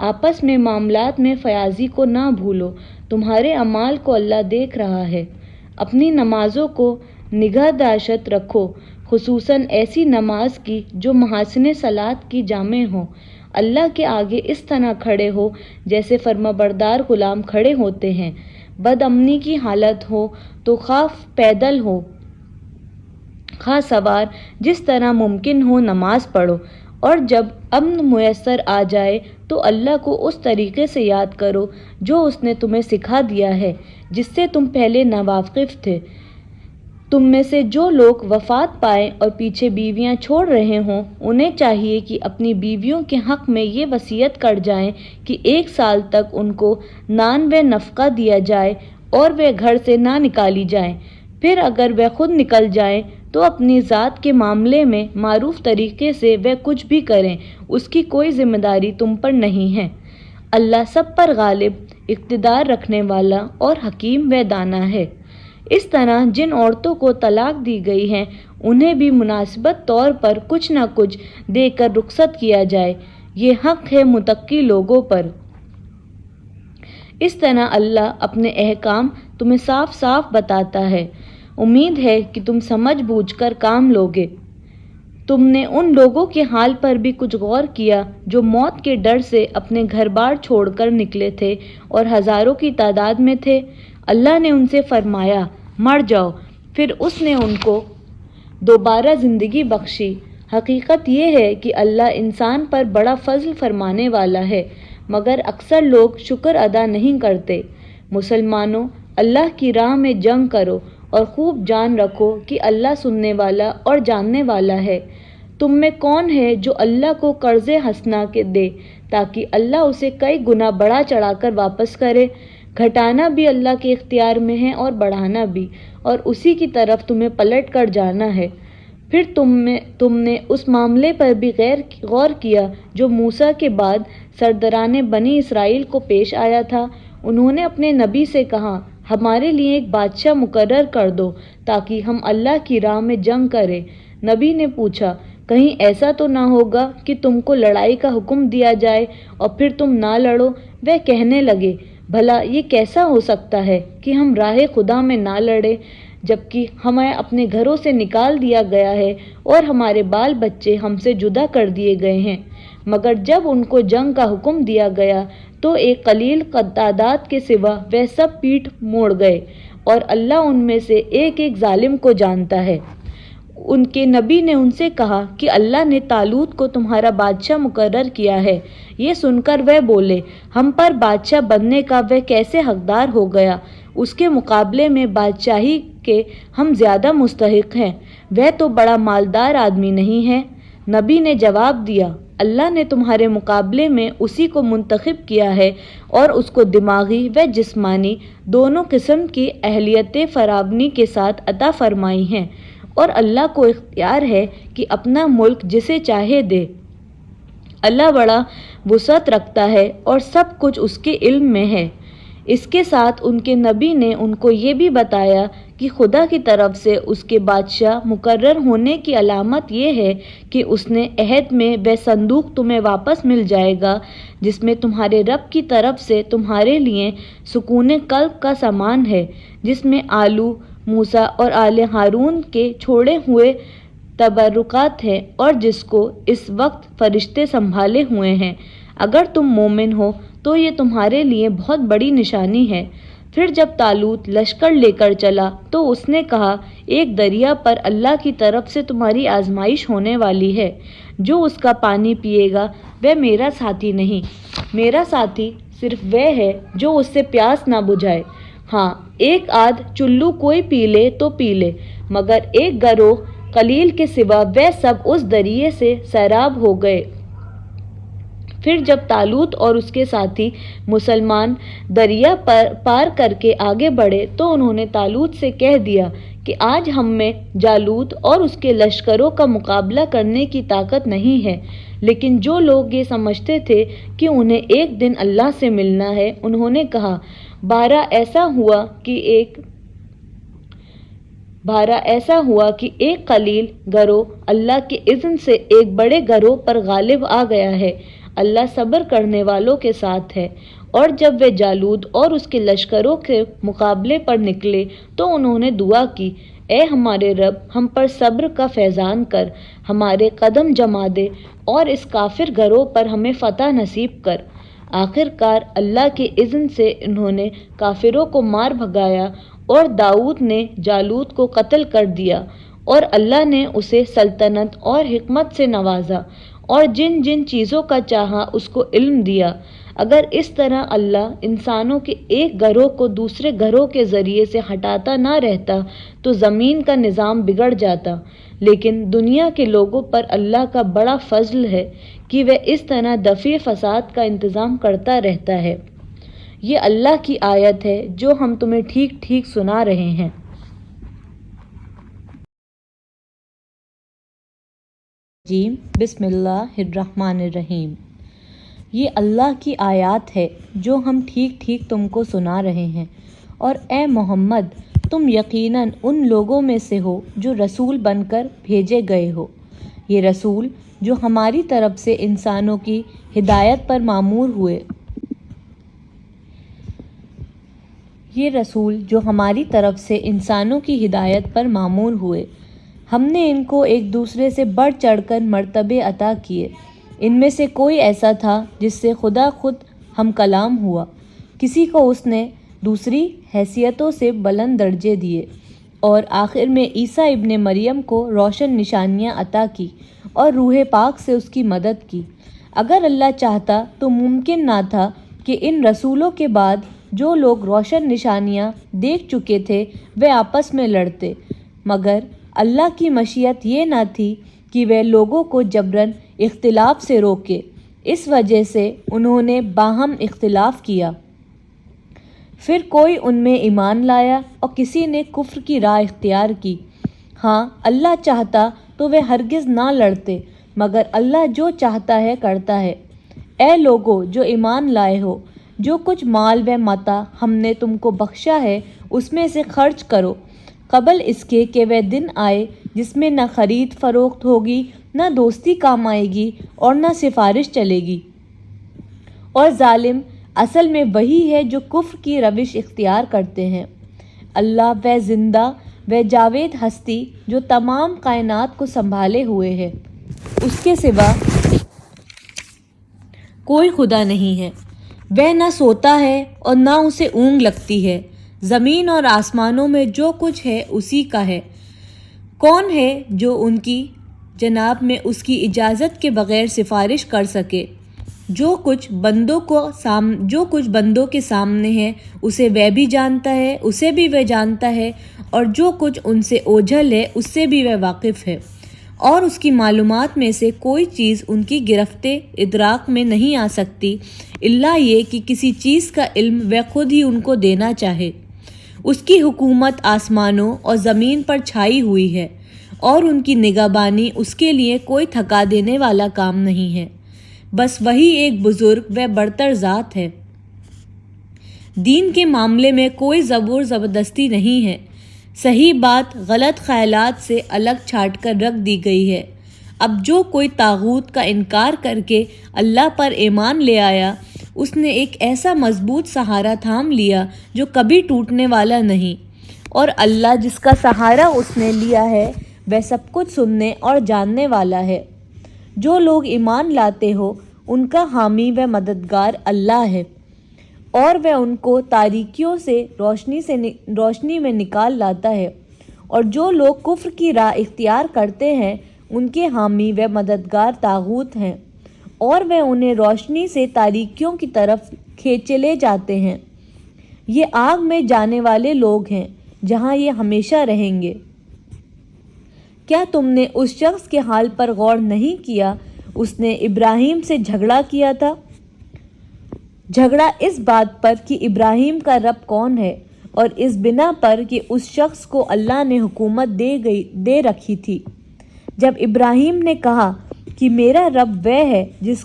آپس میں معاملات میں فیاضی کو نہ بھولو، تمہارے اعمال کو اللہ دیکھ رہا ہے۔ اپنی نمازوں کو نگہداشت رکھو، خصوصاً ایسی نماز کی جو محاسن صلاۃ کی جامع ہو، اللہ کے آگے اس طرح کھڑے ہو جیسے فرمانبردار غلام کھڑے ہوتے ہیں، بد امنی کی حالت ہو تو خواہ پیدل ہو خواہ سوار، جس طرح ممکن ہو نماز پڑھو، اور جب امن میسر آ جائے تو اللہ کو اس طریقے سے یاد کرو جو اس نے تمہیں سکھا دیا ہے جس سے تم پہلے ناواقف تھے۔ تم میں سے جو لوگ وفات پائیں اور پیچھے بیویاں چھوڑ رہے ہوں انہیں چاہیے کہ اپنی بیویوں کے حق میں یہ وصیت کر جائیں کہ 1 سال تک ان کو نان و نفقہ دیا جائے اور وہ گھر سے نہ نکالی جائیں، پھر اگر وہ خود نکل جائیں تو اپنی ذات کے معاملے میں معروف طریقے سے وہ کچھ بھی کریں، اس کی کوئی ذمہ داری تم پر نہیں ہے، اللہ سب پر غالب، اقتدار رکھنے والا اور حکیم و دانا ہے۔ اس طرح جن عورتوں کو طلاق دی گئی ہے انہیں بھی مناسبت طور پر کچھ نہ کچھ دے کر رخصت کیا جائے، یہ حق ہے متقی لوگوں پر۔ اس طرح اللہ اپنے احکام تمہیں صاف صاف بتاتا ہے، امید ہے کہ تم سمجھ بوجھ کر کام لوگے۔ تم نے ان لوگوں کے حال پر بھی کچھ غور کیا جو موت کے ڈر سے اپنے گھر بار چھوڑ کر نکلے تھے اور ہزاروں کی تعداد میں تھے، اللہ نے ان سے فرمایا مر جاؤ، پھر اس نے ان کو دوبارہ زندگی بخشی۔ حقیقت یہ ہے کہ اللہ انسان پر بڑا فضل فرمانے والا ہے، مگر اکثر لوگ شکر ادا نہیں کرتے۔ مسلمانوں، اللہ کی راہ میں جنگ کرو اور خوب جان رکھو کہ اللہ سننے والا اور جاننے والا ہے۔ تم میں کون ہے جو اللہ کو قرض حسنہ دے تاکہ اللہ اسے کئی گنا بڑھا چڑھا کر واپس کرے؟ گھٹانا بھی اللہ کے اختیار میں ہے اور بڑھانا بھی، اور اسی کی طرف تمہیں پلٹ کر جانا ہے۔ پھر تم نے اس معاملے پر بھی غور کیا جو موسیٰ کے بعد سرداران بنی اسرائیل کو پیش آیا تھا۔ انہوں نے اپنے نبی سے کہا، ہمارے لیے ایک بادشاہ مقرر کر دو تاکہ ہم اللہ کی راہ میں جنگ کریں۔ نبی نے پوچھا، کہیں ایسا تو نہ ہوگا کہ تم کو لڑائی کا حکم دیا جائے اور پھر تم نہ لڑو؟ وہ کہنے لگے، بھلا یہ کیسا ہو سکتا ہے کہ ہم راہ خدا میں نہ لڑیں، جبکہ ہمیں اپنے گھروں سے نکال دیا گیا ہے اور ہمارے بال بچے ہم سے جدا کر دیے گئے ہیں۔ مگر جب ان کو جنگ کا حکم دیا گیا تو ایک قلیل تعداد کے سوا وہ سب پیٹھ موڑ گئے، اور اللہ ان میں سے ایک ایک ظالم کو جانتا ہے۔ ان کے نبی نے ان سے کہا کہ اللہ نے طالوت کو تمہارا بادشاہ مقرر کیا ہے۔ یہ سن کر وہ بولے، ہم پر بادشاہ بننے کا وہ کیسے حقدار ہو گیا؟ اس کے مقابلے میں بادشاہی کے ہم زیادہ مستحق ہیں، وہ تو بڑا مالدار آدمی نہیں ہے۔ نبی نے جواب دیا، اللہ نے تمہارے مقابلے میں اسی کو منتخب کیا ہے اور اس کو دماغی و جسمانی دونوں قسم کی اہلیتیں فراوانی کے ساتھ عطا فرمائی ہیں، اور اللہ کو اختیار ہے کہ اپنا ملک جسے چاہے دے۔ اللہ بڑا وسعت رکھتا ہے اور سب کچھ اس کے علم میں ہے۔ اس کے ساتھ ان کے نبی نے ان کو یہ بھی بتایا کہ خدا کی طرف سے اس کے بادشاہ مقرر ہونے کی علامت یہ ہے کہ اس نے عہد میں وہ صندوق تمہیں واپس مل جائے گا جس میں تمہارے رب کی طرف سے تمہارے لیے سکون قلب کا سامان ہے، جس میں آلو موسیٰ اور آل ہارون کے چھوڑے ہوئے تبرکات ہیں، اور جس کو اس وقت فرشتے سنبھالے ہوئے ہیں۔ اگر تم مومن ہو تو یہ تمہارے لیے بہت بڑی نشانی ہے۔ پھر جب طالوت لشکر لے کر چلا تو اس نے کہا، ایک دریا پر اللہ کی طرف سے تمہاری آزمائش ہونے والی ہے، جو اس کا پانی پیے گا وہ میرا ساتھی نہیں، میرا ساتھی صرف وہ ہے جو اس سے پیاس نہ بجھائے۔ ہاں، ایک آدھ چلو کوئی پی لے تو پی لے، مگر ایک گروہ قلیل کے سوا وہ سب اس دریے سے سیراب ہو گئے۔ پھر جب طالوت اور اس کے ساتھی مسلمان دریا پار کر کے آگے بڑھے تو انہوں نے طالوت سے کہہ دیا کہ آج ہم میں جالوت اور اس کے لشکروں کا مقابلہ کرنے کی طاقت نہیں ہے۔ لیکن جو لوگ یہ سمجھتے تھے کہ انہیں ایک دن اللہ سے ملنا ہے، انہوں نے کہا، بارہ ایسا ہوا کہ ایک قلیل گروہ اللہ کے اذن سے ایک بڑے گروہ پر غالب آ گیا ہے۔ اللہ صبر کرنے والوں کے ساتھ ہے۔ اور جب وہ جالوت اور اس کے لشکروں کے مقابلے پر نکلے تو انہوں نے دعا کی، اے ہمارے رب، ہم پر صبر کا فیضان کر، ہمارے قدم جما دے اور اس کافر گروہ پر ہمیں فتح نصیب کر۔ آخر کار اللہ کے اذن سے انہوں نے کافروں کو مار بھگایا اور داؤد نے جالوت کو قتل کر دیا، اور اللہ نے اسے سلطنت اور حکمت سے نوازا اور جن جن چیزوں کا چاہا اس کو علم دیا۔ اگر اس طرح اللہ انسانوں کے ایک گروہ کو دوسرے گروہ کے ذریعے سے ہٹاتا نہ رہتا تو زمین کا نظام بگڑ جاتا، لیکن دنیا کے لوگوں پر اللہ کا بڑا فضل ہے کہ وہ اس طرح دفع فساد کا انتظام کرتا رہتا ہے۔ یہ اللہ کی آیت ہے جو ہم تمہیں ٹھیک ٹھیک سنا رہے ہیں۔ بسم اللہ الرحمن الرحیم۔ یہ اللہ کی آیات ہے جو ہم ٹھیک ٹھیک تم کو سنا رہے ہیں، اور اے محمد، تم یقیناً ان لوگوں میں سے ہو جو رسول بن کر بھیجے گئے ہو۔ یہ رسول جو ہماری طرف سے انسانوں کی ہدایت پر مامور ہوئے، ہم نے ان کو ایک دوسرے سے بڑھ چڑھ کر مرتبے عطا کیے۔ ان میں سے کوئی ایسا تھا جس سے خدا خود ہم کلام ہوا، کسی کو اس نے دوسری حیثیتوں سے بلند درجے دیے، اور آخر میں عیسیٰ ابن مریم کو روشن نشانیاں عطا کی اور روح پاک سے اس کی مدد کی۔ اگر اللہ چاہتا تو ممکن نہ تھا کہ ان رسولوں کے بعد جو لوگ روشن نشانیاں دیکھ چکے تھے وہ آپس میں لڑتے، مگر اللہ کی مشیت یہ نہ تھی کہ وہ لوگوں کو جبراً اختلاف سے روکے، اس وجہ سے انہوں نے باہم اختلاف کیا۔ پھر کوئی ان میں ایمان لایا اور کسی نے کفر کی راہ اختیار کی۔ ہاں، اللہ چاہتا تو وہ ہرگز نہ لڑتے، مگر اللہ جو چاہتا ہے کرتا ہے۔ اے لوگو جو ایمان لائے ہو، جو کچھ مال و متاع ہم نے تم کو بخشا ہے اس میں سے خرچ کرو، قبل اس کے کہ وہ دن آئے جس میں نہ خرید فروخت ہوگی، نہ دوستی کام آئے گی اور نہ سفارش چلے گی۔ اور ظالم اصل میں وہی ہے جو کفر کی روش اختیار کرتے ہیں۔ اللہ وہ زندہ و جاوید ہستی جو تمام کائنات کو سنبھالے ہوئے ہے، اس کے سوا کوئی خدا نہیں ہے۔ وہ نہ سوتا ہے اور نہ اسے اونگ لگتی ہے۔ زمین اور آسمانوں میں جو کچھ ہے اسی کا ہے۔ کون ہے جو ان کی جناب میں اس کی اجازت کے بغیر سفارش کر سکے؟ جو کچھ بندوں کے سامنے ہے اسے وہ بھی جانتا ہے، اسے بھی وہ جانتا ہے، اور جو کچھ ان سے اوجھل ہے اس سے بھی وہ واقف ہے، اور اس کی معلومات میں سے کوئی چیز ان کی گرفت ادراک میں نہیں آ سکتی الا یہ کہ کسی چیز کا علم وہ خود ہی ان کو دینا چاہے۔ اس کی حکومت آسمانوں اور زمین پر چھائی ہوئی ہے، اور ان کی نگہبانی اس کے لیے کوئی تھکا دینے والا کام نہیں ہے۔ بس وہی ایک بزرگ و برتر ذات ہے۔ دین کے معاملے میں کوئی زور زبردستی نہیں ہے۔ صحیح بات غلط خیالات سے الگ چھانٹ کر رکھ دی گئی ہے۔ اب جو کوئی طاغوت کا انکار کر کے اللہ پر ایمان لے آیا، اس نے ایک ایسا مضبوط سہارا تھام لیا جو کبھی ٹوٹنے والا نہیں، اور اللہ جس کا سہارا اس نے لیا ہے وہ سب کچھ سننے اور جاننے والا ہے۔ جو لوگ ایمان لاتے ہو ان کا حامی و مددگار اللہ ہے، اور وہ ان کو تاریکیوں سے روشنی میں نکال لاتا ہے، اور جو لوگ کفر کی راہ اختیار کرتے ہیں ان کے حامی و مددگار طاغوت ہیں، اور وہ انہیں روشنی سے تاریکیوں کی طرف کھینچے لے جاتے ہیں۔ یہ آگ میں جانے والے لوگ ہیں جہاں یہ ہمیشہ رہیں گے۔ کیا تم نے اس شخص کے حال پر غور نہیں کیا؟ اس نے ابراہیم سے جھگڑا کیا تھا۔ جھگڑا اس بات پر کہ ابراہیم کا رب کون ہے، اور اس بنا پر کہ اس شخص کو اللہ نے حکومت دے رکھی تھی۔ جب ابراہیم نے کہا کہ میرا رب وہ ہے جس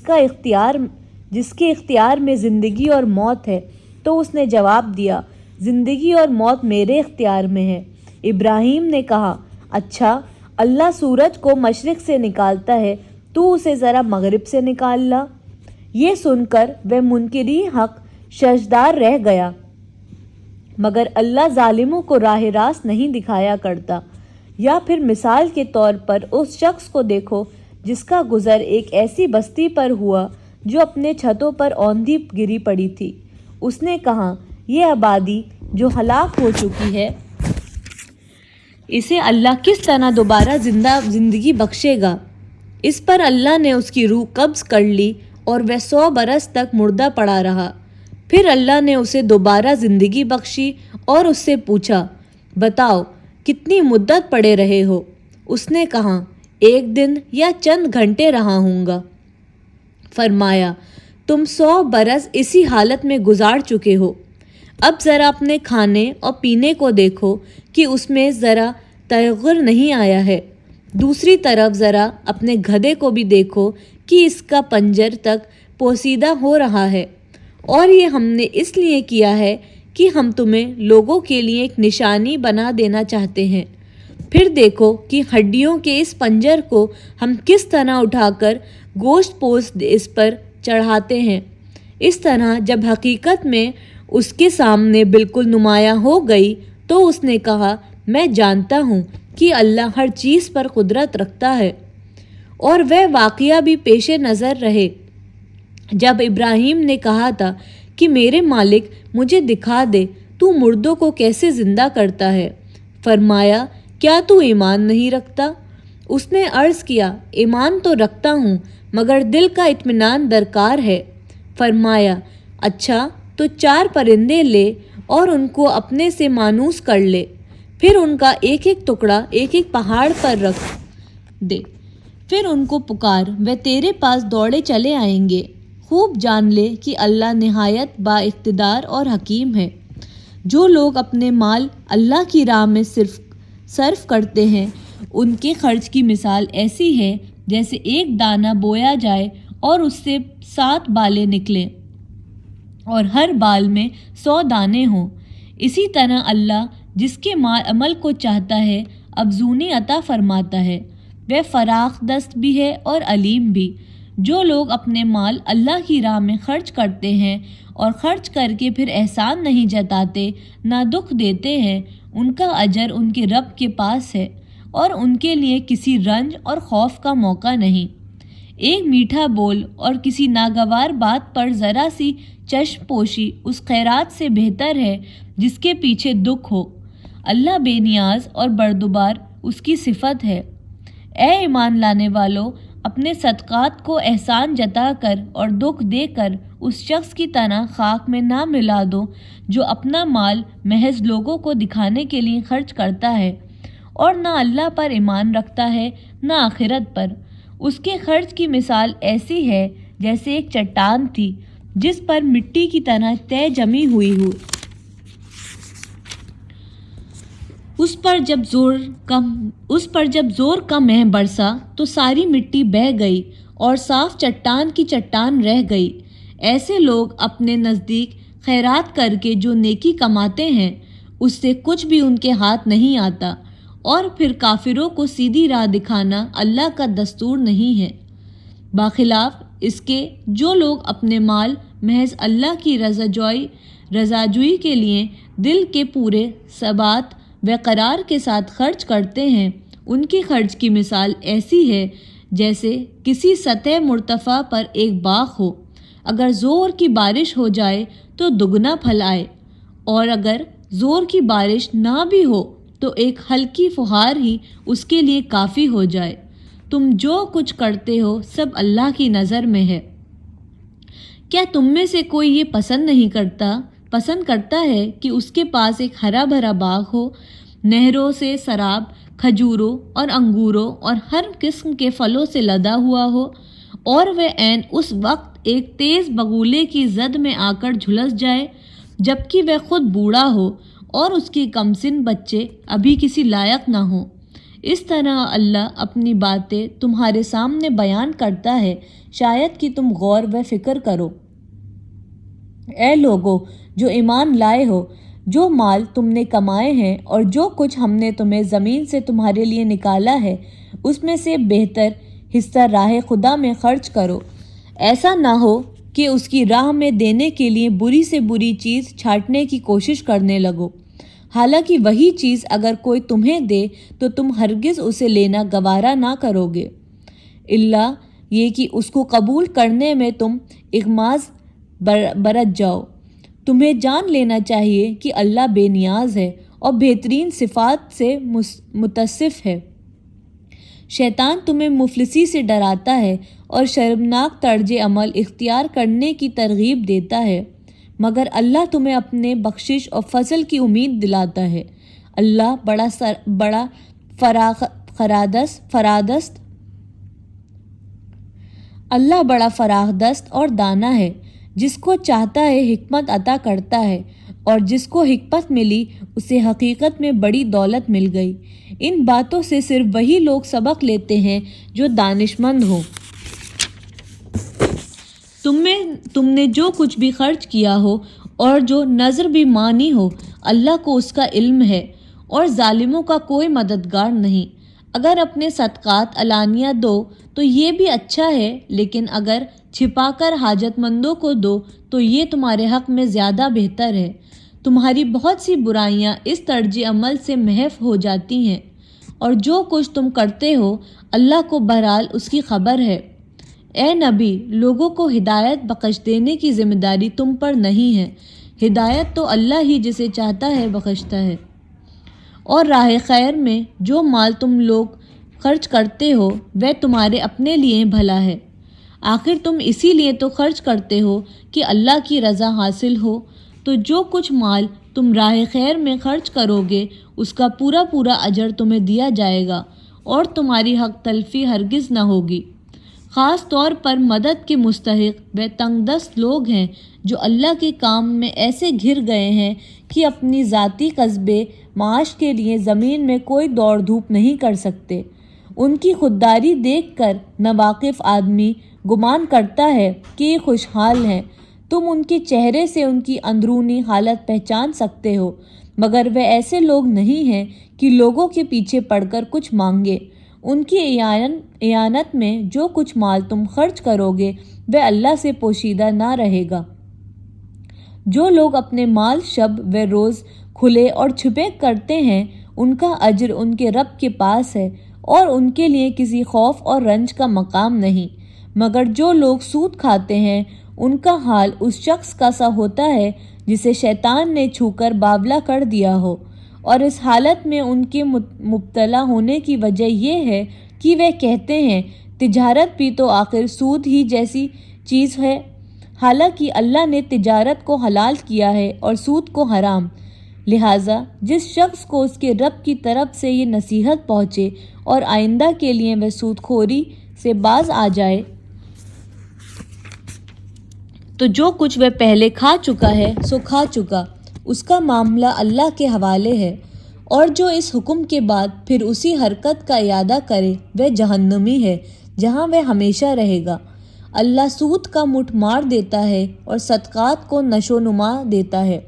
کے اختیار میں زندگی اور موت ہے، تو اس نے جواب دیا، زندگی اور موت میرے اختیار میں ہے۔ ابراہیم نے کہا، اچھا، اللہ سورج کو مشرق سے نکالتا ہے، تو اسے ذرا مغرب سے نکال لا۔ یہ سن کر وہ منکری حق شرمدار رہ گیا، مگر اللہ ظالموں کو راہ راست نہیں دکھایا کرتا۔ یا پھر مثال کے طور پر اس شخص کو دیکھو جس کا گزر ایک ایسی بستی پر ہوا جو اپنے چھتوں پر اوندھی گری پڑی تھی۔ اس نے کہا، یہ آبادی جو ہلاک ہو چکی ہے، اسے اللہ کس طرح دوبارہ زندگی بخشے گا؟ اس پر اللہ نے اس کی روح قبض کر لی اور وہ 100 برس تک مردہ پڑا رہا۔ پھر اللہ نے اسے دوبارہ زندگی بخشی اور اس سے پوچھا، بتاؤ کتنی مدت پڑے رہے ہو؟ اس نے کہا، 1 دن یا چند گھنٹے رہا ہوں گا۔ فرمایا، تم 100 برس اسی حالت میں گزار چکے ہو۔ اب ذرا اپنے کھانے اور پینے کو دیکھو کہ اس میں ذرا تغیر نہیں آیا ہے۔ دوسری طرف ذرا اپنے گدھے کو بھی دیکھو کہ اس کا پنجر تک پوسیدہ ہو رہا ہے، اور یہ ہم نے اس لیے کیا ہے کہ ہم تمہیں لوگوں کے لیے ایک نشانی بنا دینا چاہتے ہیں۔ پھر دیکھو کہ ہڈیوں کے اس پنجر کو ہم کس طرح اٹھا کر گوشت پوست اس پر چڑھاتے ہیں۔ اس طرح جب حقیقت میں اس کے سامنے بالکل نمایاں ہو گئی تو اس نے کہا، میں جانتا ہوں کہ اللہ ہر چیز پر قدرت رکھتا ہے۔ اور وہ واقعہ بھی پیش نظر رہے جب ابراہیم نے کہا تھا کہ میرے مالک مجھے دکھا دے تو مردوں کو کیسے زندہ کرتا ہے۔ فرمایا، کیا تو ایمان نہیں رکھتا؟ اس نے عرض کیا، ایمان تو رکھتا ہوں مگر دل کا اطمینان درکار ہے۔ فرمایا، اچھا تو 4 پرندے لے اور ان کو اپنے سے مانوس کر لے، پھر ان کا ایک ایک ٹکڑا ایک ایک پہاڑ پر رکھ دے، پھر ان کو پکار، وہ تیرے پاس دوڑے چلے آئیں گے۔ خوب جان لے کہ اللہ نہایت با اقتدار اور حکیم ہے۔ جو لوگ اپنے مال اللہ کی راہ میں صرف کرتے ہیں ان کے خرچ کی مثال ایسی ہے جیسے ایک دانہ بویا جائے اور اس سے 7 بالیں نکلیں اور ہر بال میں 100 دانے ہوں۔ اسی طرح اللہ جس کے عمل کو چاہتا ہے افزونی عطا فرماتا ہے۔ وہ فراخ دست بھی ہے اور علیم بھی۔ جو لوگ اپنے مال اللہ کی راہ میں خرچ کرتے ہیں اور خرچ کر کے پھر احسان نہیں جتاتے، نہ دکھ دیتے ہیں، ان کا اجر ان کے رب کے پاس ہے اور ان کے لیے کسی رنج اور خوف کا موقع نہیں۔ ایک میٹھا بول اور کسی ناگوار بات پر ذرا سی چشم پوشی اس خیرات سے بہتر ہے جس کے پیچھے دکھ ہو۔ اللہ بے نیاز اور بردبار اس کی صفت ہے۔ اے ایمان لانے والو، اپنے صدقات کو احسان جتا کر اور دکھ دے کر اس شخص کی طرح خاک میں نہ ملا دو جو اپنا مال محض لوگوں کو دکھانے کے لیے خرچ کرتا ہے اور نہ اللہ پر ایمان رکھتا ہے نہ آخرت پر۔ اس کے خرچ کی مثال ایسی ہے جیسے ایک چٹان تھی جس پر مٹی کی طرح تہ جمی ہوئی ہو۔ اس پر جب زور کا مہ برسا تو ساری مٹی بہہ گئی اور صاف چٹان کی چٹان رہ گئی۔ ایسے لوگ اپنے نزدیک خیرات کر کے جو نیکی کماتے ہیں اس سے کچھ بھی ان کے ہاتھ نہیں آتا، اور پھر کافروں کو سیدھی راہ دکھانا اللہ کا دستور نہیں ہے۔ بخلاف اس کے جو لوگ اپنے مال محض اللہ کی رضاجوئی کے لیے دل کے پورے ثبات و قرار کے ساتھ خرچ کرتے ہیں، ان کی خرچ کی مثال ایسی ہے جیسے کسی سطح مرتفع پر ایک باغ ہو۔ اگر زور کی بارش ہو جائے تو دگنا پھل آئے، اور اگر زور کی بارش نہ بھی ہو تو ایک ہلکی فہار ہی اس کے لیے کافی ہو جائے۔ تم جو کچھ کرتے ہو سب اللہ کی نظر میں ہے۔ کیا تم میں سے کوئی یہ پسند کرتا ہے کہ اس کے پاس ایک ہرا بھرا باغ ہو، نہروں سے سراب، کھجوروں اور انگوروں اور ہر قسم کے پھلوں سے لدا ہوا ہو، اور وہ عین اس وقت ایک تیز بگولے کی زد میں آ کر جھلس جائے جبکہ وہ خود بوڑھا ہو اور اس کے کمسن بچے ابھی کسی لائق نہ ہوں؟ اس طرح اللہ اپنی باتیں تمہارے سامنے بیان کرتا ہے، شاید کہ تم غور و فکر کرو۔ اے لوگو جو ایمان لائے ہو، جو مال تم نے کمائے ہیں اور جو کچھ ہم نے تمہیں زمین سے تمہارے لیے نکالا ہے اس میں سے بہتر حصہ راہ خدا میں خرچ کرو۔ ایسا نہ ہو کہ اس کی راہ میں دینے کے لیے بری سے بری چیز چھانٹنے کی کوشش کرنے لگو، حالانکہ وہی چیز اگر کوئی تمہیں دے تو تم ہرگز اسے لینا گوارا نہ کرو گے، الا یہ کہ اس کو قبول کرنے میں تم اغماض برت جاؤ۔ تمہیں جان لینا چاہیے کہ اللہ بے نیاز ہے اور بہترین صفات سے متصف ہے۔ شیطان تمہیں مفلسی سے ڈراتا ہے اور شرمناک طرز عمل اختیار کرنے کی ترغیب دیتا ہے، مگر اللہ تمہیں اپنے بخشش اور فضل کی امید دلاتا ہے۔ اللہ بڑا فراخ دست اور دانا ہے، جس کو چاہتا ہے حکمت عطا کرتا ہے، اور جس کو حکمت ملی اسے حقیقت میں بڑی دولت مل گئی۔ ان باتوں سے صرف وہی لوگ سبق لیتے ہیں جو دانشمند ہوں۔ تم نے جو کچھ بھی خرچ کیا ہو اور جو نذر بھی مانی ہو، اللہ کو اس کا علم ہے، اور ظالموں کا کوئی مددگار نہیں۔ اگر اپنے صدقات علانیہ دو تو یہ بھی اچھا ہے، لیکن اگر چھپا کر حاجت مندوں کو دو تو یہ تمہارے حق میں زیادہ بہتر ہے۔ تمہاری بہت سی برائیاں اس طرز عمل سے محو ہو جاتی ہیں، اور جو کچھ تم کرتے ہو اللہ کو بہرحال اس کی خبر ہے۔ اے نبی، لوگوں کو ہدایت بخش دینے کی ذمہ داری تم پر نہیں ہے، ہدایت تو اللہ ہی جسے چاہتا ہے بخشتا ہے۔ اور راہ خیر میں جو مال تم لوگ خرچ کرتے ہو وہ تمہارے اپنے لیے بھلا ہے۔ آخر تم اسی لیے تو خرچ کرتے ہو کہ اللہ کی رضا حاصل ہو، تو جو کچھ مال تم راہ خیر میں خرچ کرو گے اس کا پورا اجر تمہیں دیا جائے گا، اور تمہاری حق تلفی ہرگز نہ ہوگی۔ خاص طور پر مدد کے مستحق وہ تنگ دست لوگ ہیں جو اللہ کے کام میں ایسے گھر گئے ہیں کہ اپنی ذاتی قصبے معاش کے لیے زمین میں کوئی دوڑ دھوپ نہیں کر سکتے۔ ان کی خودداری دیکھ کر ناواقف آدمی گمان کرتا ہے کہ یہ خوشحال ہیں۔ تم ان کے چہرے سے ان کی اندرونی حالت پہچان سکتے ہو، مگر وہ ایسے لوگ نہیں ہیں کہ لوگوں کے پیچھے پڑ کر کچھ مانگے۔ ان کی اعانت میں جو کچھ مال تم خرچ کرو گے وہ اللہ سے پوشیدہ نہ رہے گا۔ جو لوگ اپنے مال شب و روز کھلے اور چھپے کرتے ہیں ان کا اجر ان کے رب کے پاس ہے، اور ان کے لیے کسی خوف اور رنج کا مقام نہیں۔ مگر جو لوگ سود کھاتے ہیں ان کا حال اس شخص کا سا ہوتا ہے جسے شیطان نے چھو کر باولا کر دیا ہو، اور اس حالت میں ان کے مبتلا ہونے کی وجہ یہ ہے کہ وہ کہتے ہیں تجارت بھی تو آخر سود ہی جیسی چیز ہے، حالانکہ اللہ نے تجارت کو حلال کیا ہے اور سود کو حرام۔ لہٰذا جس شخص کو اس کے رب کی طرف سے یہ نصیحت پہنچے اور آئندہ کے لیے وہ سود خوری سے باز آ جائے تو جو کچھ وہ پہلے کھا چکا ہے سو کھا چکا، اس کا معاملہ اللہ کے حوالے ہے، اور جو اس حکم کے بعد پھر اسی حرکت کا اعادہ کرے وہ جہنمی ہے جہاں وہ ہمیشہ رہے گا۔ اللہ سود کا مٹھ مار دیتا ہے اور صدقات کو نشو و نما دیتا ہے،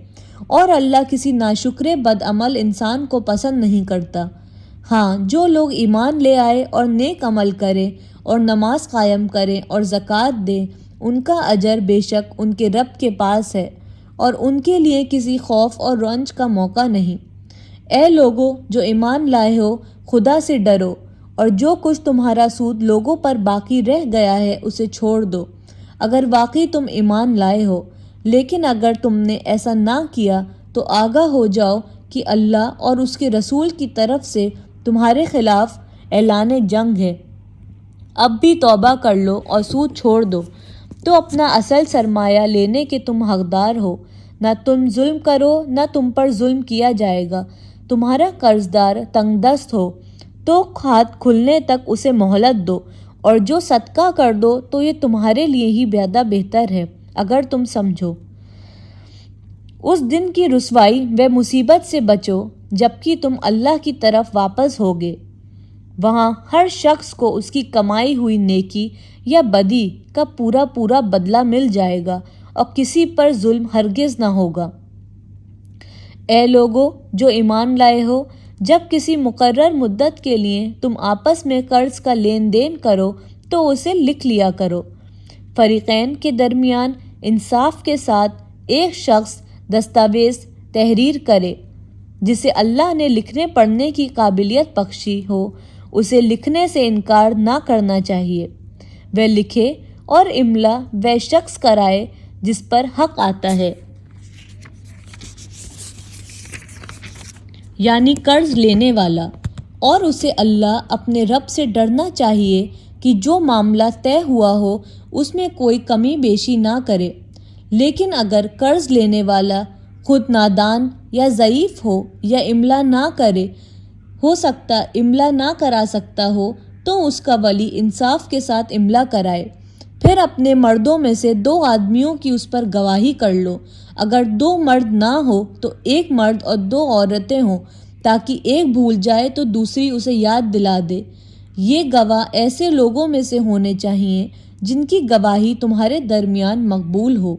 اور اللہ کسی ناشکر بد عمل انسان کو پسند نہیں کرتا۔ ہاں، جو لوگ ایمان لے آئے اور نیک عمل کریں اور نماز قائم کریں اور زکوٰۃ دیں ان کا اجر بے شک ان کے رب کے پاس ہے، اور ان کے لیے کسی خوف اور رنج کا موقع نہیں۔ اے لوگو جو ایمان لائے ہو، خدا سے ڈرو، اور جو کچھ تمہارا سود لوگوں پر باقی رہ گیا ہے اسے چھوڑ دو، اگر واقعی تم ایمان لائے ہو۔ لیکن اگر تم نے ایسا نہ کیا تو آگاہ ہو جاؤ کہ اللہ اور اس کے رسول کی طرف سے تمہارے خلاف اعلان جنگ ہے۔ اب بھی توبہ کر لو اور سود چھوڑ دو تو اپنا اصل سرمایہ لینے کے تم حقدار ہو۔ نہ تم ظلم کرو، نہ تم پر ظلم کیا جائے گا۔ تمہارا قرض دار تنگ دست ہو تو کھات کھلنے تک اسے مہلت دو، اور جو صدقہ کر دو تو یہ تمہارے لیے ہی زیادہ بہتر ہے اگر تم سمجھو۔ اس دن کی رسوائی و مصیبت سے بچو جبکہ تم اللہ کی طرف واپس ہوگے۔ وہاں ہر شخص کو اس کی کمائی ہوئی نیکی یا بدی کا پورا بدلہ مل جائے گا، اور کسی پر ظلم ہرگز نہ ہوگا۔ اے لوگو جو ایمان لائے ہو، جب کسی مقرر مدت کے لیے تم آپس میں قرض کا لین دین کرو تو اسے لکھ لیا کرو۔ فریقین کے درمیان انصاف کے ساتھ ایک شخص دستاویز تحریر کرے جسے اللہ نے لکھنے پڑھنے کی قابلیت بخشی ہو، اسے لکھنے سے انکار نہ کرنا چاہیے۔ وہ لکھے اور املا وہ شخص کرائے جس پر حق آتا ہے، یعنی قرض لینے والا، اور اسے اللہ اپنے رب سے ڈرنا چاہیے کہ جو معاملہ طے ہوا ہو اس میں کوئی کمی بیشی نہ کرے۔ لیکن اگر قرض لینے والا خود نادان یا ضعیف ہو یا املا نہ کرا سکتا ہو تو اس کا ولی انصاف کے ساتھ املا کرائے، پھر اپنے مردوں میں سے 2 آدمیوں کی اس پر گواہی کر لو۔ اگر 2 مرد نہ ہو تو 1 مرد اور 2 عورتیں ہوں، تاکہ ایک بھول جائے تو دوسری اسے یاد دلا دے۔ یہ گواہ ایسے لوگوں میں سے ہونے چاہیے جن کی گواہی تمہارے درمیان مقبول ہو۔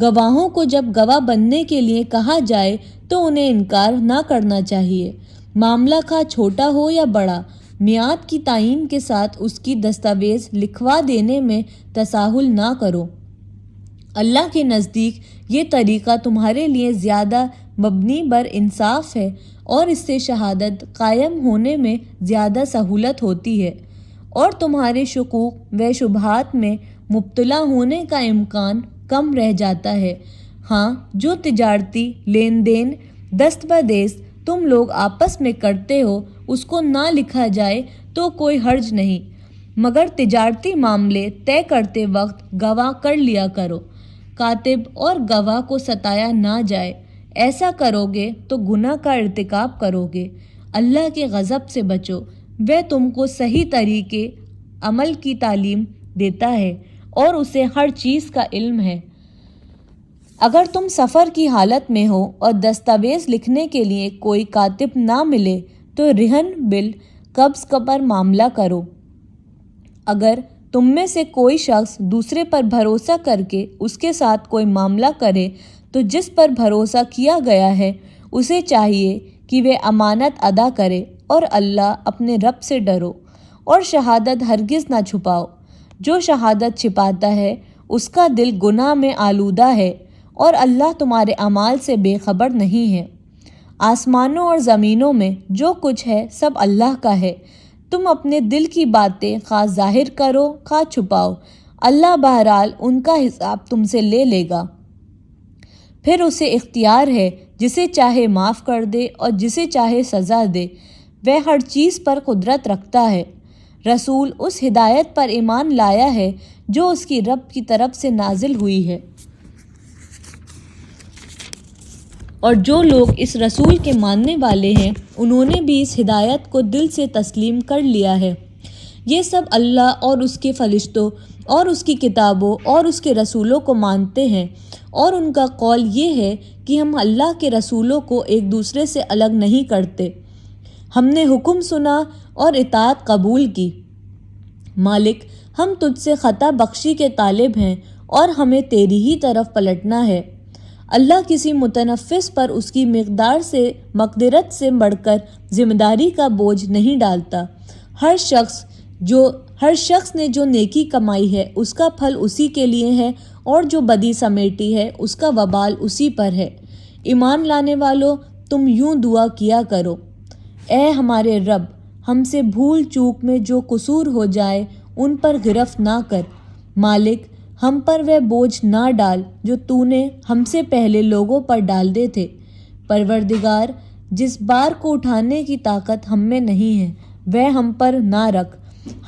گواہوں کو جب گواہ بننے کے لیے کہا جائے تو انہیں انکار نہ کرنا چاہیے، معاملہ خواہ چھوٹا ہو یا بڑا۔ میعاد کی تعین کے ساتھ اس کی دستاویز لکھوا دینے میں تساہل نہ کرو۔ اللہ کے نزدیک یہ طریقہ تمہارے لیے زیادہ مبنی بر انصاف ہے، اور اس سے شہادت قائم ہونے میں زیادہ سہولت ہوتی ہے، اور تمہارے شکوک و شبہات میں مبتلا ہونے کا امکان کم رہ جاتا ہے۔ ہاں، جو تجارتی لین دین دست بدست تم لوگ آپس میں کرتے ہو اس کو نہ لکھا جائے تو کوئی حرج نہیں، مگر تجارتی معاملے طے کرتے وقت گواہ کر لیا کرو۔ کاتب اور گواہ کو ستایا نہ جائے، ایسا کرو گے تو گناہ کا ارتکاب کرو گے۔ اللہ کے غضب سے بچو، وہ تم کو صحیح طریقے عمل کی تعلیم دیتا ہے اور اسے ہر چیز کا علم ہے۔ اگر تم سفر کی حالت میں ہو اور دستاویز لکھنے کے لیے کوئی کاتب نہ ملے تو رہن بل قبض پر معاملہ کرو۔ اگر تم میں سے کوئی شخص دوسرے پر بھروسہ کر کے اس کے ساتھ کوئی معاملہ کرے تو جس پر بھروسہ کیا گیا ہے اسے چاہیے کہ وہ امانت ادا کرے اور اللہ اپنے رب سے ڈرو اور شہادت ہرگز نہ چھپاؤ۔ جو شہادت چھپاتا ہے اس کا دل گناہ میں آلودہ ہے اور اللہ تمہارے اعمال سے بے خبر نہیں ہے۔ آسمانوں اور زمینوں میں جو کچھ ہے سب اللہ کا ہے۔ تم اپنے دل کی باتیں خواہ ظاہر کرو خواہ چھپاؤ، اللہ بہرحال ان کا حساب تم سے لے لے گا۔ پھر اسے اختیار ہے جسے چاہے معاف کر دے اور جسے چاہے سزا دے، وہ ہر چیز پر قدرت رکھتا ہے۔ رسول اس ہدایت پر ایمان لایا ہے جو اس کی رب کی طرف سے نازل ہوئی ہے، اور جو لوگ اس رسول کے ماننے والے ہیں انہوں نے بھی اس ہدایت کو دل سے تسلیم کر لیا ہے۔ یہ سب اللہ اور اس کے فرشتوں اور اس کی کتابوں اور اس کے رسولوں کو مانتے ہیں، اور ان کا قول یہ ہے کہ ہم اللہ کے رسولوں کو ایک دوسرے سے الگ نہیں کرتے۔ ہم نے حکم سنا اور اطاعت قبول کی۔ مالک، ہم تجھ سے خطا بخشی کے طالب ہیں اور ہمیں تیری ہی طرف پلٹنا ہے۔ اللہ کسی متنفس پر اس کی مقدرت سے بڑھ کر ذمہ داری کا بوجھ نہیں ڈالتا۔ ہر شخص نے جو نیکی کمائی ہے اس کا پھل اسی کے لیے ہے، اور جو بدی سمیٹی ہے اس کا وبال اسی پر ہے۔ ایمان لانے والو، تم یوں دعا کیا کرو: اے ہمارے رب، ہم سے بھول چوک میں جو قصور ہو جائے ان پر گرفت نہ کر۔ مالک، ہم پر وہ بوجھ نہ ڈال جو تو نے ہم سے پہلے لوگوں پر ڈالے تھے۔ پروردگار، جس بار کو اٹھانے کی طاقت ہم میں نہیں ہے وہ ہم پر نہ رکھ۔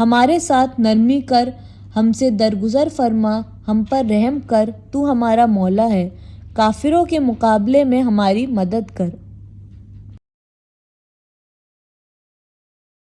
ہمارے ساتھ نرمی کر، ہم سے درگزر فرما، ہم پر رحم کر، تو ہمارا مولا ہے۔ کافروں کے مقابلے میں ہماری مدد کر۔